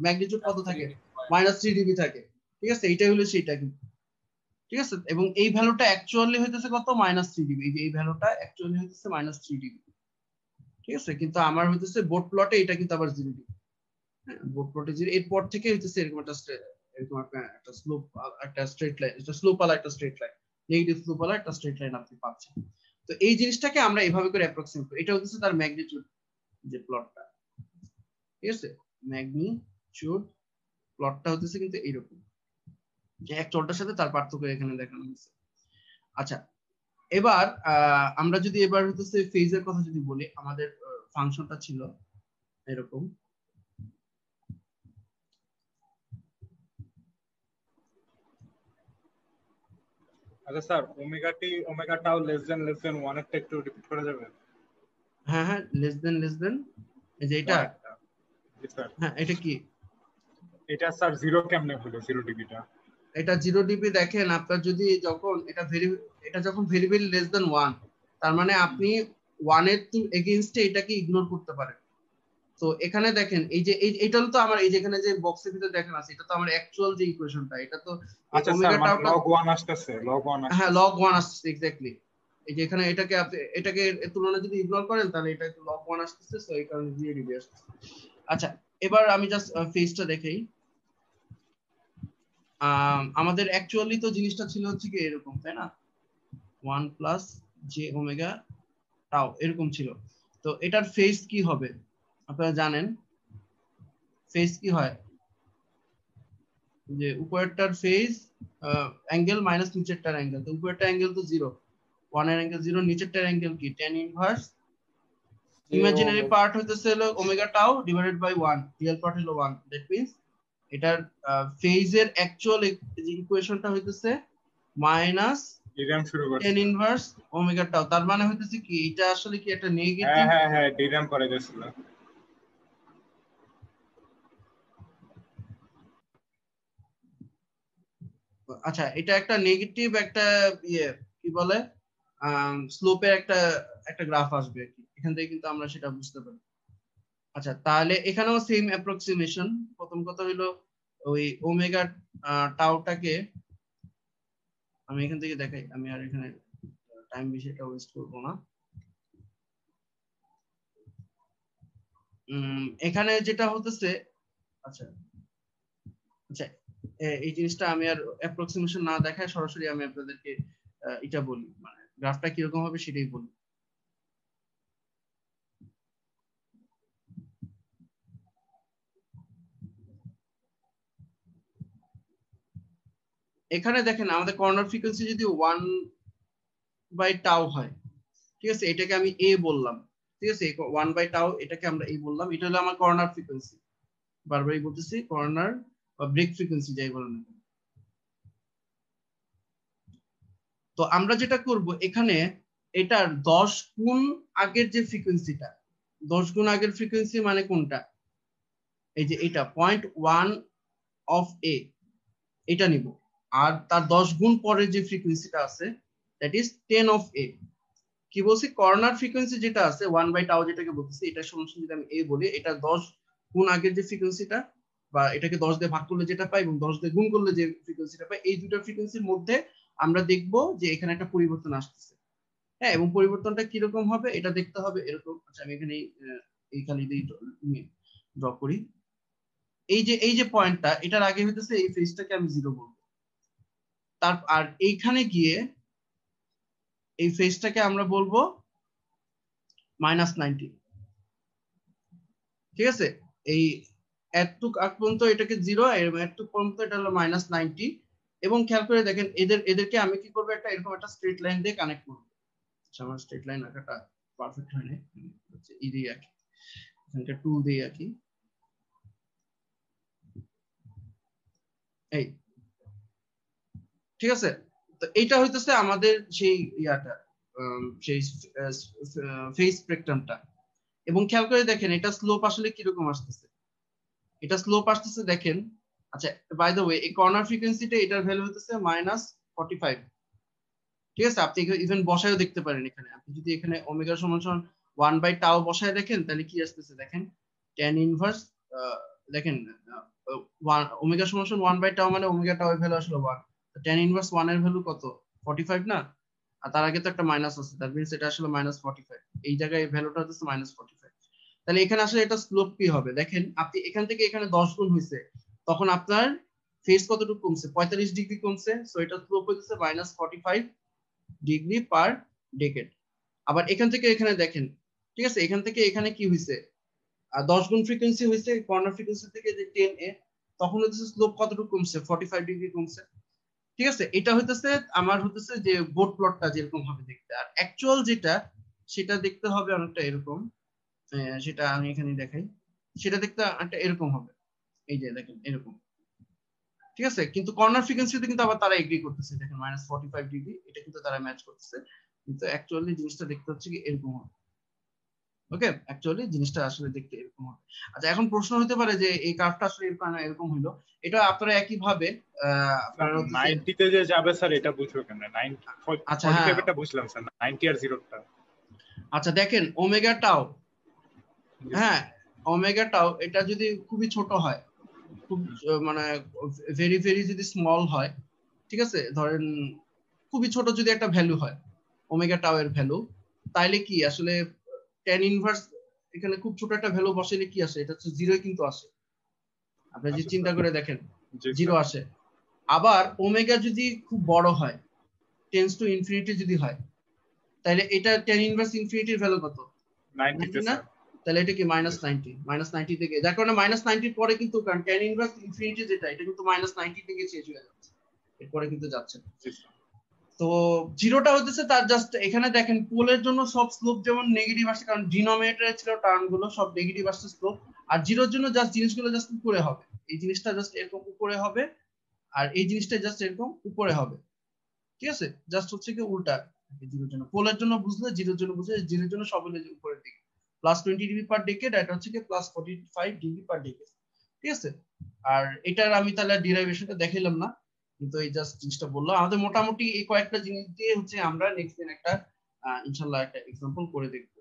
ম্যাগনিটিউড কত থাকে, -3 ডিবি থাকে, ঠিক আছে। এইটাই হলো সেইটা কিন্তু, ঠিক আছে। এবং এই ভ্যালুটা অ্যাকচুয়ালি হইতেছে কত, -3 ডিবি, এই ভ্যালুটা অ্যাকচুয়ালি হইতেছে -3 ডিবি, ঠিক আছে। কিন্তু আমার হইতেছে বোর্ড প্লটে এটা কিন্তু আবার 0 ডিবি, হ্যাঁ বোর্ড প্লটে 0, এরপর থেকে হইতেছে এরকম একটা এরকম একটা স্লোপ, একটা স্ট্রেট লাইন, এটা স্লোপ ওয়ালা একটা স্ট্রেট লাইন, নেগেটিভ স্লোপ ওয়ালা একটা স্ট্রেট লাইন আপনি পাচ্ছেন। তো এই জিনিসটাকে আমরা এভাবে করে অ্যাপ্রক্সিমেট করি। এটা হচ্ছে তার ম্যাগনিটিউড যে প্লটটা, ঠিক আছে, ম্যাগনিটিউড প্লটটা হচ্ছে কিন্তু এইরকম, যে এক চলটার সাথে তার পার্থক্য এখানে দেখানো হয়েছে। আচ্ছা, এবার আমরা যদি এবার হচ্ছে ফেজের কথা যদি বলি, আমাদের ফাংশনটা ছিল এরকম। আচ্ছা স্যার, ওমেগা টি ওমেগা টাও লেস দেন 1 এরটা একটু রিপিট করা যাবে? হ্যাঁ হ্যাঁ, লেস দেন এই যে এটা, জি স্যার। হ্যাঁ এটা কি, এটা স্যার জিরো কেমনে হলো, জিরো ডিগ্রিটা? এটা 0 ডিগ্রি দেখেন আপনার যদি যখন এটা যখন ভেরি ভেরি লেস দেন 1, তার মানে আপনি 1 এর এগেইনস্টে এটাকে ইগনোর করতে পারেন। তো এখানে দেখেন এই যে এটা তো আমার এই যে এখানে যে বক্সের ভিতরে দেখেন আছে, এটা তো আমার অ্যাকচুয়াল যে ইকুয়েশনটা, এটা তো আচ্ছা স্যার, মানে log 1 আসতেছে, log 1 আসছে। হ্যাঁ log 1 আসছে এক্স্যাক্টলি। এই যে এখানে এটাকে এটাকে এর তুলনায় যদি ইগনোর করেন তাহলে এটা log 1 আসছে, সো এই কারণে 0 ডিগ্রি আসছে। আচ্ছা, এবার আমি জাস্ট ফেজটা দেখাই। আমাদের অ্যাকচুয়ালি তো জিনিসটা ছিল হচ্ছে কি এরকম, তাই না, 1 প্লাস জে ওমেগা টাও এরকম ছিল। তো এটার ফেজ কি হবে আপনারা জানেন, ফেজ কি হয় যে উপরেরটার ফেজ অ্যাঙ্গেল মাইনাস নিচেরটার অ্যাঙ্গেল। তো উপরেরটার অ্যাঙ্গেল তো 0, 1 এর অ্যাঙ্গেল 0, নিচেরটার অ্যাঙ্গেল কি tan ইনভার্স ইমাজিনারি পার্ট হইতেছে হলো ওমেগা টাও ডিভাইডেড বাই 1, রিয়েল পার্ট হলো 1। দ্যাট মিন্স এটার ফেজের অ্যাকচুয়াল ইকুয়েশনটা হইতেছে মাইনাস ডিরাম শুরু করছে tan ইনভার্স ওমেগা টাও। তার মানে হইতেছে কি এটা আসলে কি একটা নেগেটিভ, হ্যাঁ ডিরাম করে দিয়েছিল। আচ্ছা এটা একটা নেগেটিভ একটা ইয়ে কি বলে স্লোপের একটা একটা গ্রাফ আসবে আর কি, এখান থেকে কিন্তু আমরা সেটা বুঝতে পারি। আচ্ছা তাহলে এখানেও সেম অ্যাপ্রক্সিমেশন। প্রথম কথা হইলো ওই ওমেগা টাউটাকে আমি এখান থেকে দেখাই, আমি আর এখানে টাইম বেশি এটা ওয়েস্ট করবো না। এখানে যেটা হতেছে, আচ্ছা আচ্ছা এই জিনিসটা আমি আর অ্যাপ্রক্সিমেশন না দেখায় সরাসরি আমি আপনাদেরকে এটা বলি, মানে গ্রাফটা কিরকম হবে সেটাই বলি। এখানে দেখেন আমাদের কর্নার ফ্রিকোয়েন্সি যদি 1/টাউ হয়, ঠিক আছে, এটাকে আমি এ বললাম, ঠিক আছে, 1/টাউ এটাকে আমরা এ বললাম, এটা হলো আমার কর্নার ফ্রিকোয়েন্সি, বারবারই বলতেছি কর্নার বা ব্রেক ফ্রিকোয়েন্সি যাই বলেন। তো আমরা যেটা করব এখানে এটার 10 গুণ আগের যে ফ্রিকোয়েন্সিটা, 10 গুণ আগের ফ্রিকোয়েন্সি মানে কোনটা, এই যে এটা 0.1 অফ এ, এটা নিব। আর তার 10 গুণ পরের যে ফ্রিকোয়েন্সিটা আছে দ্যাট ইজ 10 অফ এ। কি বলছি, কর্নার ফ্রিকোয়েন্সি যেটা আছে 1/টাউ যেটাকে বলতেছি, এটা সমান যদি আমি এ বলি, এটা 10 গুণ আগের যে ফ্রিকোয়েন্সিটা বা এটাকে 10 দিয়ে ভাগ করলে যেটা পাই এবং 10 দিয়ে গুণ করলে যে ফ্রিকোয়েন্সিটা পাই, এই দুটো ফ্রিকোয়েন্সির মধ্যে আমরা দেখব যে এখানে একটা পরিবর্তন আসতেছে। হ্যাঁ, এবং পরিবর্তনটা কিরকম হবে এটা দেখতে হবে এরকম। আচ্ছা আমি এখানে এইখানে ড্র করি, এই যে পয়েন্টটা, এটার আগে হইতেছে এই ফেজটাকে আমি 0 বলবো। আর এইখানে গিয়ে এই ফেজটাকে আমরা বলবো -90, ঠিক আছে। এই এতটুক আগ পর্যন্ত এটাকে 0, এতটুক পর্যন্ত এটা হলো -90। এবং খেয়াল করে দেখেন এদেরকে আমি কি করবো, একটা এরকম একটা স্ট্রেট লাইন দিয়ে কানেক্ট করবো। আচ্ছা আমার স্ট্রেট লাইন আঁকাটা পারফেক্ট হয়নি, হচ্ছে ই দিয়ে আঁকি, এখানকার টুল দিয়ে আঁকি, এই ঠিক আছে। তো এইটা হইতেছে আমাদের সেই ইয়াটা, সেই ফেজ স্পেকট্রামটা। এবং খেয়াল করে দেখেন এটা স্লোপ আসলে কিরকম আসতেছে, এটা স্লোপ আসতেছে দেখেন। আচ্ছা বাই দ্য ওয়ে এই কর্নার ফ্রিকোয়েন্সিটা এটার ভ্যালু হতেছে -45, ঠিক আছে। আপনি ইভেন বসায়ও দেখতে পারেন, এখানে আপনি যদি এখানে ওমেগা সমান 1/টাউ বসায় দেখেন তাহলে কি আসতেছে দেখেন, tan ইনভার্স দেখেন ওমেগা সমান 1/টাউ মানে ওমেগা টাউ এর ভ্যালু আসলে 1, tan ইনভার্স 1 এর ভ্যালু কত 45 না, আর তার আগে তো একটা মাইনাস আছে, দ্যাট মিন্স এটা আসলে -45, এই জায়গায় ভ্যালুটা হচ্ছে -45। তাহলে এখানে আসলে এটা স্লোপ কি হবে দেখেন, আপনি এখান থেকে এখানে 10 গুণ হয়েছে, তখন আপনার ফেজ কতটুকু কমছে 45 ডিগ্রি কমছে, সো এটা স্লোপ হইতেছে -45 ডিগ্রি পার ডেকেড। আবার এখান থেকে এখানে দেখেন, ঠিক আছে, এখান থেকে এখানে কি হইছে 10 গুণ ফ্রিকোয়েন্সি হইছে কর্নার ফ্রিকোয়েন্সি থেকে যে 10a, তখন হচ্ছে স্লোপ কতটুকু কমছে 45 ডিগ্রি কমছে। ঠিক আছে, এটা হইতেছে আমার হইতেছে যে বোর্ড প্লটটা যেরকম হবে দেখতে, আর অ্যাকচুয়াল যেটা সেটা দেখতে হবে অনেকটা এরকম। সেটা আমি এখানে দেখাই, সেটা দেখতে একটা এরকম হবে, এই যে দেখেন এরকম। ঠিক আছে, কিন্তু কর্নার ফ্রিকোয়েন্সিতে কিন্তু আবার তারা এগ্রি করতেছে, দেখেন -45 ডিগ্রি, এটা কিন্তু তারা ম্যাচ করতেছে, কিন্তু অ্যাকচুয়ালি জিনিসটা দেখতে হচ্ছে কি এরকম হবে। ওকে, অ্যাকচুয়ালি জিনিসটা আসলে দেখতে এরকম হবে। আচ্ছা, এখন প্রশ্ন হতে পারে যে এই কার্ভটা আসলে এরকম হলো, এটা আপনারা একই ভাবে আপনারা 90 তে যে যাবে স্যার এটা বুঝবো কেন? 90 আচ্ছা 45 হ্যাঁ, এটা বুঝলাম স্যার, 90 আর 0 টা। আচ্ছা দেখেন ওমেগা টাও, হ্যাঁ ওমেগা টাও এটা যদি খুবই ছোট হয়, খুব মানে ভেরি ভেরি যদি স্মল হয়, ঠিক আছে, ধরেন খুবই ছোট যদি একটা ভ্যালু হয় ওমেগা টাও এর ভ্যালু, তাইলে কি আসলে tan ইনভার্স এখানে খুব ছোট একটা ভ্যালু বসাইলে কি আসে, এটা হচ্ছে 0 কিন্তু আসে। আপনি যদি আচ্ছা, চিন্তা স্যার। করে দেখেন জি, 0 স্যার। আসে। আবার ওমেগা যদি খুব বড় হয়, টেন্স টু ইনফিনিটি যদি হয়, তাহলে এটা tan ইনভার্স ইনফিনিটির ভ্যালু কত 90 তে 90 না, স্যার। তাহলে এটা কি জি, স্যার। -90 থেকে, যার কারণে -90 পরে কিন্তু কারণ tan ইনভার্স ইনফিনিটি যেটা এটা কিন্তু -90 থেকে শেষ হয়ে যাচ্ছে, এরপরে কিন্তু যাচ্ছে না। জি, স্যার। তো জিরোটা হতেছে তার জাস্ট এখানে দেখেন পোলের জন্য সব স্লোপ যেমন নেগেটিভ আসে, কারণ ডিনোমিনেটরে ছিল টার্ম গুলো সব নেগেটিভ আসছে স্লোপ, আর জিরোর জন্য জাস্ট জিনিসগুলো জাস্ট উপরে হবে, এই জিনিসটা জাস্ট এরকম উপরে হবে, আর এই জিনিসটা জাস্ট এরকম উপরে হবে। ঠিক আছে, জাস্ট হচ্ছে কি উল্টা, জিরোর জন্য পোলের জন্য বুঝলে, জিরোর জন্য বুঝলে, জিরোর জন্য সব হলো যে উপরের দিকে +20 ডিগ্রি পার ডেকেড, এটা হচ্ছে কি +45 ডিগ্রি পার ডেকেড। ঠিক আছে, আর এটার আমি তাহলে ডিরাইভেশনটা দেখাইলাম না, কিন্তু এই জাস্ট জিনিসটা বললাম। আমাদের মোটামুটি এই কয়েকটা জিনিস দিয়ে হচ্ছে আমরা নেক্সট দিন একটা ইনশাআল্লাহ একটা এক্সাম্পল করে দেখবো।